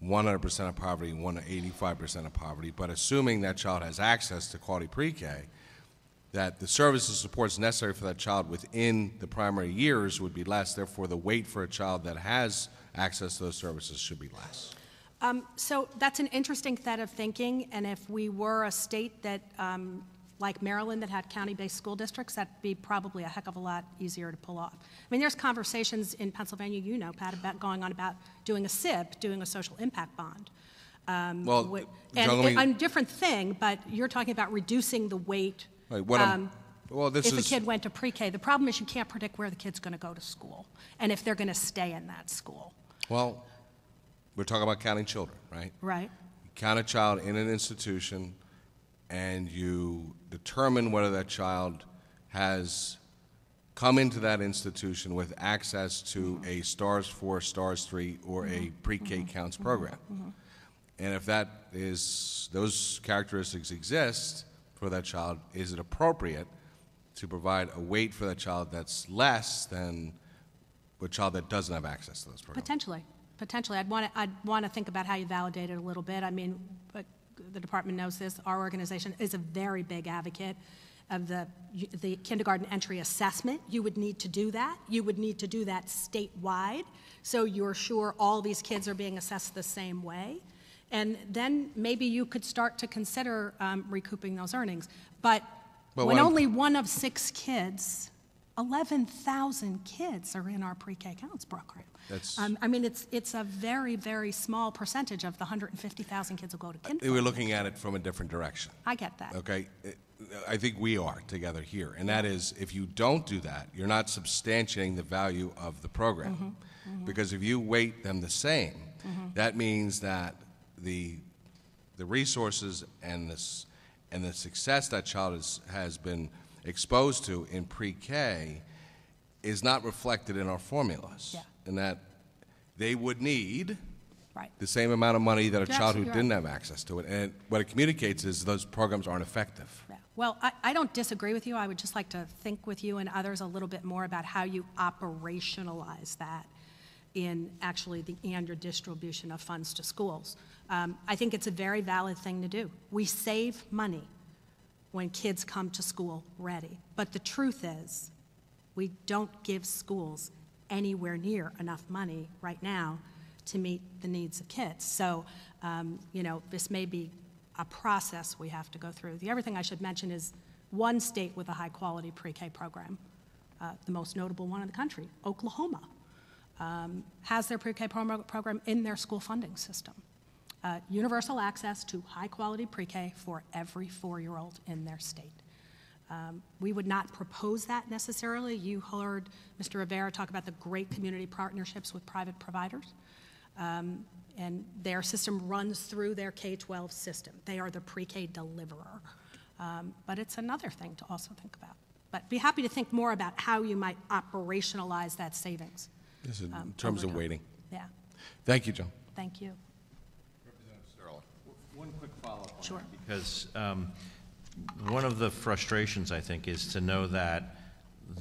100% of poverty, 85% of poverty, but assuming that child has access to quality pre-K, that the services and supports necessary for that child within the primary years would be less, therefore the wait for a child that has access to those services should be less. So that's an interesting set of thinking, and if we were a state that, like Maryland, that had county-based school districts, that'd be probably a heck of a lot easier to pull off. I mean, there's conversations in Pennsylvania, you know, Pat, about going on about doing a SIB, doing a social impact bond. A different thing, but you're talking about reducing the weight. Right, if a kid went to pre-K, the problem is you can't predict where the kid's going to go to school and if they're going to stay in that school. Well, we're talking about counting children, right? Right. You count a child in an institution and you determine whether that child has come into that institution with access to a STARS 4, STARS 3, or a pre-K counts program. And if those characteristics exist for that child, is it appropriate to provide a weight for that child that's less than a child that doesn't have access to those programs? Potentially. I'd want to think about how you validate it a little bit. I mean, the department knows this. Our organization is a very big advocate of the kindergarten entry assessment. You would need to do that. You would need to do that statewide, so you're sure all these kids are being assessed the same way. And then maybe you could start to consider recouping those earnings. But when only one of 6 kids, 11,000 kids are in our pre-K counts program. I mean, it's a very, very small percentage of the 150,000 kids who go to kindergarten. We're looking at it from a different direction. I get that. Okay, I think we are together here, and that is, if you don't do that, you're not substantiating the value of the program. Because if you weight them the same, that means that the resources and the success that child has been exposed to in pre-K is not reflected in our formulas, and that they would need the same amount of money that a child who didn't have access to it. And what it communicates is those programs aren't effective. Well, I don't disagree with you. I would just like to think with you and others a little bit more about how you operationalize that in actually the annual distribution of funds to schools. I think it's a very valid thing to do. We save money when kids come to school ready. But the truth is, we don't give schools anywhere near enough money right now to meet the needs of kids. So, this may be a process we have to go through. The other thing I should mention is one state with a high-quality pre-K program, the most notable one in the country, Oklahoma, has their pre-K program in their school funding system. Universal access to high-quality pre-K for every 4-year-old in their state. We would not propose that necessarily. You heard Mr. Rivera talk about the great community partnerships with private providers. And their system runs through their K-12 system. They are the pre-K deliverer. But it's another thing to also think about. But be happy to think more about how you might operationalize that savings. Yes, in terms of waiting. Yeah. Thank you, Joe. Thank you. One quick follow-up on Sure. that, because one of the frustrations, I think, is to know that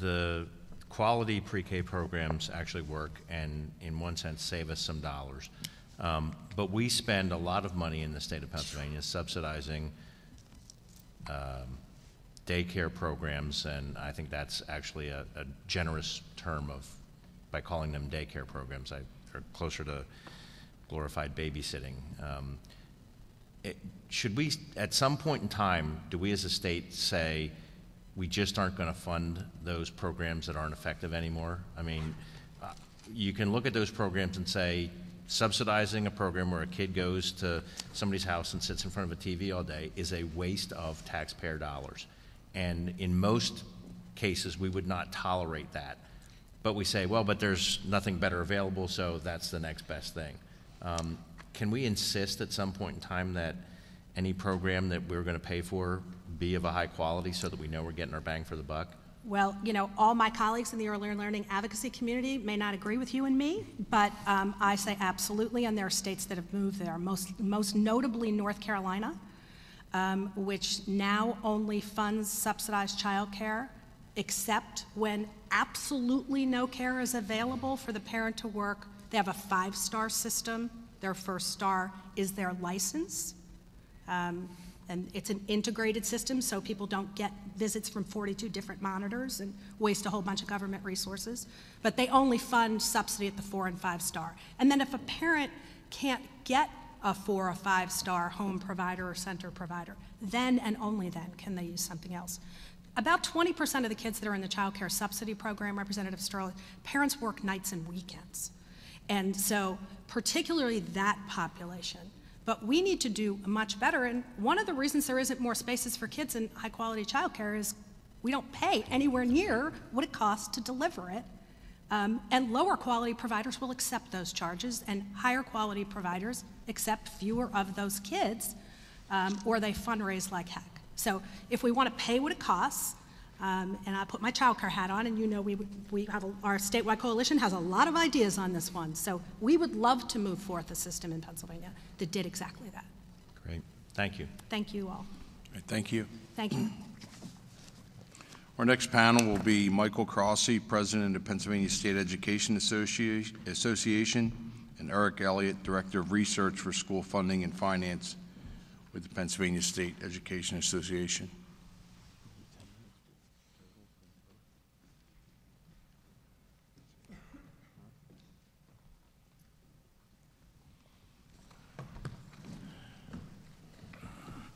the quality pre-K programs actually work and, in one sense, save us some dollars. But we spend a lot of money in the state of Pennsylvania subsidizing daycare programs, and I think that's actually a generous term by calling them daycare programs. They're closer to glorified babysitting. should we, at some point in time, do we as a state say we just aren't going to fund those programs that aren't effective anymore? I mean, you can look at those programs and say, subsidizing a program where a kid goes to somebody's house and sits in front of a TV all day is a waste of taxpayer dollars. And in most cases, we would not tolerate that. But we say, well, but there's nothing better available, so that's the next best thing. Can we insist at some point in time that any program that we're going to pay for be of a high quality so that we know we're getting our bang for the buck? Well, you know, all my colleagues in the early learning advocacy community may not agree with you and me, but I say absolutely, and there are states that have moved there, most notably North Carolina, which now only funds subsidized childcare, except when absolutely no care is available for the parent to work. They have a 5-star system. Their first star is their license. And it's an integrated system, so people don't get visits from 42 different monitors and waste a whole bunch of government resources. But they only fund subsidy at the 4 and 5-star. And then if a parent can't get a 4 or 5-star home provider or center provider, then and only then can they use something else. About 20% of the kids that are in the child care subsidy program, Representative Sterling, parents work nights and weekends. And so particularly that population. But we need to do much better, and one of the reasons there isn't more spaces for kids in high-quality childcare is we don't pay anywhere near what it costs to deliver it, and lower-quality providers will accept those charges, and higher-quality providers accept fewer of those kids, or they fundraise like heck. So if we want to pay what it costs, and I put my childcare hat on, and you know we have our statewide coalition has a lot of ideas on this one. So we would love to move forth a system in Pennsylvania that did exactly that. Great. Thank you. Thank you all. Thank you. Thank you. Our next panel will be Michael Crossie, President of Pennsylvania State Education Association, and Eric Elliott, Director of Research for School Funding and Finance with the Pennsylvania State Education Association.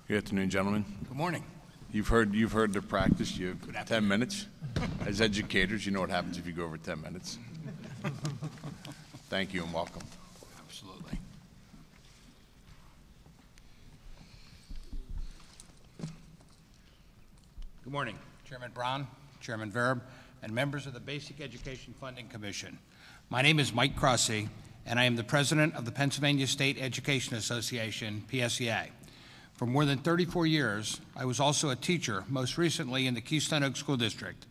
Good afternoon, gentlemen. Good morning. You've heard the practice. You have 10 minutes. As educators, you know what happens if you go over 10 minutes. Thank you and welcome. Absolutely. Good morning, Chairman Brown, Chairman Verb, and members of the Basic Education Funding Commission. My name is Mike Crossie, and I am the president of the Pennsylvania State Education Association, PSEA. For more than 34 years, I was also a teacher, most recently in the Keystone Oaks School District.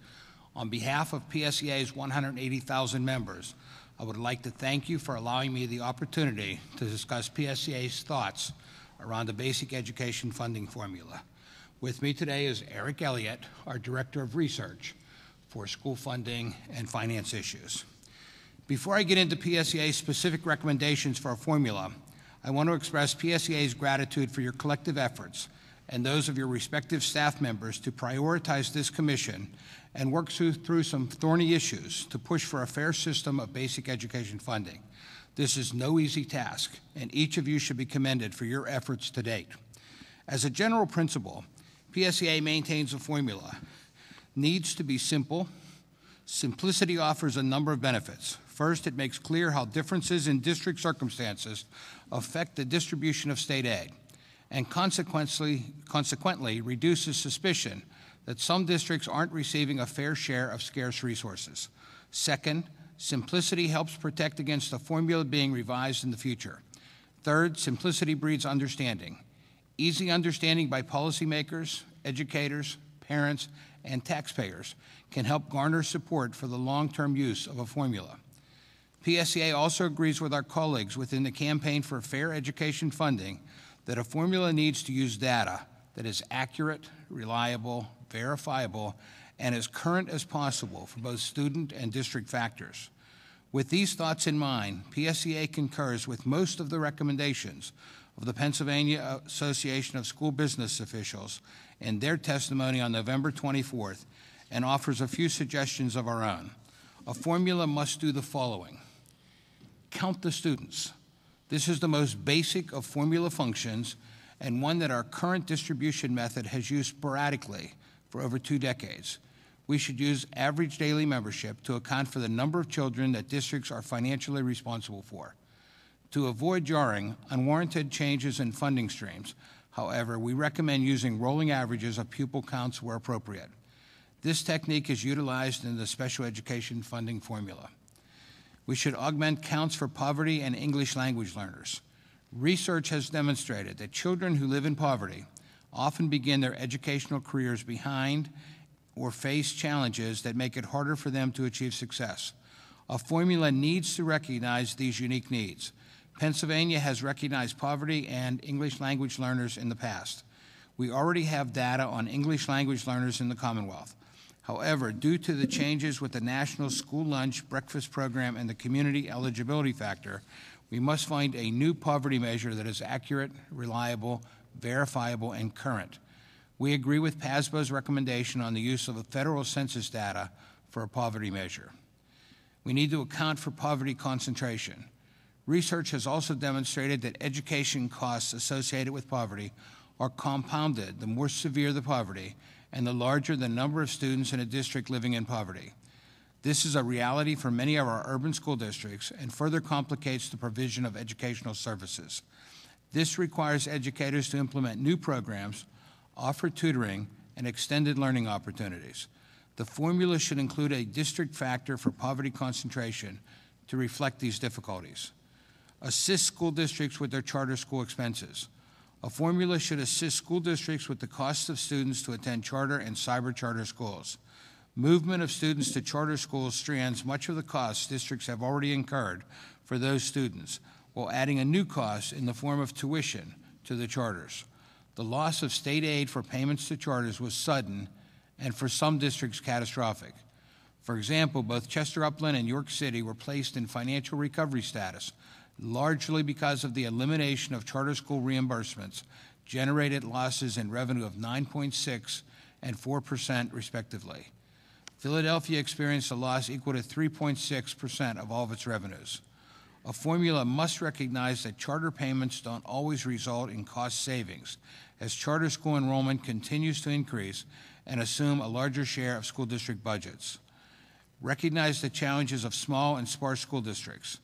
On behalf of PSEA's 180,000 members, I would like to thank you for allowing me the opportunity to discuss PSEA's thoughts around the basic education funding formula. With me today is Eric Elliott, our Director of Research for School Funding and Finance Issues. Before I get into PSEA's specific recommendations for a formula, I want to express PSEA's gratitude for your collective efforts and those of your respective staff members to prioritize this commission and work through some thorny issues to push for a fair system of basic education funding. This is no easy task, and each of you should be commended for your efforts to date. As a general principle, PSEA maintains a formula. Needs to be simple. Simplicity offers a number of benefits. First, it makes clear how differences in district circumstances affect the distribution of state aid, and consequently reduces suspicion that some districts aren't receiving a fair share of scarce resources. Second, simplicity helps protect against the formula being revised in the future. Third, simplicity breeds understanding. Easy understanding by policymakers, educators, parents, and taxpayers can help garner support for the long-term use of a formula. PSEA also agrees with our colleagues within the Campaign for Fair Education Funding that a formula needs to use data that is accurate, reliable, verifiable, and as current as possible for both student and district factors. With these thoughts in mind, PSEA concurs with most of the recommendations of the Pennsylvania Association of School Business Officials in their testimony on November 24th and offers a few suggestions of our own. A formula must do the following. Count the students. This is the most basic of formula functions and one that our current distribution method has used sporadically for over 2 decades. We should use average daily membership to account for the number of children that districts are financially responsible for. To avoid jarring, unwarranted changes in funding streams, however, we recommend using rolling averages of pupil counts where appropriate. This technique is utilized in the special education funding formula. We should augment counts for poverty and English language learners. Research has demonstrated that children who live in poverty often begin their educational careers behind or face challenges that make it harder for them to achieve success. A formula needs to recognize these unique needs. Pennsylvania has recognized poverty and English language learners in the past. We already have data on English language learners in the Commonwealth. However, due to the changes with the National School Lunch Breakfast Program and the Community Eligibility Factor, we must find a new poverty measure that is accurate, reliable, verifiable, and current. We agree with PASBO's recommendation on the use of federal census data for a poverty measure. We need to account for poverty concentration. Research has also demonstrated that education costs associated with poverty are compounded the more severe the poverty and the larger the number of students in a district living in poverty. This is a reality for many of our urban school districts and further complicates the provision of educational services. This requires educators to implement new programs, offer tutoring, and extended learning opportunities. The formula should include a district factor for poverty concentration to reflect these difficulties. Assist school districts with their charter school expenses. A formula should assist school districts with the cost of students to attend charter and cyber charter schools. Movement of students to charter schools strands much of the costs districts have already incurred for those students, while adding a new cost in the form of tuition to the charters. The loss of state aid for payments to charters was sudden and for some districts catastrophic. For example, both Chester Upland and York City were placed in financial recovery status, largely because of the elimination of charter school reimbursements, generated losses in revenue of 9.6% and 4% respectively. Philadelphia experienced a loss equal to 3.6% of all of its revenues. A formula must recognize that charter payments don't always result in cost savings, as charter school enrollment continues to increase and assume a larger share of school district budgets. Recognize the challenges of small and sparse school districts.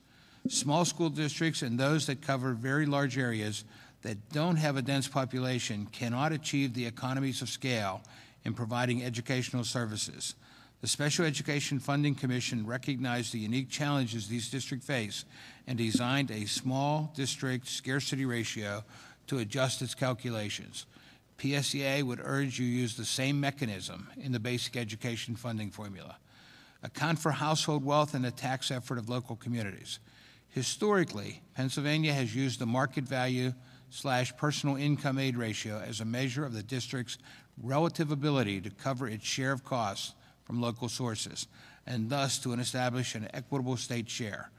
Small school districts and those that cover very large areas that don't have a dense population cannot achieve the economies of scale in providing educational services. The Special Education Funding Commission recognized the unique challenges these districts face and designed a small district scarcity ratio to adjust its calculations. PSEA would urge you use the same mechanism in the basic education funding formula. Account for household wealth and the tax effort of local communities. Historically, Pennsylvania has used the market value / personal income aid ratio as a measure of the district's relative ability to cover its share of costs from local sources, and thus to establish an equitable state share.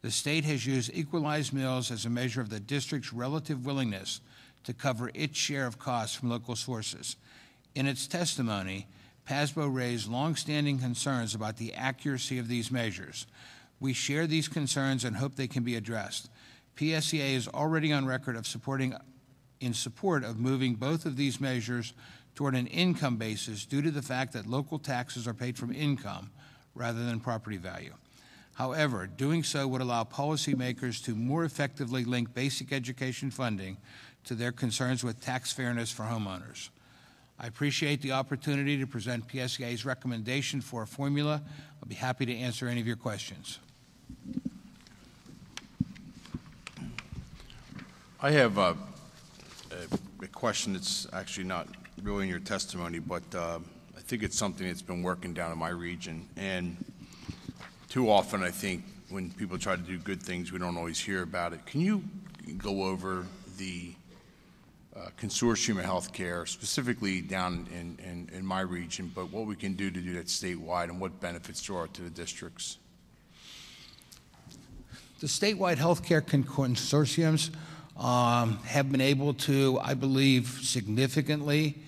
The state has used equalized mills as a measure of the district's relative willingness to cover its share of costs from local sources. In its testimony, PASBO raised long-standing concerns about the accuracy of these measures. We share these concerns and hope they can be addressed. PSEA is already on record of in support of moving both of these measures toward an income basis due to the fact that local taxes are paid from income rather than property value. However, doing so would allow policymakers to more effectively link basic education funding to their concerns with tax fairness for homeowners. I appreciate the opportunity to present PSEA's recommendation for a formula. I'll be happy to answer any of your questions. I have a question that's actually not really in your testimony, but I think it's something that's been working down in my region. And too often, I think, when people try to do good things, we don't always hear about it. Can you go over the consortium of healthcare, specifically down in my region, but what we can do to do that statewide and what benefits there are to the districts? The statewide healthcare consortiums have been able to, I believe, significantly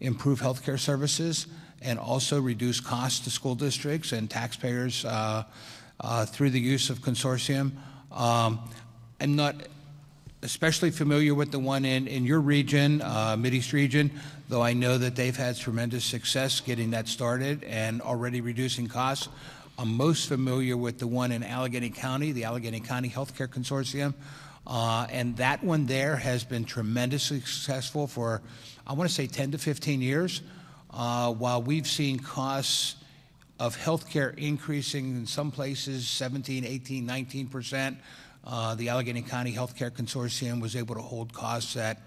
improve healthcare services and also reduce costs to school districts and taxpayers through the use of consortium. I'm not especially familiar with the one in your region, Mideast region, though I know that they've had tremendous success getting that started and already reducing costs. I'm most familiar with the one in Allegheny County, the Allegheny County Healthcare Consortium. And that one there has been tremendously successful for, I want to say, 10 to 15 years. While we've seen costs of healthcare increasing in some places 17, 18, 19%, the Allegheny County Healthcare Consortium was able to hold costs at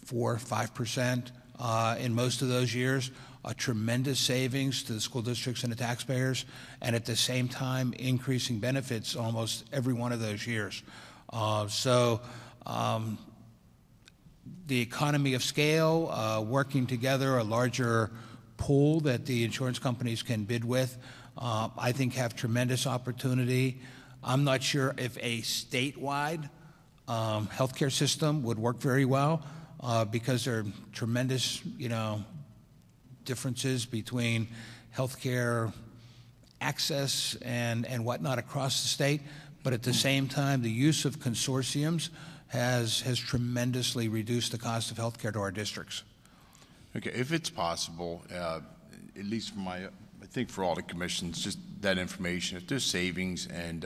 4, 5% in most of those years. A tremendous savings to the school districts and the taxpayers, and at the same time increasing benefits almost every one of those years. The economy of scale, working together, a larger pool that the insurance companies can bid with, I think have tremendous opportunity. I'm not sure if a statewide healthcare system would work very well because there are tremendous, differences between healthcare access and whatnot across the state. But at the same time, the use of consortiums has tremendously reduced the cost of healthcare to our districts. Okay, if it's possible, at least for I think for all the commissions, just that information, if there's savings and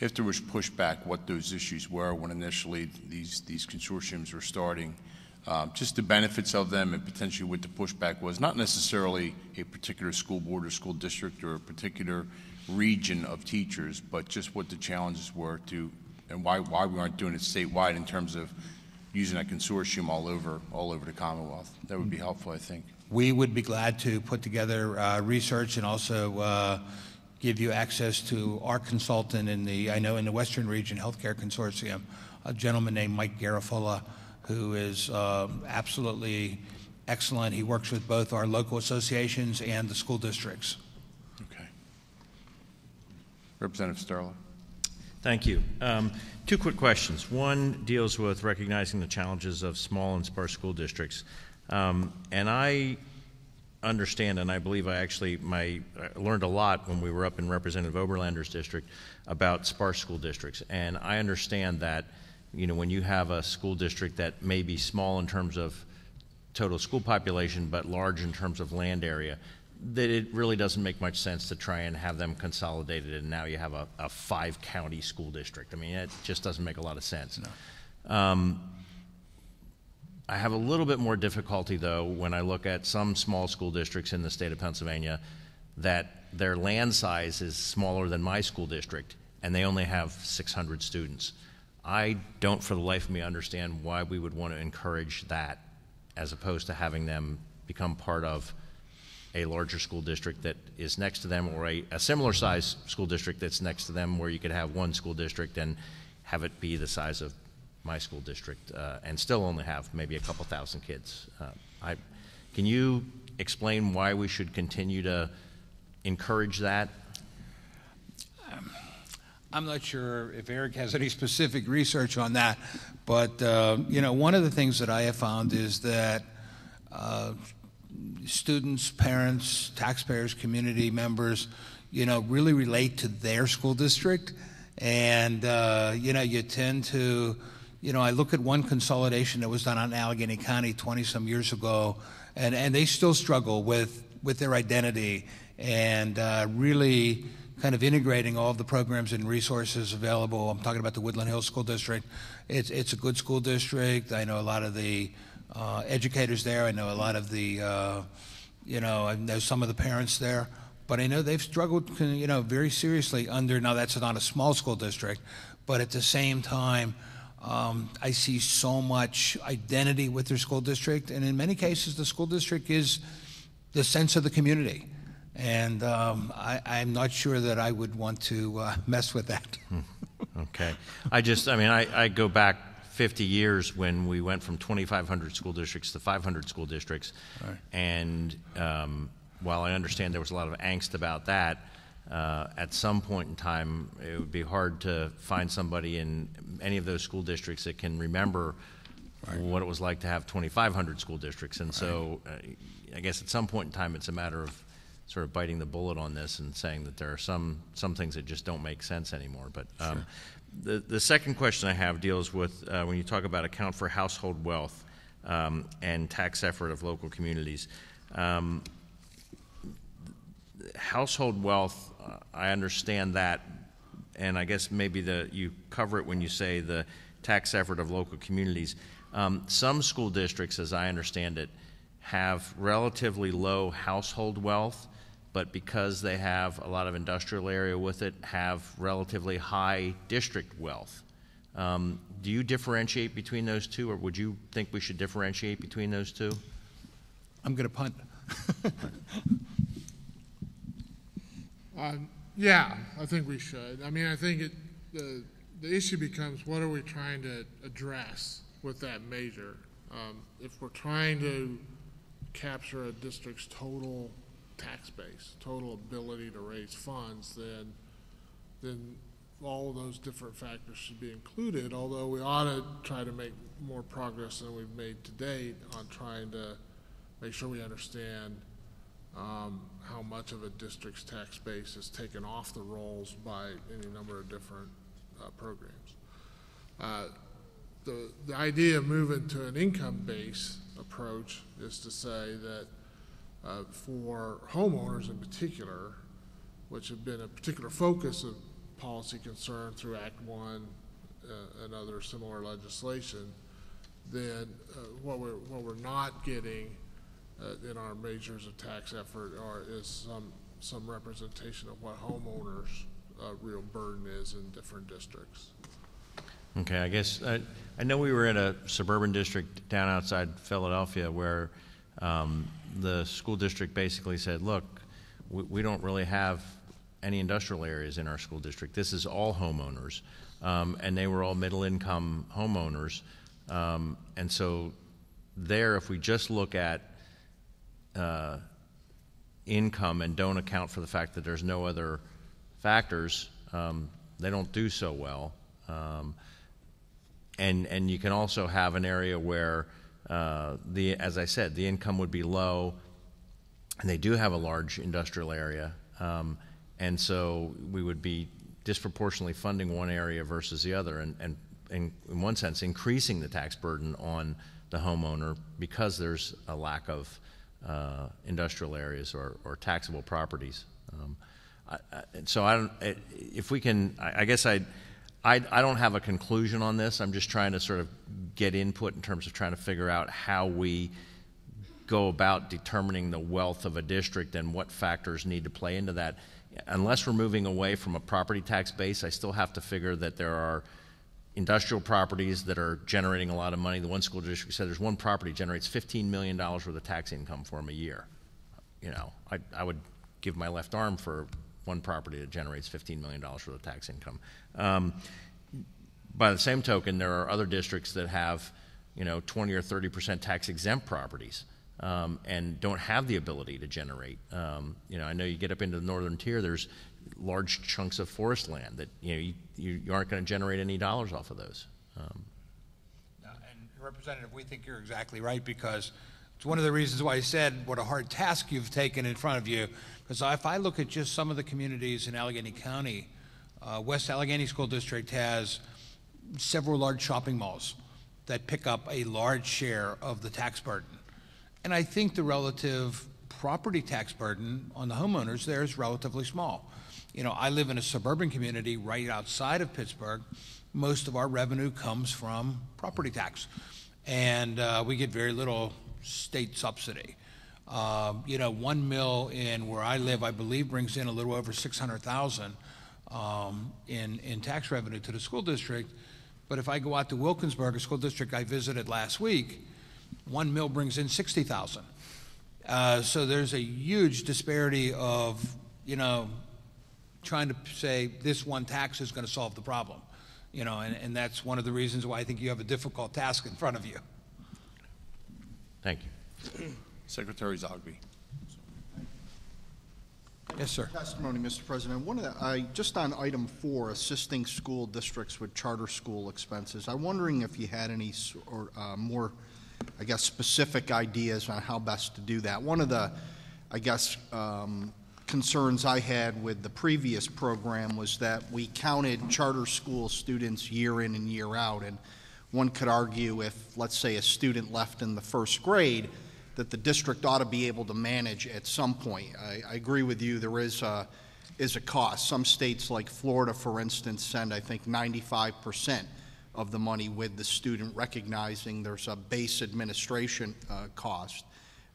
if there was pushback, what those issues were when initially these consortiums were starting, just the benefits of them and potentially what the pushback was, not necessarily a particular school board or school district or a particular region of teachers, but just what the challenges were and why we aren't doing it statewide in terms of using a consortium all over the Commonwealth. That would be helpful, I think. We would be glad to put together research and also give you access to our consultant in the Western Region Healthcare Consortium, a gentleman named Mike Garafola, who is absolutely excellent. He works with both our local associations and the school districts. Okay. Representative Sterling. Thank you. 2 quick questions. One deals with recognizing the challenges of small and sparse school districts. And I understand, and I believe I learned a lot when we were up in Representative Oberlander's district about sparse school districts. And I understand that when you have a school district that may be small in terms of total school population, but large in terms of land area, that it really doesn't make much sense to try and have them consolidated and now you have a 5-county school district. I mean, it just doesn't make a lot of sense. No. I have a little bit more difficulty, though, when I look at some small school districts in the state of Pennsylvania that their land size is smaller than my school district and they only have 600 students. I don't for the life of me understand why we would want to encourage that as opposed to having them become part of a larger school district that is next to them or a similar size school district that's next to them where you could have one school district and have it be the size of my school district and still only have maybe a couple thousand kids. Can you explain why we should continue to encourage that? I'm not sure if Eric has any specific research on that, but one of the things that I have found is that students, parents, taxpayers, community members, really relate to their school district, and you tend to, I look at one consolidation that was done on Allegheny County 20-some years ago, and they still struggle with their identity and really kind of integrating all of the programs and resources available. I'm talking about the Woodland Hills School District. It's a good school district. I know a lot of the educators there. I know a lot of the, I know some of the parents there. But I know they've struggled, very seriously under, now that's not a small school district, but at the same time, I see so much identity with their school district. And in many cases, the school district is the sense of the community. And I'm not sure that I would want to mess with that. Okay. I go back 50 years when we went from 2,500 school districts to 500 school districts. Right. And while I understand there was a lot of angst about that, at some point in time, it would be hard to find somebody in any of those school districts that can remember what it was like to have 2,500 school districts. And so I guess at some point in time, it's a matter of sort of biting the bullet on this and saying that there are some things that just don't make sense anymore. But the second question I have deals with when you talk about account for household wealth and tax effort of local communities. Household wealth, I understand that, and I guess maybe you cover it when you say the tax effort of local communities. Some school districts, as I understand it, have relatively low household wealth, but because they have a lot of industrial area with it, have relatively high district wealth. Do you differentiate between those two, or would you think we should differentiate between those two? I'm going to punt. Yeah, I think we should. I mean, I think the issue becomes, what are we trying to address with that measure? If we're trying to capture a district's total tax base, total ability to raise funds, then all of those different factors should be included, although we ought to try to make more progress than we've made to date on trying to make sure we understand how much of a district's tax base is taken off the rolls by any number of different programs. The idea of moving to an income-based approach is to say that for homeowners in particular, which have been a particular focus of policy concern through Act 1 and other similar legislation, then what we're not getting in our measures of tax effort is some representation of what homeowners' real burden is in different districts. Okay, I guess I know we were in a suburban district down outside Philadelphia where the school district basically said, look, we don't really have any industrial areas in our school district. This is all homeowners. And they were all middle-income homeowners. And so there, if we just look at income and don't account for the fact that there's no other factors, they don't do so well. And you can also have an area where, as I said, the income would be low, and they do have a large industrial area, and so we would be disproportionately funding one area versus the other, and in one sense, increasing the tax burden on the homeowner because there's a lack of industrial areas or taxable properties. So I don't, if we can, I guess I don't have a conclusion on this. I'm just trying to sort of get input in terms of trying to figure out how we go about determining the wealth of a district and what factors need to play into that. Unless we're moving away from a property tax base, I still have to figure that there are industrial properties that are generating a lot of money. The one school district said there's one property generates $15 million worth of tax income for them a year. You know, I would give my left arm for one property that generates $15 million worth of tax income. By the same token, there are other districts that have, 20 or 30% tax exempt properties and don't have the ability to generate. I know you get up into the northern tier, there's large chunks of forest land that you aren't going to generate any dollars off of those. And Representative, we think you're exactly right, because it's one of the reasons why I said what a hard task you've taken in front of you. Because if I look at just some of the communities in Allegheny County, West Allegheny School District has several large shopping malls that pick up a large share of the tax burden. And I think the relative property tax burden on the homeowners there is relatively small. I live in a suburban community right outside of Pittsburgh. Most of our revenue comes from property tax, and we get very little state subsidy. 1 mill in where I live, I believe, brings in a little over $600,000 in tax revenue to the school district. But if I go out to Wilkinsburg, a school district I visited last week, 1 mill brings in $60,000. So there's a huge disparity of, trying to say this one tax is going to solve the problem. And that's one of the reasons why I think you have a difficult task in front of you. Thank you. Secretary Zogby. Yes, sir. Testimony, Mr. President. Just on item 4, assisting school districts with charter school expenses, I'm wondering if you had any more, specific ideas on how best to do that. One of the, concerns I had with the previous program was that we counted charter school students year in and year out, and one could argue if, let's say, a student left in the first grade, that the district ought to be able to manage at some point. I agree with you, there is a cost. Some states like Florida, for instance, send, I think, 95% of the money with the student, recognizing there's a base administration cost.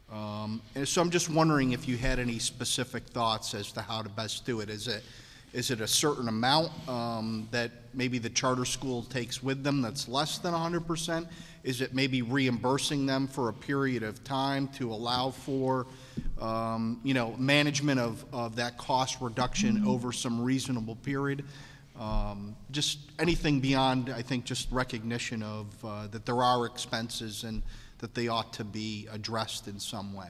And so I'm just wondering if you had any specific thoughts as to how to best do it. Is it a certain amount that maybe the charter school takes with them that's less than 100%? Is it maybe reimbursing them for a period of time to allow for management of that cost reduction over some reasonable period? Just anything beyond, I think, just recognition of that there are expenses and that they ought to be addressed in some way.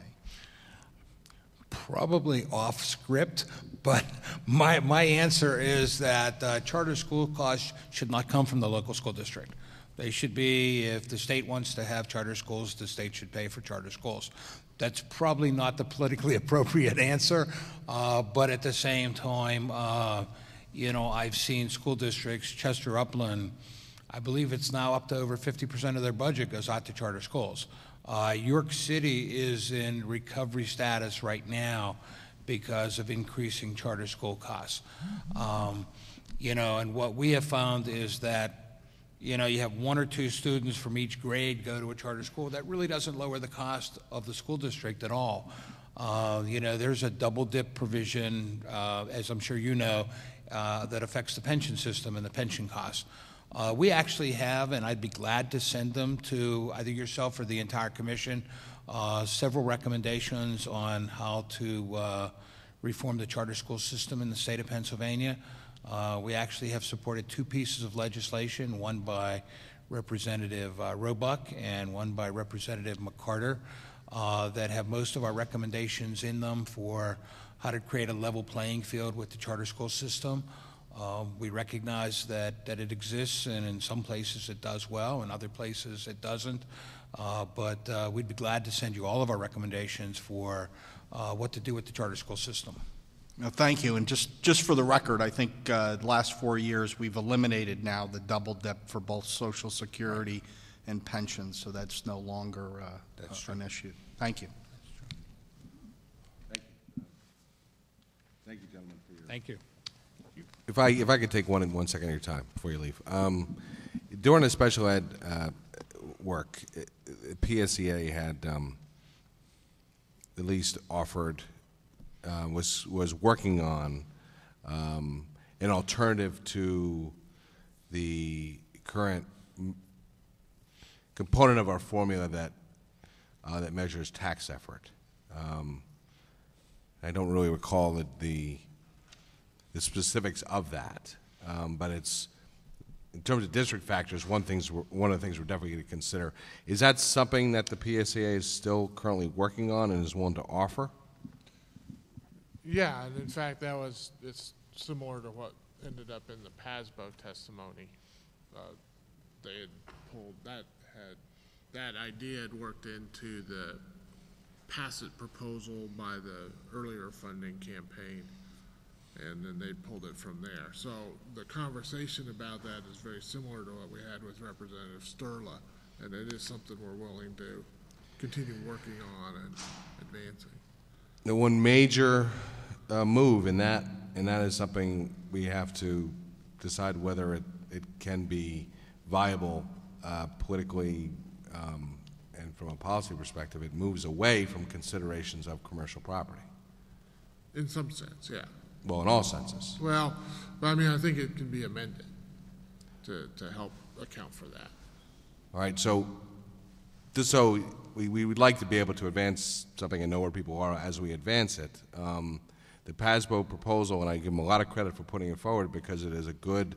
Probably off script, but my answer is that charter school costs should not come from the local school district. They should be, if the state wants to have charter schools, the state should pay for charter schools. That's probably not the politically appropriate answer, but at the same time, I've seen school districts, Chester Upland, I believe it's now up to over 50% of their budget goes out to charter schools. York City is in recovery status right now because of increasing charter school costs. And what we have found is that you have 1 or 2 students from each grade go to a charter school. That really doesn't lower the cost of the school district at all. There's a double dip provision, as I'm sure you know, that affects the pension system and the pension costs. We actually have, and I'd be glad to send them to either yourself or the entire commission, several recommendations on how to reform the charter school system in the state of Pennsylvania. We actually have supported 2 pieces of legislation, one by Representative Roebuck and one by Representative McCarter, that have most of our recommendations in them for how to create a level playing field with the charter school system. We recognize that it exists, and in some places it does well, in other places it doesn't. But we'd be glad to send you all of our recommendations for what to do with the charter school system. No, thank you. And just for the record, I think the last 4 years we've eliminated now the double dip for both Social Security and pensions, so that's no longer an issue. Thank you. Thank you, gentlemen, for your... Thank you. If I could take 1 second of your time before you leave. During the special ed work, PSEA had at least offered, was working on an alternative to the current component of our formula that measures tax effort. I don't really recall the specifics of that, but it's, in terms of district factors, one of the things we're definitely going to consider. Is that something that the PSEA is still currently working on and is willing to offer? Yeah, and in fact, it's similar to what ended up in the PASBO testimony. They had pulled that idea had worked into the PASSIT proposal by the earlier funding campaign, and then they pulled it from there. So the conversation about that is very similar to what we had with Representative Sturla, and it is something we're willing to continue working on and advancing. The one major move in that is something we have to decide whether it can be viable politically and from a policy perspective. It moves away from considerations of commercial property. In some sense, yeah. Well, in all senses. Well, but I mean, I think it can be amended to help account for that. All right, so we would like to be able to advance something and know where people are as we advance it. The PASBO proposal, and I give them a lot of credit for putting it forward because it is a good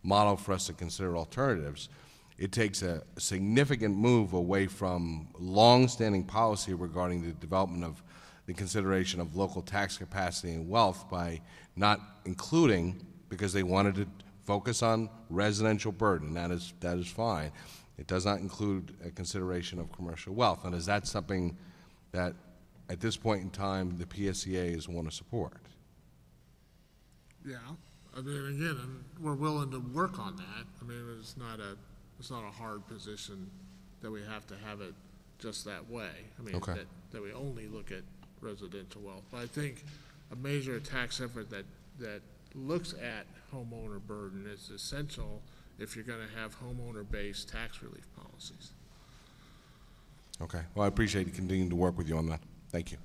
model for us to consider alternatives. It takes a significant move away from long-standing policy regarding the development of the consideration of local tax capacity and wealth by not including, because they wanted to focus on residential burden. That is fine. It does not include a consideration of commercial wealth. And is that something that at this point in time, the PSEA is one to support. Yeah, I mean, again, and we're willing to work on that. I mean, it's not a hard position that we have to have it just that way. I mean, Okay. that we only look at residential wealth. But I think a major tax effort that looks at homeowner burden is essential if you're going to have homeowner-based tax relief policies. Okay. Well, I appreciate you continuing to work with you on that. Thank you.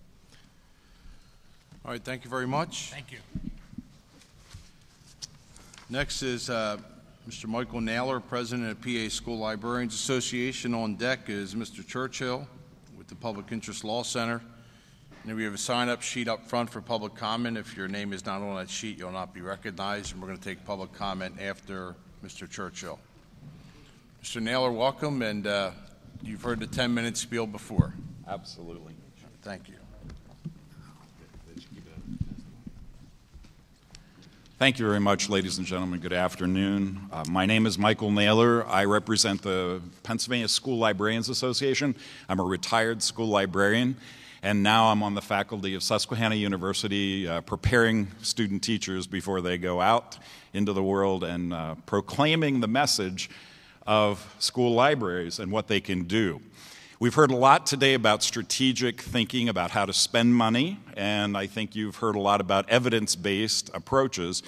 All right, thank you very much. Thank you. Next is Mr. Michael Naylor, President of PA School Librarians Association. On deck is Mr. Churchill with the Public Interest Law Center. And then we have a sign-up sheet up front for public comment. If your name is not on that sheet, you'll not be recognized, and we're going to take public comment after Mr. Churchill. Mr. Naylor, welcome, and you've heard the 10-minute spiel before. Absolutely. Thank you. Thank you very much, ladies and gentlemen. Good afternoon. My name is Michael Naylor. I represent the Pennsylvania School Librarians Association. I'm a retired school librarian, and now I'm on the faculty of Susquehanna University, preparing student teachers before they go out into the world and proclaiming the message of school libraries and what they can do. We've heard a lot today about strategic thinking about how to spend money, and I think you've heard a lot about evidence-based approaches.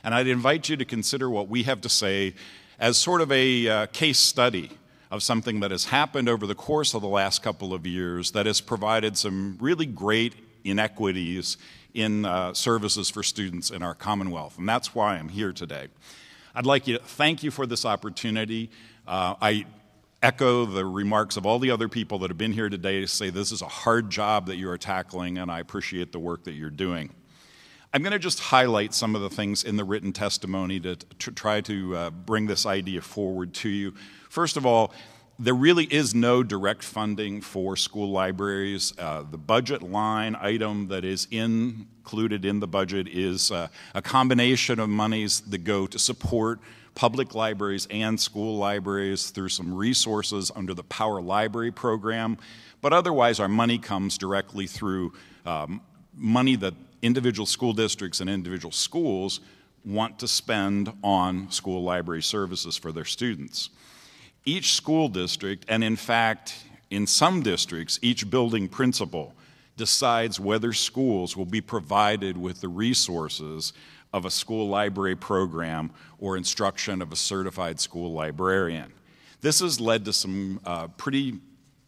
And I'd invite you to consider what we have to say as sort of a case study of something that has happened over the course of the last couple of years that has provided some really great inequities in services for students in our Commonwealth. And that's why I'm here today. I'd like to thank you for this opportunity. I echo the remarks of all the other people that have been here today to say this is a hard job that you are tackling, and I appreciate the work that you're doing. I'm going to just highlight some of the things in the written testimony to try to bring this idea forward to you. First of all, there really is no direct funding for school libraries. The budget line item that is included in the budget is a combination of monies that go to support public libraries and school libraries through some resources under the Power Library program. But otherwise, our money comes directly through money that individual school districts and individual schools want to spend on school library services for their students. Each school district, and in fact, in some districts, each building principal decides whether schools will be provided with the resources of a school library program or instruction of a certified school librarian. This has led to some pretty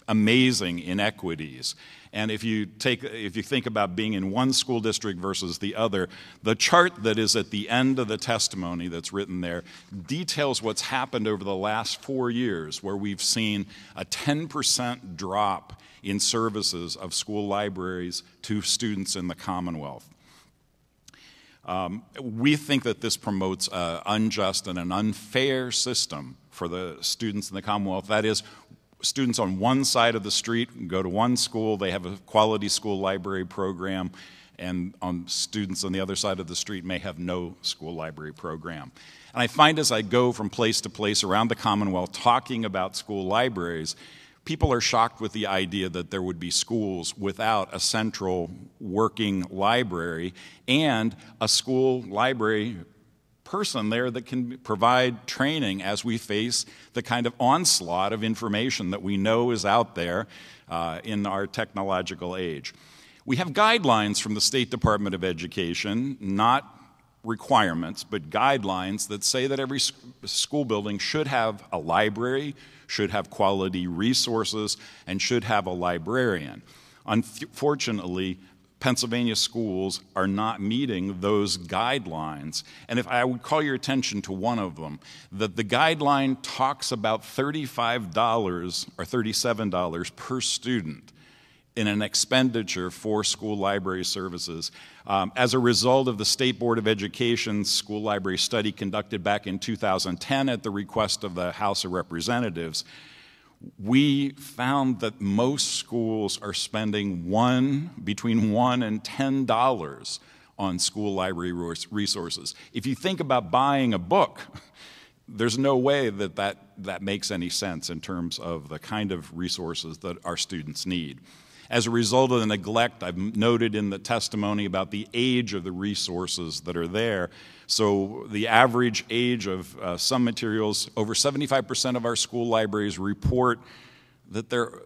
amazing inequities. And if you think about being in one school district versus the other, the chart that is at the end of the testimony that's written there details what's happened over the last 4 years, where we've seen a 10% drop in services of school libraries to students in the Commonwealth. We think that this promotes an unjust and an unfair system for the students in the Commonwealth. That is, students on one side of the street go to one school, they have a quality school library program, and students on the other side of the street may have no school library program. And I find as I go from place to place around the Commonwealth talking about school libraries, people are shocked with the idea that there would be schools without a central working library and a school library person there that can provide training as we face the kind of onslaught of information that we know is out there in our technological age. We have guidelines from the State Department of Education, not requirements, but guidelines that say that every school building should have a library, should have quality resources, and should have a librarian. Unfortunately, Pennsylvania schools are not meeting those guidelines. And if I would call your attention to one of them, that the guideline talks about $35 or $37 per student in an expenditure for school library services. As a result of the State Board of Education's school library study conducted back in 2010 at the request of the House of Representatives, we found that most schools are spending between $1 and $10 on school library resources. If you think about buying a book, there's no way that makes any sense in terms of the kind of resources that our students need. As a result of the neglect, I've noted in the testimony about the age of the resources that are there. So the average age of some materials, over 75% of our school libraries report that their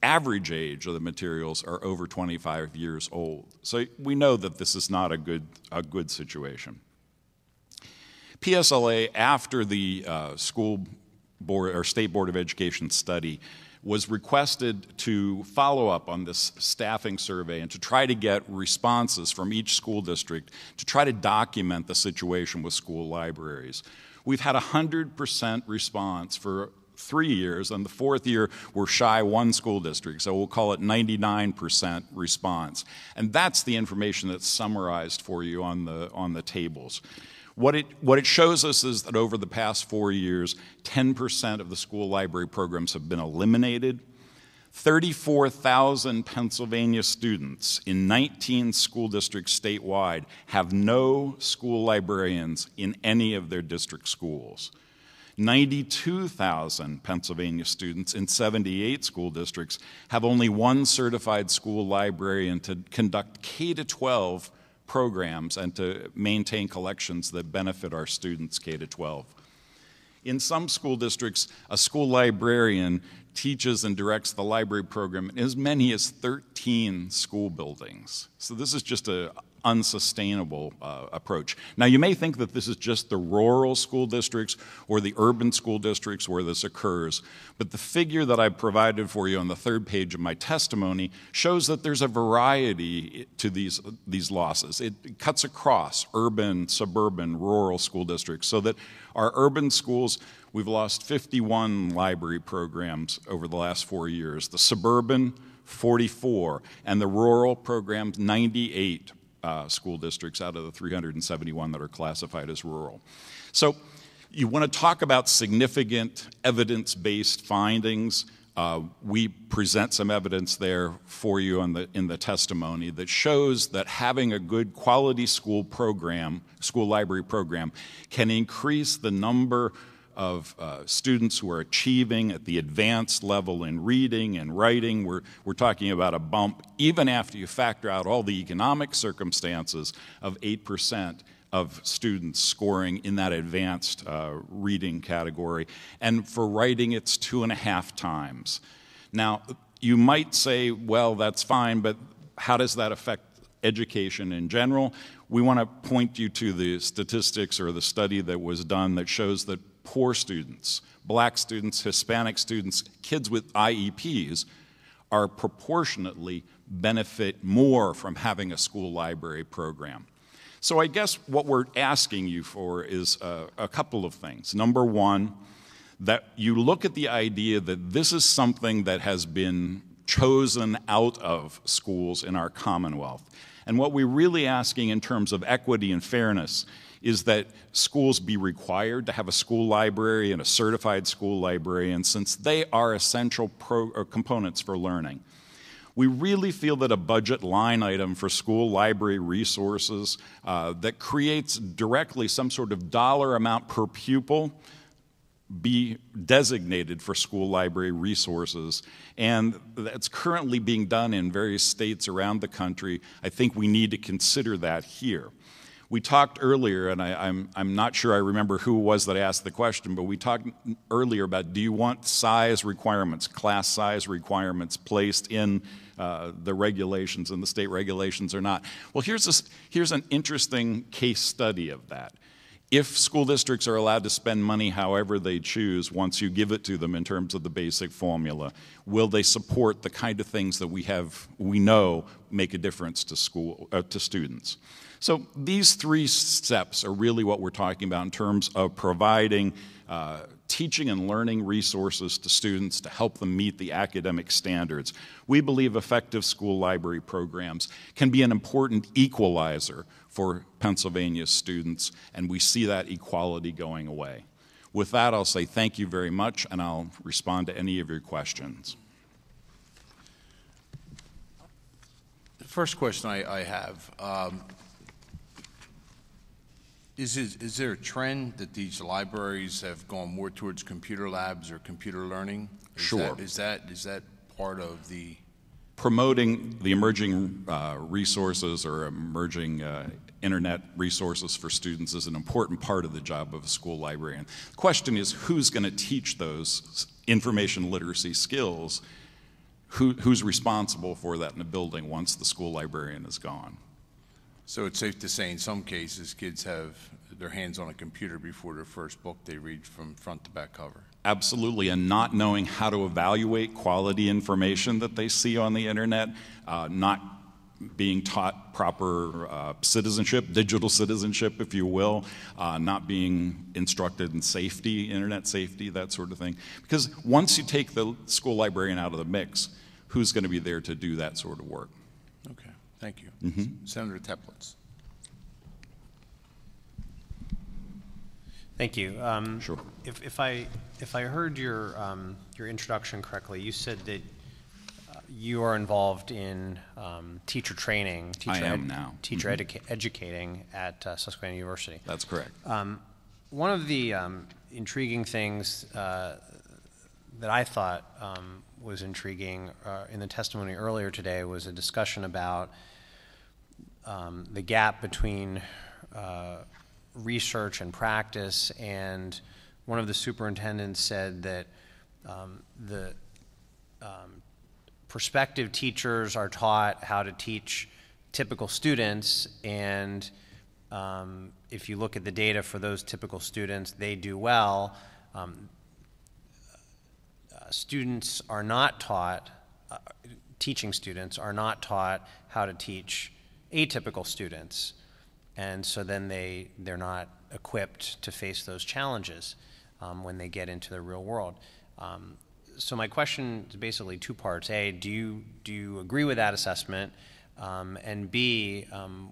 average age of the materials are over 25 years old. So we know that this is not a good situation. PSLA, after the school board or State Board of Education study, was requested to follow up on this staffing survey and to try to get responses from each school district to try to document the situation with school libraries. We've had 100% response for 3 years, and the fourth year we're shy one school district, so we'll call it 99% response. And that's the information that's summarized for you on the tables. What it shows us is that over the past 4 years, 10% of the school library programs have been eliminated. 34,000 Pennsylvania students in 19 school districts statewide have no school librarians in any of their district schools. 92,000 Pennsylvania students in 78 school districts have only one certified school librarian to conduct K-12 programs and to maintain collections that benefit our students K-12. In some school districts, a school librarian teaches and directs the library program in as many as 13 school buildings. So this is just an unsustainable approach. Now, you may think that this is just the rural school districts or the urban school districts where this occurs, but the figure that I provided for you on the third page of my testimony shows that there's a variety to these losses. It cuts across urban, suburban, rural school districts, so that our urban schools, we've lost 51 library programs over the last 4 years. The suburban, 44, and the rural programs, 98 school districts out of the 371 that are classified as rural. So you want to talk about significant evidence-based findings. We present some evidence there for you in the testimony that shows that having a good quality school library program, can increase the number of students who are achieving at the advanced level in reading and writing. We're talking about a bump, even after you factor out all the economic circumstances, of 8% of students scoring in that advanced reading category. And for writing, it's 2.5 times. Now, you might say, well, that's fine, but how does that affect education in general? We want to point you to the statistics or the study that was done that shows that poor students, black students, Hispanic students, kids with IEPs are proportionately benefit more from having a school library program. So I guess what we're asking you for is a couple of things. Number one, that you look at the idea that this is something that has been chosen out of schools in our Commonwealth. And what we're really asking in terms of equity and fairness is that schools be required to have a school library and a certified school librarian, since they are essential components for learning. We really feel that a budget line item for school library resources that creates directly some sort of dollar amount per pupil be designated for school library resources, and that's currently being done in various states around the country. I think we need to consider that here. We talked earlier, and I'm not sure I remember who it was that asked the question, but we talked earlier about, do you want size requirements, class size requirements placed in the regulations and the state regulations or not? Well, here's an interesting case study of that. If school districts are allowed to spend money however they choose once you give it to them in terms of the basic formula, will they support the kind of things that we know make a difference to students? So these 3 steps are really what we're talking about in terms of providing teaching and learning resources to students to help them meet the academic standards. We believe effective school library programs can be an important equalizer for Pennsylvania students, and we see that equality going away. With that, I'll say thank you very much, and I'll respond to any of your questions. The first question I have, is there a trend that these libraries have gone more towards computer labs or computer learning? Sure. Is that part of the promoting the emerging resources or emerging internet resources for students is an important part of the job of a school librarian. The question is, who's going to teach those information literacy skills? Who's responsible for that in the building once the school librarian is gone? So it's safe to say in some cases kids have their hands on a computer before their first book they read from front to back cover. Absolutely, and not knowing how to evaluate quality information that they see on the internet, not being taught proper citizenship, digital citizenship, if you will, not being instructed in safety, internet safety, that sort of thing. Because once you take the school librarian out of the mix, who's going to be there to do that sort of work? Okay, thank you. Mm-hmm. Senator Teplitz. Thank you. Sure. If I heard your introduction correctly, you said that you are involved in teacher training. I am now. Teacher educating at Susquehanna University. That's correct. One of the intriguing things that I thought was intriguing in the testimony earlier today was a discussion about the gap between research and practice, and one of the superintendents said that the prospective teachers are taught how to teach typical students, and if you look at the data for those typical students, they do well. Students are not taught, teaching students are not taught how to teach atypical students. And so then they're not equipped to face those challenges when they get into the real world. So my question is basically two parts. A, do you agree with that assessment? And B,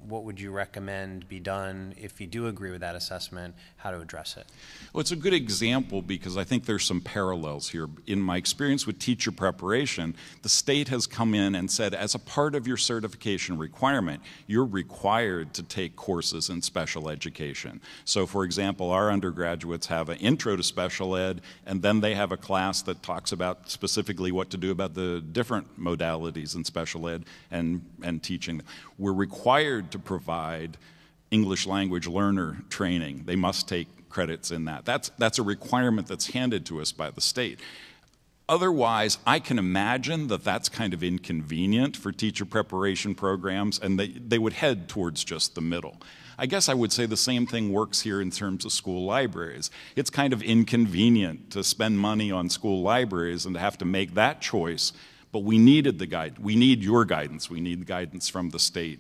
what would you recommend be done if you do agree with that assessment, how to address it? Well, it's a good example because I think there's some parallels here. In my experience with teacher preparation, the state has come in and said, as a part of your certification requirement, you're required to take courses in special education. So, for example, our undergraduates have an intro to special ed, and then they have a class that talks about specifically what to do about the different modalities in special ed and teaching. We're required to provide English language learner training. They must take credits in that. That's a requirement that's handed to us by the state. Otherwise, I can imagine that that's kind of inconvenient for teacher preparation programs, and they would head towards just the middle. I guess I would say the same thing works here in terms of school libraries. It's kind of inconvenient to spend money on school libraries and to have to make that choice. But we needed the guide. We need your guidance. We need the guidance from the state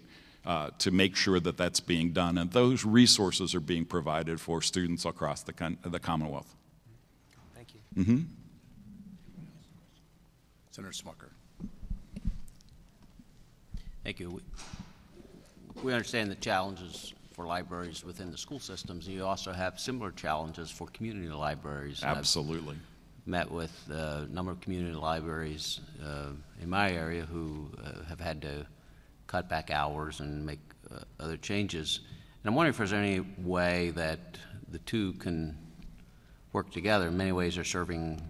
to make sure that that's being done, and those resources are being provided for students across the Commonwealth. Thank you. Mm-hmm. Senator Smucker. Thank you. We understand the challenges for libraries within the school systems. You also have similar challenges for community libraries. Absolutely. Met with a number of community libraries in my area who have had to cut back hours and make other changes. And I'm wondering if there's any way that the two can work together. In many ways, they're serving,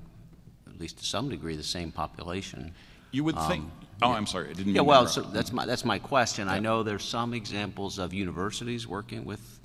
at least to some degree, the same population. You would think. Oh, I'm sorry. I didn't mean Yeah, to well, interrupt. so that's my question. Yeah. I know there's some examples of universities working with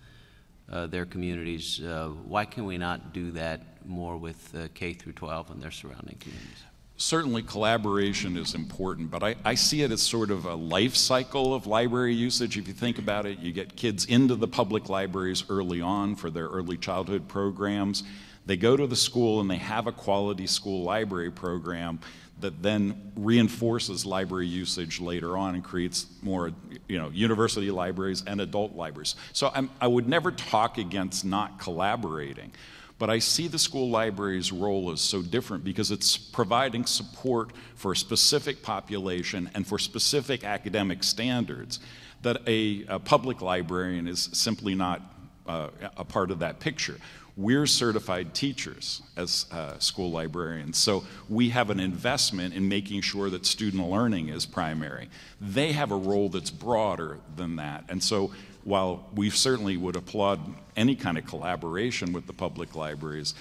their communities. Why can we not do that more with K through 12 and their surrounding communities? Certainly collaboration is important, but I see it as sort of a life cycle of library usage. If you think about it, you get kids into the public libraries early on for their early childhood programs. They go to the school and they have a quality school library program that then reinforces library usage later on and creates more, university libraries and adult libraries. So I would never talk against not collaborating. But I see the school library's role as so different because it's providing support for a specific population and for specific academic standards that a public librarian is simply not a part of that picture. We're certified teachers as school librarians, so we have an investment in making sure that student learning is primary. They have a role that's broader than that, and so while we certainly would applaud any kind of collaboration with the public libraries,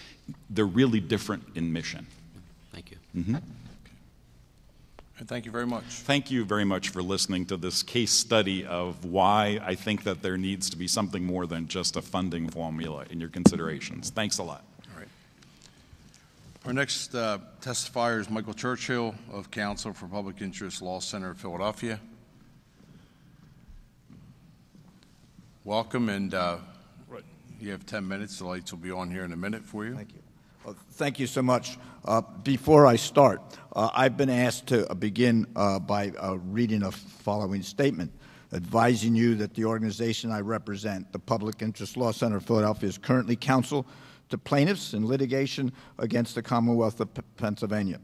they're really different in mission. Thank you. Mm-hmm. And thank you very much. Thank you very much for listening to this case study of why I think that there needs to be something more than just a funding formula in your considerations. Thanks a lot. All right. Our next testifier is Michael Churchill of Council for Public Interest Law Center of Philadelphia. Welcome, and you have 10 minutes. The lights will be on here in a minute for you. Thank you. Thank you so much. Before I start, I've been asked to begin by reading a following statement, advising you that the organization I represent, the Public Interest Law Center of Philadelphia, is currently counsel to plaintiffs in litigation against the Commonwealth of Pennsylvania.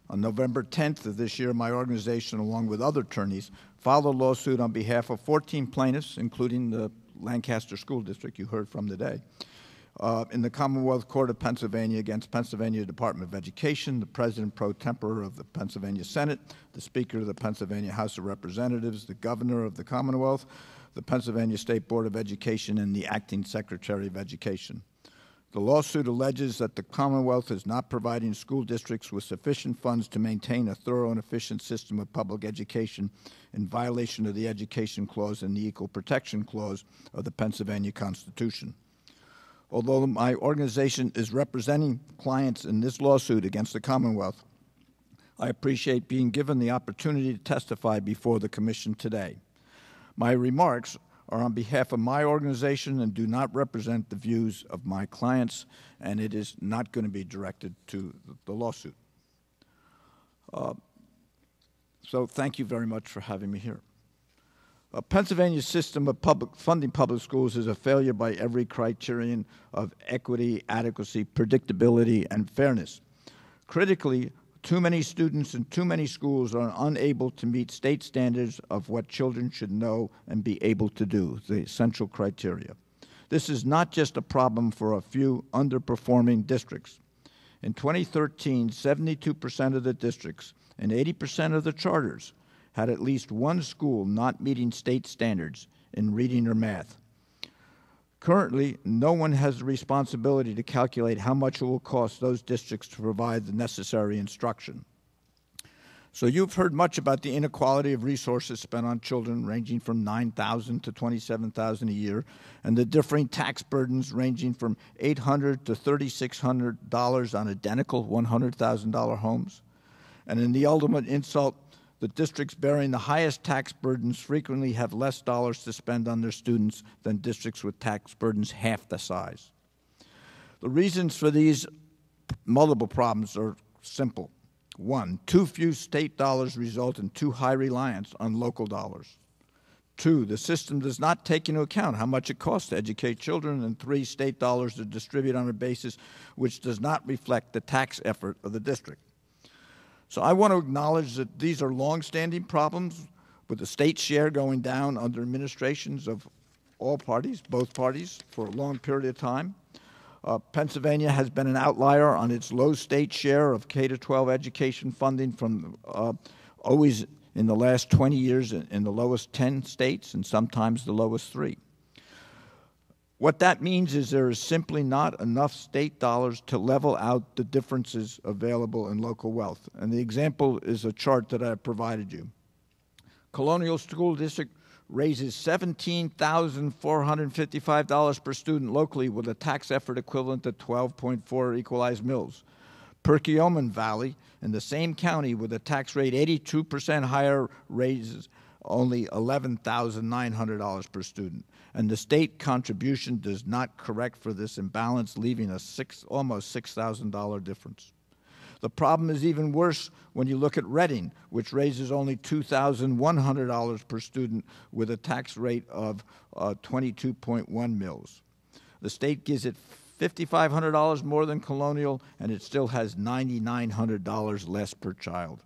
On November 10th of this year, my organization, along with other attorneys, filed a lawsuit on behalf of 14 plaintiffs, including the Lancaster School District you heard from today, in the Commonwealth Court of Pennsylvania against Pennsylvania Department of Education, the President pro tempore of the Pennsylvania Senate, the Speaker of the Pennsylvania House of Representatives, the Governor of the Commonwealth, the Pennsylvania State Board of Education, and the Acting Secretary of Education. The lawsuit alleges that the Commonwealth is not providing school districts with sufficient funds to maintain a thorough and efficient system of public education in violation of the Education Clause and the Equal Protection Clause of the Pennsylvania Constitution. Although my organization is representing clients in this lawsuit against the Commonwealth, I appreciate being given the opportunity to testify before the Commission today. My remarks are on behalf of my organization and do not represent the views of my clients, and it is not going to be directed to the lawsuit. So thank you very much for having me here. Pennsylvania's system of funding public schools is a failure by every criterion of equity, adequacy, predictability, and fairness. Critically, too many students in too many schools are unable to meet state standards of what children should know and be able to do, the essential criteria. This is not just a problem for a few underperforming districts. In 2013, 72% of the districts and 80% of the charters had at least one school not meeting state standards in reading or math. Currently, no one has the responsibility to calculate how much it will cost those districts to provide the necessary instruction. So you've heard much about the inequality of resources spent on children, ranging from $9,000 to $27,000 a year, and the differing tax burdens ranging from $800 to $3,600 on identical $100,000 homes. And in the ultimate insult, the districts bearing the highest tax burdens frequently have less dollars to spend on their students than districts with tax burdens half the size. The reasons for these multiple problems are simple. One, too few state dollars result in too high reliance on local dollars. Two, the system does not take into account how much it costs to educate children. And three, state dollars are distributed on a basis which does not reflect the tax effort of the district. So I want to acknowledge that these are long-standing problems, with the state share going down under administrations of all parties, both parties, for a long period of time. Pennsylvania has been an outlier on its low state share of K-12 education funding from always in the last 20 years in the lowest 10 states and sometimes the lowest 3. What that means is there is simply not enough state dollars to level out the differences available in local wealth. And the example is a chart that I provided you. Colonial School District raises $17,455 per student locally with a tax effort equivalent to 12.4 equalized mills. Perkiomen Valley, in the same county with a tax rate 82% higher, raises only $11,900 per student. And the state contribution does not correct for this imbalance, leaving a almost $6,000 difference. The problem is even worse when you look at Reading, which raises only $2,100 per student with a tax rate of 22.1 mills. The state gives it $5,500 more than Colonial, and it still has $9,900 less per child.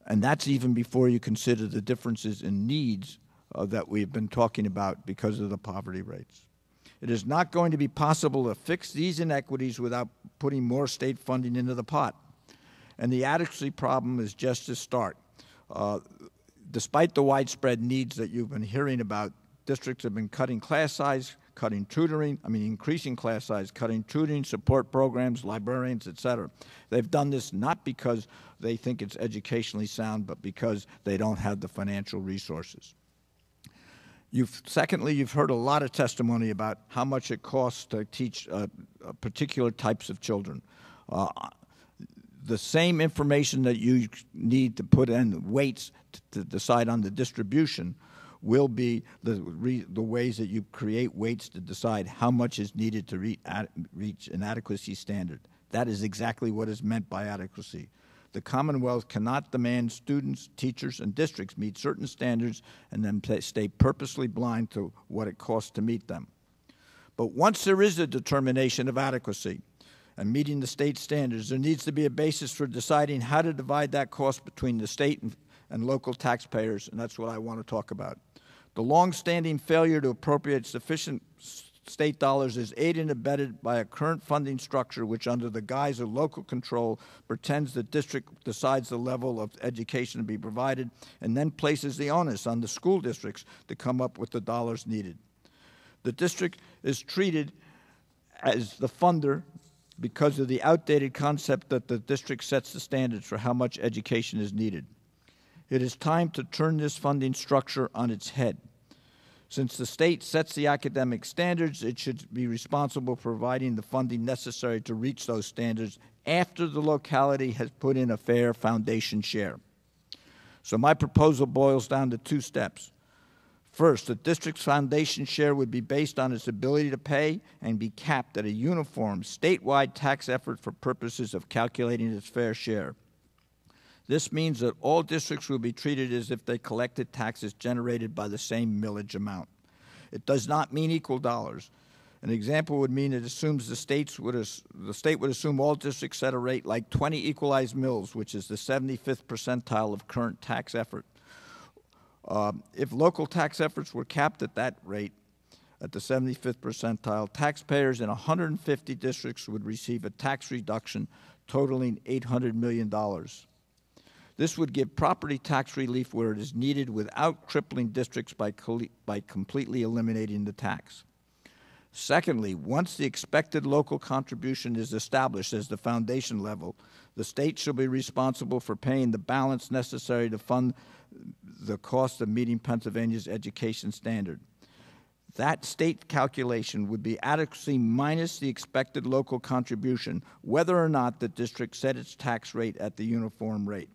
And that's even before you consider the differences in needs that we've been talking about because of the poverty rates. It is not going to be possible to fix these inequities without putting more state funding into the pot. And the adequacy problem is just a start. Despite the widespread needs that you've been hearing about, districts have been cutting class size, increasing class size, cutting tutoring, support programs, librarians, etc. They've done this not because they think it's educationally sound, but because they don't have the financial resources. Secondly, you've heard a lot of testimony about how much it costs to teach particular types of children. The same information that you need to put in weights to decide on the distribution will be the ways that you create weights to decide how much is needed to reach an adequacy standard. That is exactly what is meant by adequacy. The Commonwealth cannot demand students, teachers, and districts meet certain standards and then stay purposely blind to what it costs to meet them. But once there is a determination of adequacy and meeting the state standards, there needs to be a basis for deciding how to divide that cost between the state and local taxpayers, and that's what I want to talk about. The long-standing failure to appropriate sufficient state dollars is aided and abetted by a current funding structure which, under the guise of local control, pretends the district decides the level of education to be provided and then places the onus on the school districts to come up with the dollars needed. The district is treated as the funder because of the outdated concept that the district sets the standards for how much education is needed. It is time to turn this funding structure on its head. Since the state sets the academic standards, it should be responsible for providing the funding necessary to reach those standards after the locality has put in a fair foundation share. So my proposal boils down to two steps. First, the district's foundation share would be based on its ability to pay and be capped at a uniform statewide tax effort for purposes of calculating its fair share. This means that all districts will be treated as if they collected taxes generated by the same millage amount. It does not mean equal dollars. An example would mean it assumes the state would assume all districts set a rate like 20 equalized mills, which is the 75th percentile of current tax effort. If local tax efforts were capped at that rate, at the 75th percentile, taxpayers in 150 districts would receive a tax reduction totaling $800 million. This would give property tax relief where it is needed without crippling districts by completely eliminating the tax. Secondly, once the expected local contribution is established as the foundation level, the state shall be responsible for paying the balance necessary to fund the cost of meeting Pennsylvania's education standard. That state calculation would be adequacy minus the expected local contribution, whether or not the district set its tax rate at the uniform rate.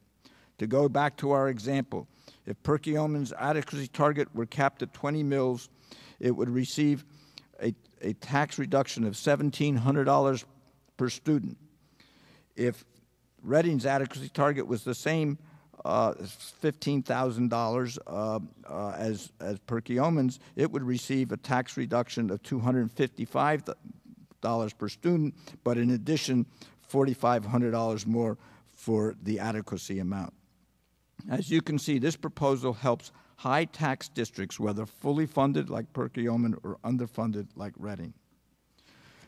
To go back to our example, if Perkiomen's adequacy target were capped at 20 mills, it would receive a tax reduction of $1,700 per student. If Reading's adequacy target was the same $15,000 as Perkiomen's, it would receive a tax reduction of $255 per student, but in addition, $4,500 more for the adequacy amount. As you can see, this proposal helps high-tax districts, whether fully funded like Perkiomen or underfunded like Reading.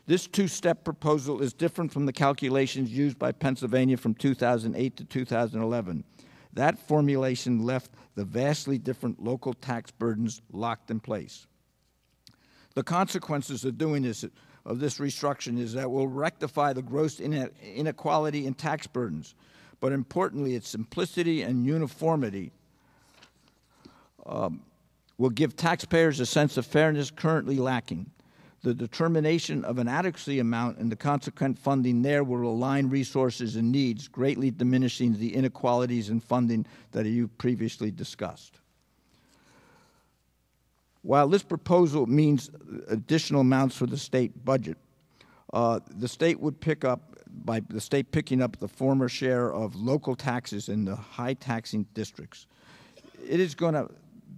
This two-step proposal is different from the calculations used by Pennsylvania from 2008 to 2011. That formulation left the vastly different local tax burdens locked in place. The consequences of doing this, of this restructuring, is that we'll rectify the gross inequality in tax burdens, but importantly, its simplicity and uniformity will give taxpayers a sense of fairness currently lacking. The determination of an adequacy amount and the consequent funding there will align resources and needs, greatly diminishing the inequalities in funding that you previously discussed. While this proposal means additional amounts for the state budget, the state would pick up, by the state picking up the former share of local taxes in the high taxing districts, it is going to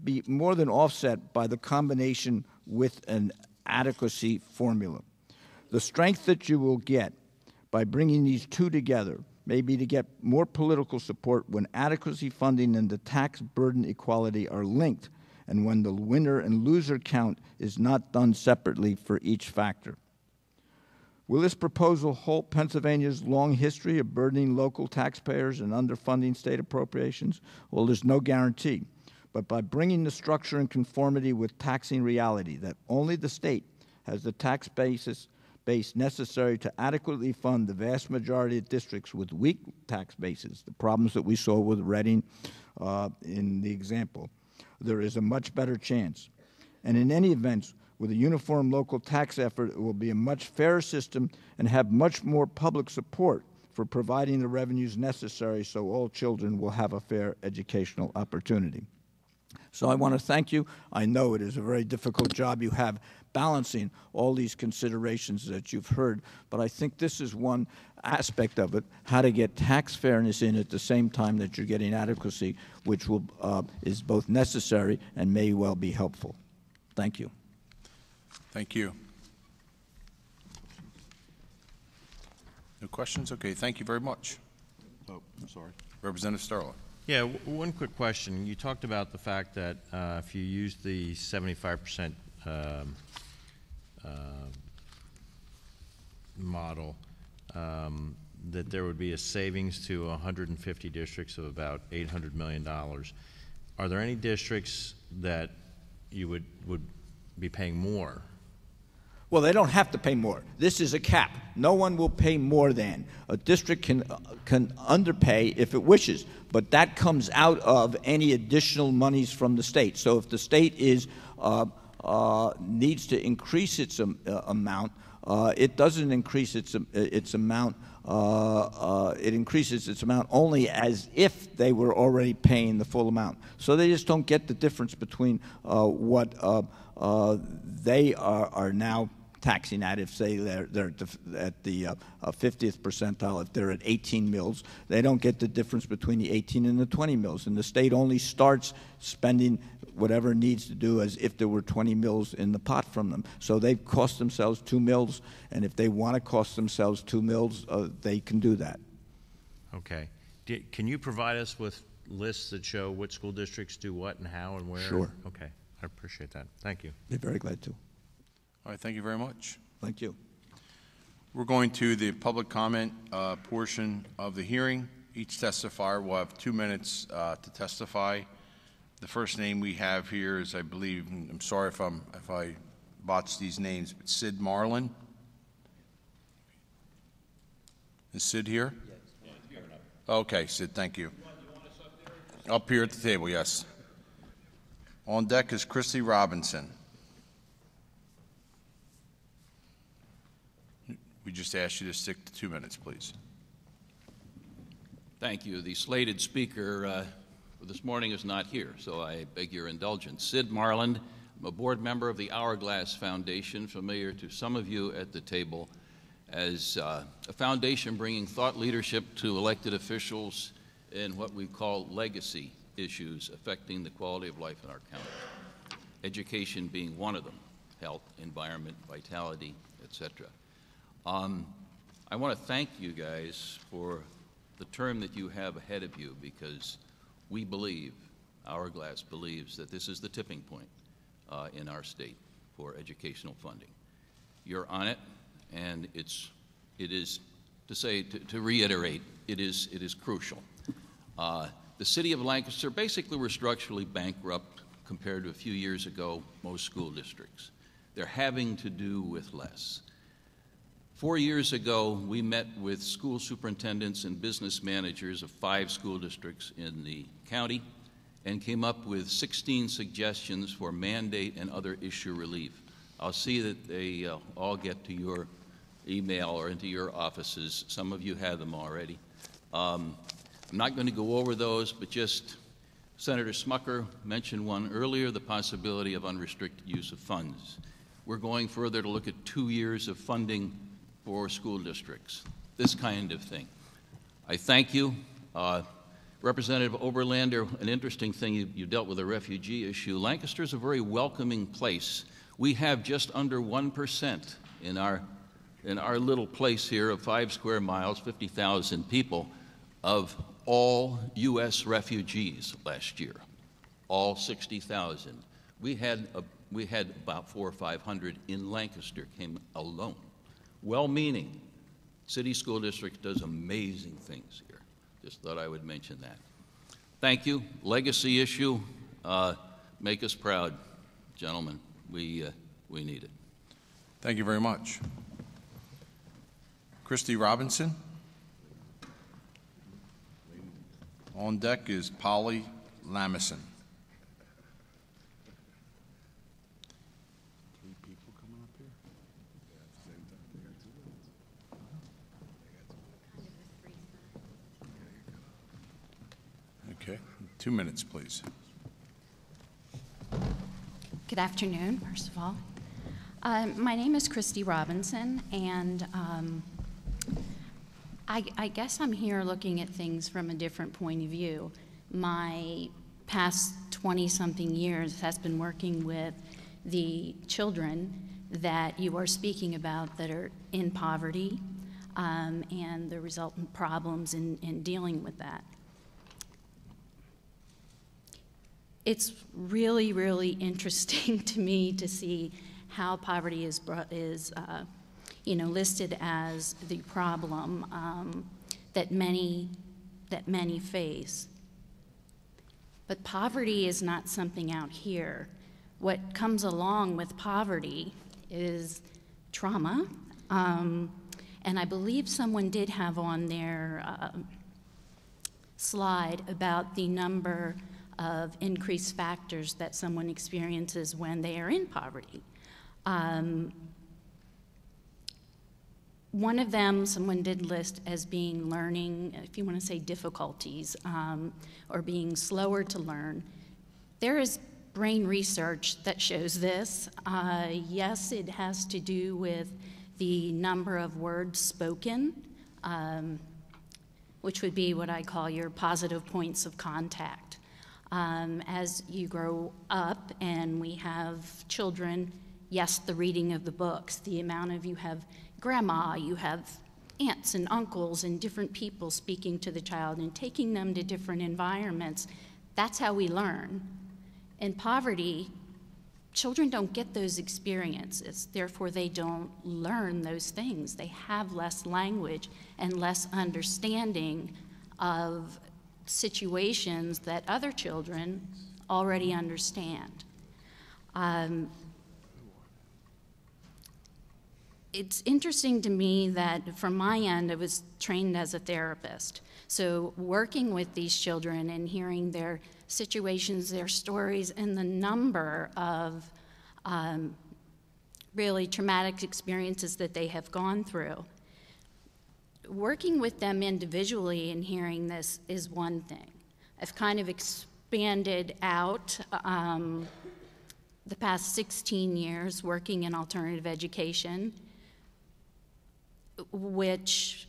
be more than offset by the combination with an adequacy formula. The strength that you will get by bringing these two together may be to get more political support when adequacy funding and the tax burden equality are linked, and when the winner and loser count is not done separately for each factor. Will this proposal halt Pennsylvania's long history of burdening local taxpayers and underfunding state appropriations? Well, there's no guarantee. But by bringing the structure in conformity with taxing reality, that only the state has the tax base necessary to adequately fund the vast majority of districts with weak tax bases, the problems that we saw with Reading in the example, there is a much better chance. And in any event, with a uniform local tax effort, it will be a much fairer system and have much more public support for providing the revenues necessary so all children will have a fair educational opportunity. So I want to thank you. I know it is a very difficult job you have balancing all these considerations that you've heard, but I think this is one aspect of it, how to get tax fairness in at the same time that you're getting adequacy, which will, is both necessary and may well be helpful. Thank you. Thank you. No questions? Okay, thank you very much. Oh, I'm sorry. Representative Sterling. Yeah, one quick question. You talked about the fact that if you use the 75% model, that there would be a savings to 150 districts of about $800 million. Are there any districts that you would be paying more? Well, they don't have to pay more. This is a cap. No one will pay more than. A district can underpay if it wishes, but that comes out of any additional monies from the state. So if the state is needs to increase its amount, it doesn't increase its amount. It increases its amount only as if they were already paying the full amount. So they just don't get the difference between what they are now taxing at. If, say, they're at the 50th percentile, if they're at 18 mills, they don't get the difference between the 18 and the 20 mills. And the state only starts spending whatever it needs to do as if there were 20 mills in the pot from them. So they cost themselves 2 mills, and if they want to cost themselves 2 mills, they can do that. Okay. Can you provide us with lists that show what school districts do what and how and where? Sure. Okay. I appreciate that. Thank you. Be very glad to. All right, thank you very much. Thank you. We're going to the public comment portion of the hearing. Each testifier will have 2 minutes to testify. The first name we have here is, I believe, I'm sorry if I botch these names, but Sid Marlin. Is Sid here? Yes. Okay, Sid, thank you. Up here at the table, yes. On deck is Christy Robinson. We just ask you to stick to 2 minutes, please. Thank you. The slated speaker for this morning is not here, so I beg your indulgence. Sid Marland, I'm a board member of the Hourglass Foundation, familiar to some of you at the table as a foundation bringing thought leadership to elected officials in what we call legacy issues affecting the quality of life in our county. Education being one of them, health, environment, vitality, etc. I want to thank you guys for the term that you have ahead of you, because we believe, Hourglass believes, that this is the tipping point in our state for educational funding. You're on it, and it is, to reiterate, it is crucial. The city of Lancaster, basically we're structurally bankrupt compared to a few years ago, most school districts. They're having to do with less. 4 years ago, we met with school superintendents and business managers of 5 school districts in the county and came up with 16 suggestions for mandate and other issue relief. I'll see that they all get to your email or into your offices. Some of you have them already. I'm not going to go over those, but just Senator Smucker mentioned one earlier, the possibility of unrestricted use of funds. We're going further to look at 2 years of funding for school districts, this kind of thing. I thank you. Representative Oberlander, an interesting thing, you dealt with a refugee issue. Lancaster is a very welcoming place. We have just under 1% in our little place here of 5 square miles, 50,000 people, of all U.S. refugees last year, all 60,000. We had about 400 or 500 in Lancaster came alone. Well-meaning, city school district does amazing things here. Just thought I would mention that. Thank you. Legacy issue, make us proud, gentlemen. We need it. Thank you very much. Christy Robinson. On deck is Polly Lamison. Okay, 2 minutes, please. Good afternoon, first of all. My name is Christy Robinson, and I guess I'm here looking at things from a different point of view. My past 20-something years has been working with the children that you are speaking about that are in poverty and the resultant problems in dealing with that. It's really, really interesting to me to see how poverty is listed as the problem that many face. But poverty is not something out here. What comes along with poverty is trauma, and I believe someone did have on their slide about the number of increased factors that someone experiences when they are in poverty. One of them someone did list as being learning, if you want to say difficulties, or being slower to learn. There is brain research that shows this. Yes, it has to do with the number of words spoken, which would be what I call your positive points of contact. As you grow up and we have children, yes, the reading of the books, the amount of you have grandma, you have aunts and uncles and different people speaking to the child and taking them to different environments, that's how we learn. In poverty, children don't get those experiences, therefore they don't learn those things. They have less language and less understanding of situations that other children already understand. It's interesting to me that from my end, I was trained as a therapist. So working with these children and hearing their situations, their stories, and the number of really traumatic experiences that they have gone through, working with them individually and hearing this is one thing. I've kind of expanded out the past 16 years working in alternative education, which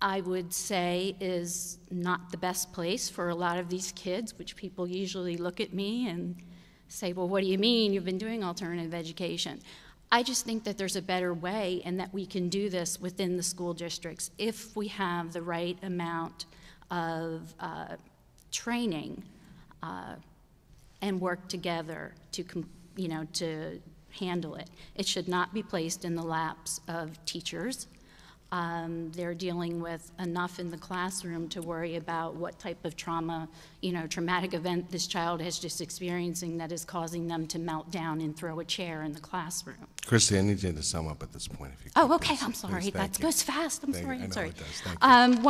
I would say is not the best place for a lot of these kids, which people usually look at me and say, well, what do you mean you've been doing alternative education? I just think that there's a better way and that we can do this within the school districts if we have the right amount of training and work together to handle it. It should not be placed in the laps of teachers. They're dealing with enough in the classroom to worry about what type of traumatic event this child has just experiencing that is causing them to melt down and throw a chair in the classroom. Christy, I need you to sum up at this point. If you Oh, could, okay. please. I'm sorry. Please, That goes fast. I'm sorry. I I'm know sorry. it does. Thank you.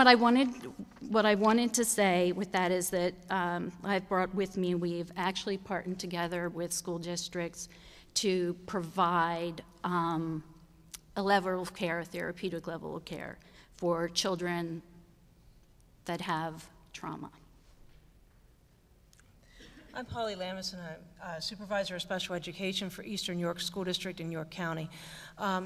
What I wanted to say with that is that I've brought with me. We've actually partnered together with school districts to provide a level of care, a therapeutic level of care for children that have trauma. I'm Polly Lamison, I'm a supervisor of special education for Eastern York School District in York County.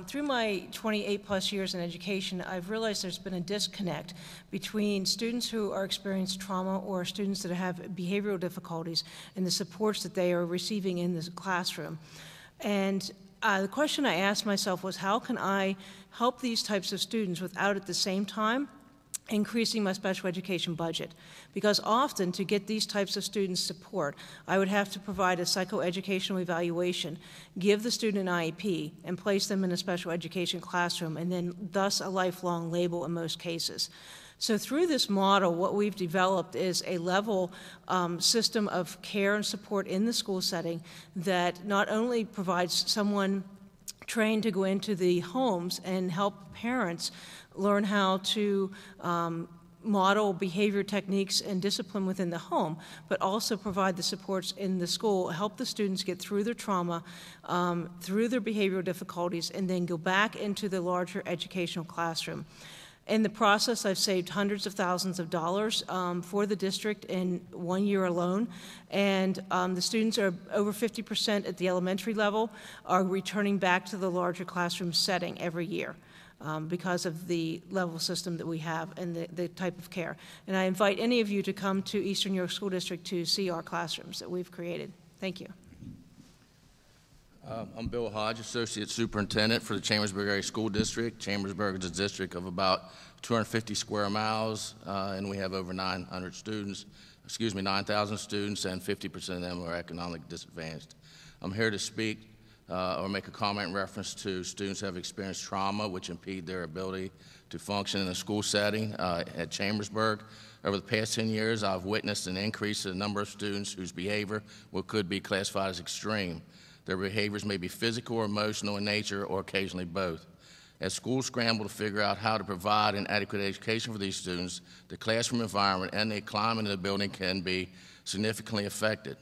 Through my 28-plus years in education, I've realized there's been a disconnect between students who are experiencing trauma or students that have behavioral difficulties and the supports that they are receiving in the classroom. And the question I asked myself was, how can I help these types of students without at the same time increasing my special education budget? Because often to get these types of students support, I would have to provide a psychoeducational evaluation, give the student an IEP, and place them in a special education classroom, and then thus a lifelong label in most cases. So through this model, what we've developed is a level system of care and support in the school setting that not only provides someone trained to go into the homes and help parents learn how to model behavior techniques and discipline within the home, but also provide the supports in the school, help the students get through their trauma, through their behavioral difficulties, and then go back into the larger educational classroom. In the process, I've saved hundreds of thousands of dollars for the district in 1 year alone, and the students are over 50% at the elementary level are returning back to the larger classroom setting every year. Because of the level system that we have and the type of care. And I invite any of you to come to Eastern New York School District to see our classrooms that we've created. Thank you. I'm Bill Hodge, Associate Superintendent for the Chambersburg Area School District. Chambersburg is a district of about 250 square miles, and we have over 9,000 students, and 50% of them are economically disadvantaged. I'm here to speak or make a comment in reference to students who have experienced trauma which impede their ability to function in a school setting at Chambersburg. Over the past 10 years, I've witnessed an increase in the number of students whose behavior could be classified as extreme. Their behaviors may be physical or emotional in nature, or occasionally both. As schools scramble to figure out how to provide an adequate education for these students, the classroom environment and the climate in the building can be significantly affected.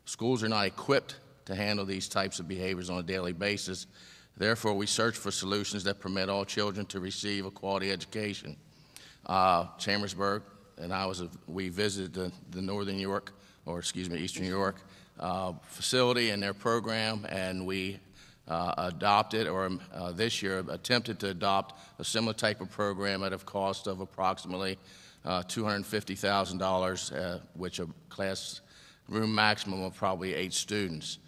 Schools are not equipped to handle these types of behaviors on a daily basis. Therefore, we search for solutions that permit all children to receive a quality education. Chambersburg and we visited the Eastern New York facility and their program, and we adopted, or this year attempted to adopt, a similar type of program at a cost of approximately $250,000, which a classroom maximum of probably 8 students.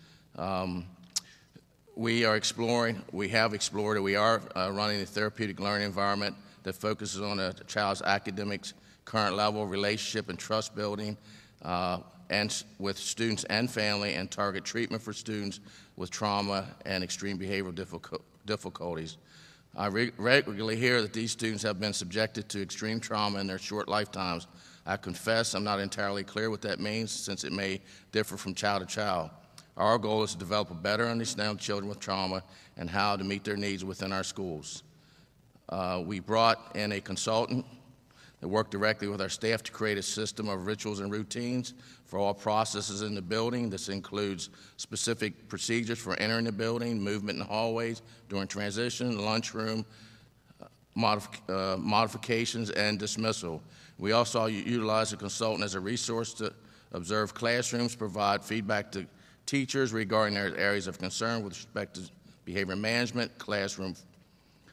We have explored, and we are running a therapeutic learning environment that focuses on a child's academics, current level, relationship and trust building, and with students and family, and target treatment for students with trauma and extreme behavioral difficulties. I regularly hear that these students have been subjected to extreme trauma in their short lifetimes. I confess I'm not entirely clear what that means, since it may differ from child to child. Our goal is to develop a better understanding of children with trauma and how to meet their needs within our schools. We brought in a consultant that worked directly with our staff to create a system of rituals and routines for all processes in the building. This includes specific procedures for entering the building, movement in the hallways during transition, lunchroom, modifications, and dismissal. We also utilize a consultant as a resource to observe classrooms, provide feedback to teachers regarding their areas of concern with respect to behavior management, classroom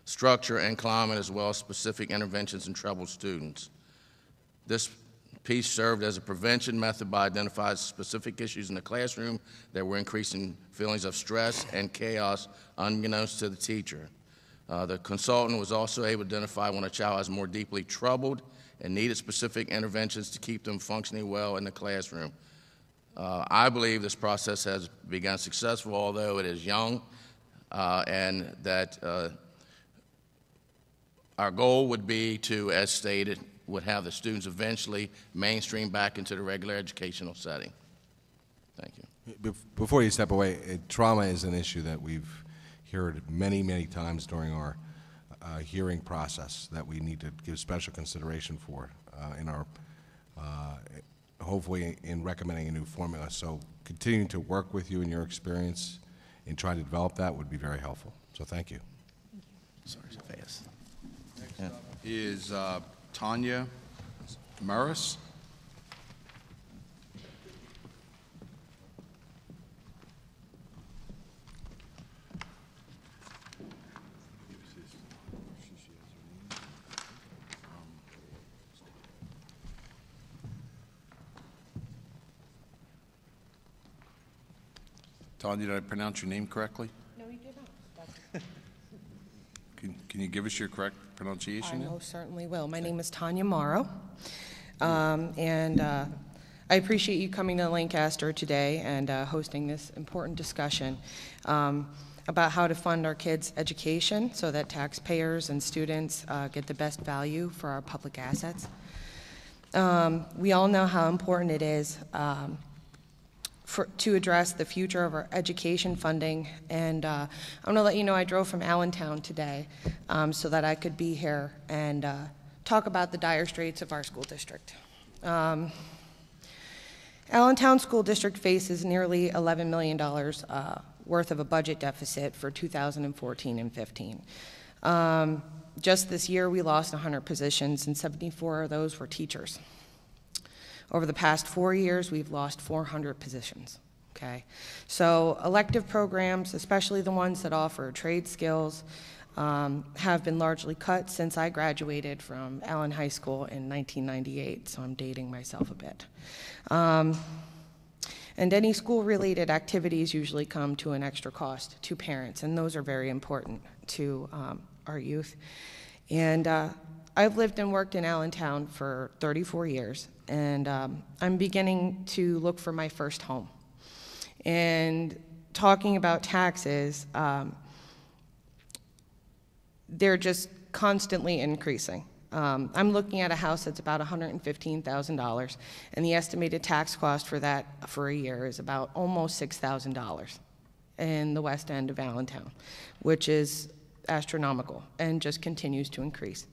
structure and climate, as well as specific interventions in troubled students. This piece served as a prevention method by identifying specific issues in the classroom that were increasing feelings of stress and chaos unbeknownst to the teacher. The consultant was also able to identify when a child is more deeply troubled and needed specific interventions to keep them functioning well in the classroom. I believe this process has begun successful, although it is young, and that our goal would be to, as stated, would have the students eventually mainstream back into the regular educational setting. Thank you. Before you step away, trauma is an issue that we've heard many, many times during our hearing process that we need to give special consideration for in our hopefully in recommending a new formula. So continuing to work with you in your experience in trying to develop that would be very helpful. So thank you. Sorry, so fast. Next up is Tanya Maris. Tanya, did I pronounce your name correctly? No, you did not. Can you give us your correct pronunciation? I most certainly will. My name is Tanya Morrow, and I appreciate you coming to Lancaster today and hosting this important discussion about how to fund our kids' education so that taxpayers and students get the best value for our public assets. We all know how important it is to address the future of our education funding. And I'm going to let you know I drove from Allentown today so that I could be here and talk about the dire straits of our school district. Allentown School District faces nearly $11 million worth of a budget deficit for 2014 and 15. Just this year, we lost 100 positions, and 74 of those were teachers. Over the past 4 years, we've lost 400 positions, okay? So elective programs, especially the ones that offer trade skills, have been largely cut since I graduated from Allen High School in 1998, so I'm dating myself a bit. And any school-related activities usually come to an extra cost to parents, and those are very important to our youth. And I've lived and worked in Allentown for 34 years, and I'm beginning to look for my first home. And talking about taxes, they're just constantly increasing. I'm looking at a house that's about $115,000, and the estimated tax cost for that for a year is about almost $6,000 in the west end of Allentown, which is astronomical and just continues to increase.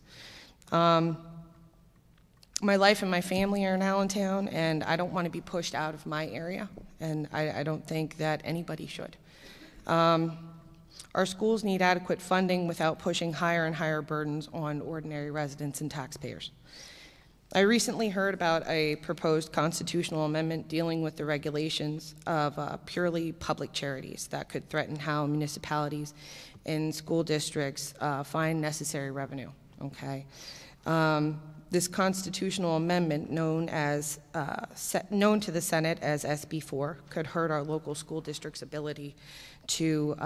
My life and my family are in Allentown, and I don't want to be pushed out of my area, and I don't think that anybody should. Our schools need adequate funding without pushing higher and higher burdens on ordinary residents and taxpayers. I recently heard about a proposed constitutional amendment dealing with the regulations of purely public charities that could threaten how municipalities and school districts find necessary revenue, okay? This constitutional amendment, known to the Senate as SB 4, could hurt our local school district's ability to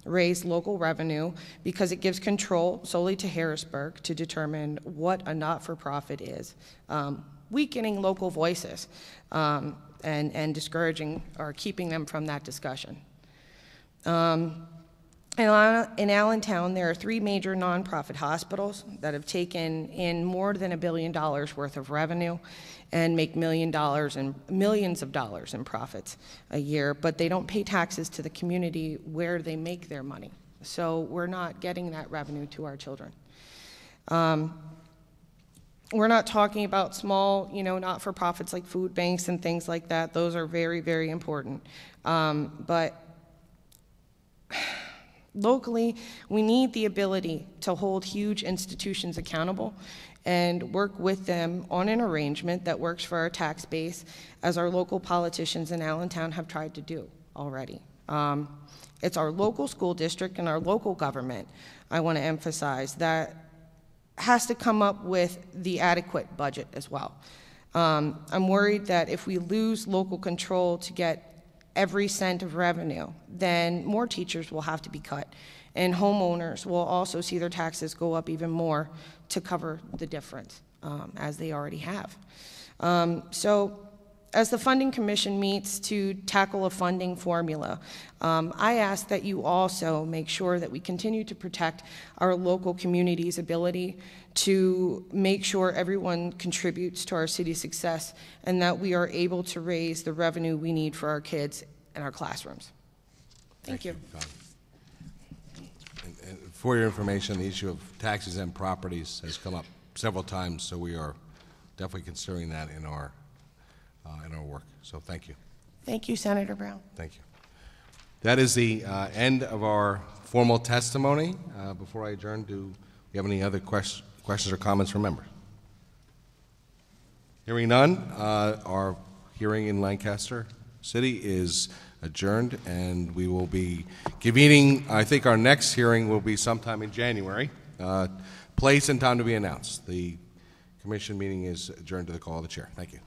raise local revenue because it gives control solely to Harrisburg to determine what a not-for-profit is, weakening local voices and discouraging or keeping them from that discussion. In Allentown, there are 3 major nonprofit hospitals that have taken in more than $1 billion worth of revenue and make millions of dollars in profits a year, but they don't pay taxes to the community where they make their money. So we're not getting that revenue to our children. We're not talking about small, not-for-profits like food banks and things like that. Those are very, very important. But locally, we need the ability to hold huge institutions accountable and work with them on an arrangement that works for our tax base, as our local politicians in Allentown have tried to do already. It's our local school district and our local government, I want to emphasize, that has to come up with the adequate budget as well. I'm worried that if we lose local control to get every cent of revenue, then more teachers will have to be cut, and homeowners will also see their taxes go up even more to cover the difference, as they already have. So as the Funding Commission meets to tackle a funding formula, I ask that you also make sure that we continue to protect our local community's ability to make sure everyone contributes to our city's success and that we are able to raise the revenue we need for our kids and our classrooms. Thank you. And for your information, the issue of taxes and properties has come up several times, so we are definitely considering that in our work. So thank you. Thank you, Senator Brown. Thank you. That is the end of our formal testimony. Before I adjourn, do you have any other questions or comments from members? Hearing none, our hearing in Lancaster City is adjourned, and we will be convening. I think our next hearing will be sometime in January. Place and time to be announced. The commission meeting is adjourned to the call of the chair. Thank you.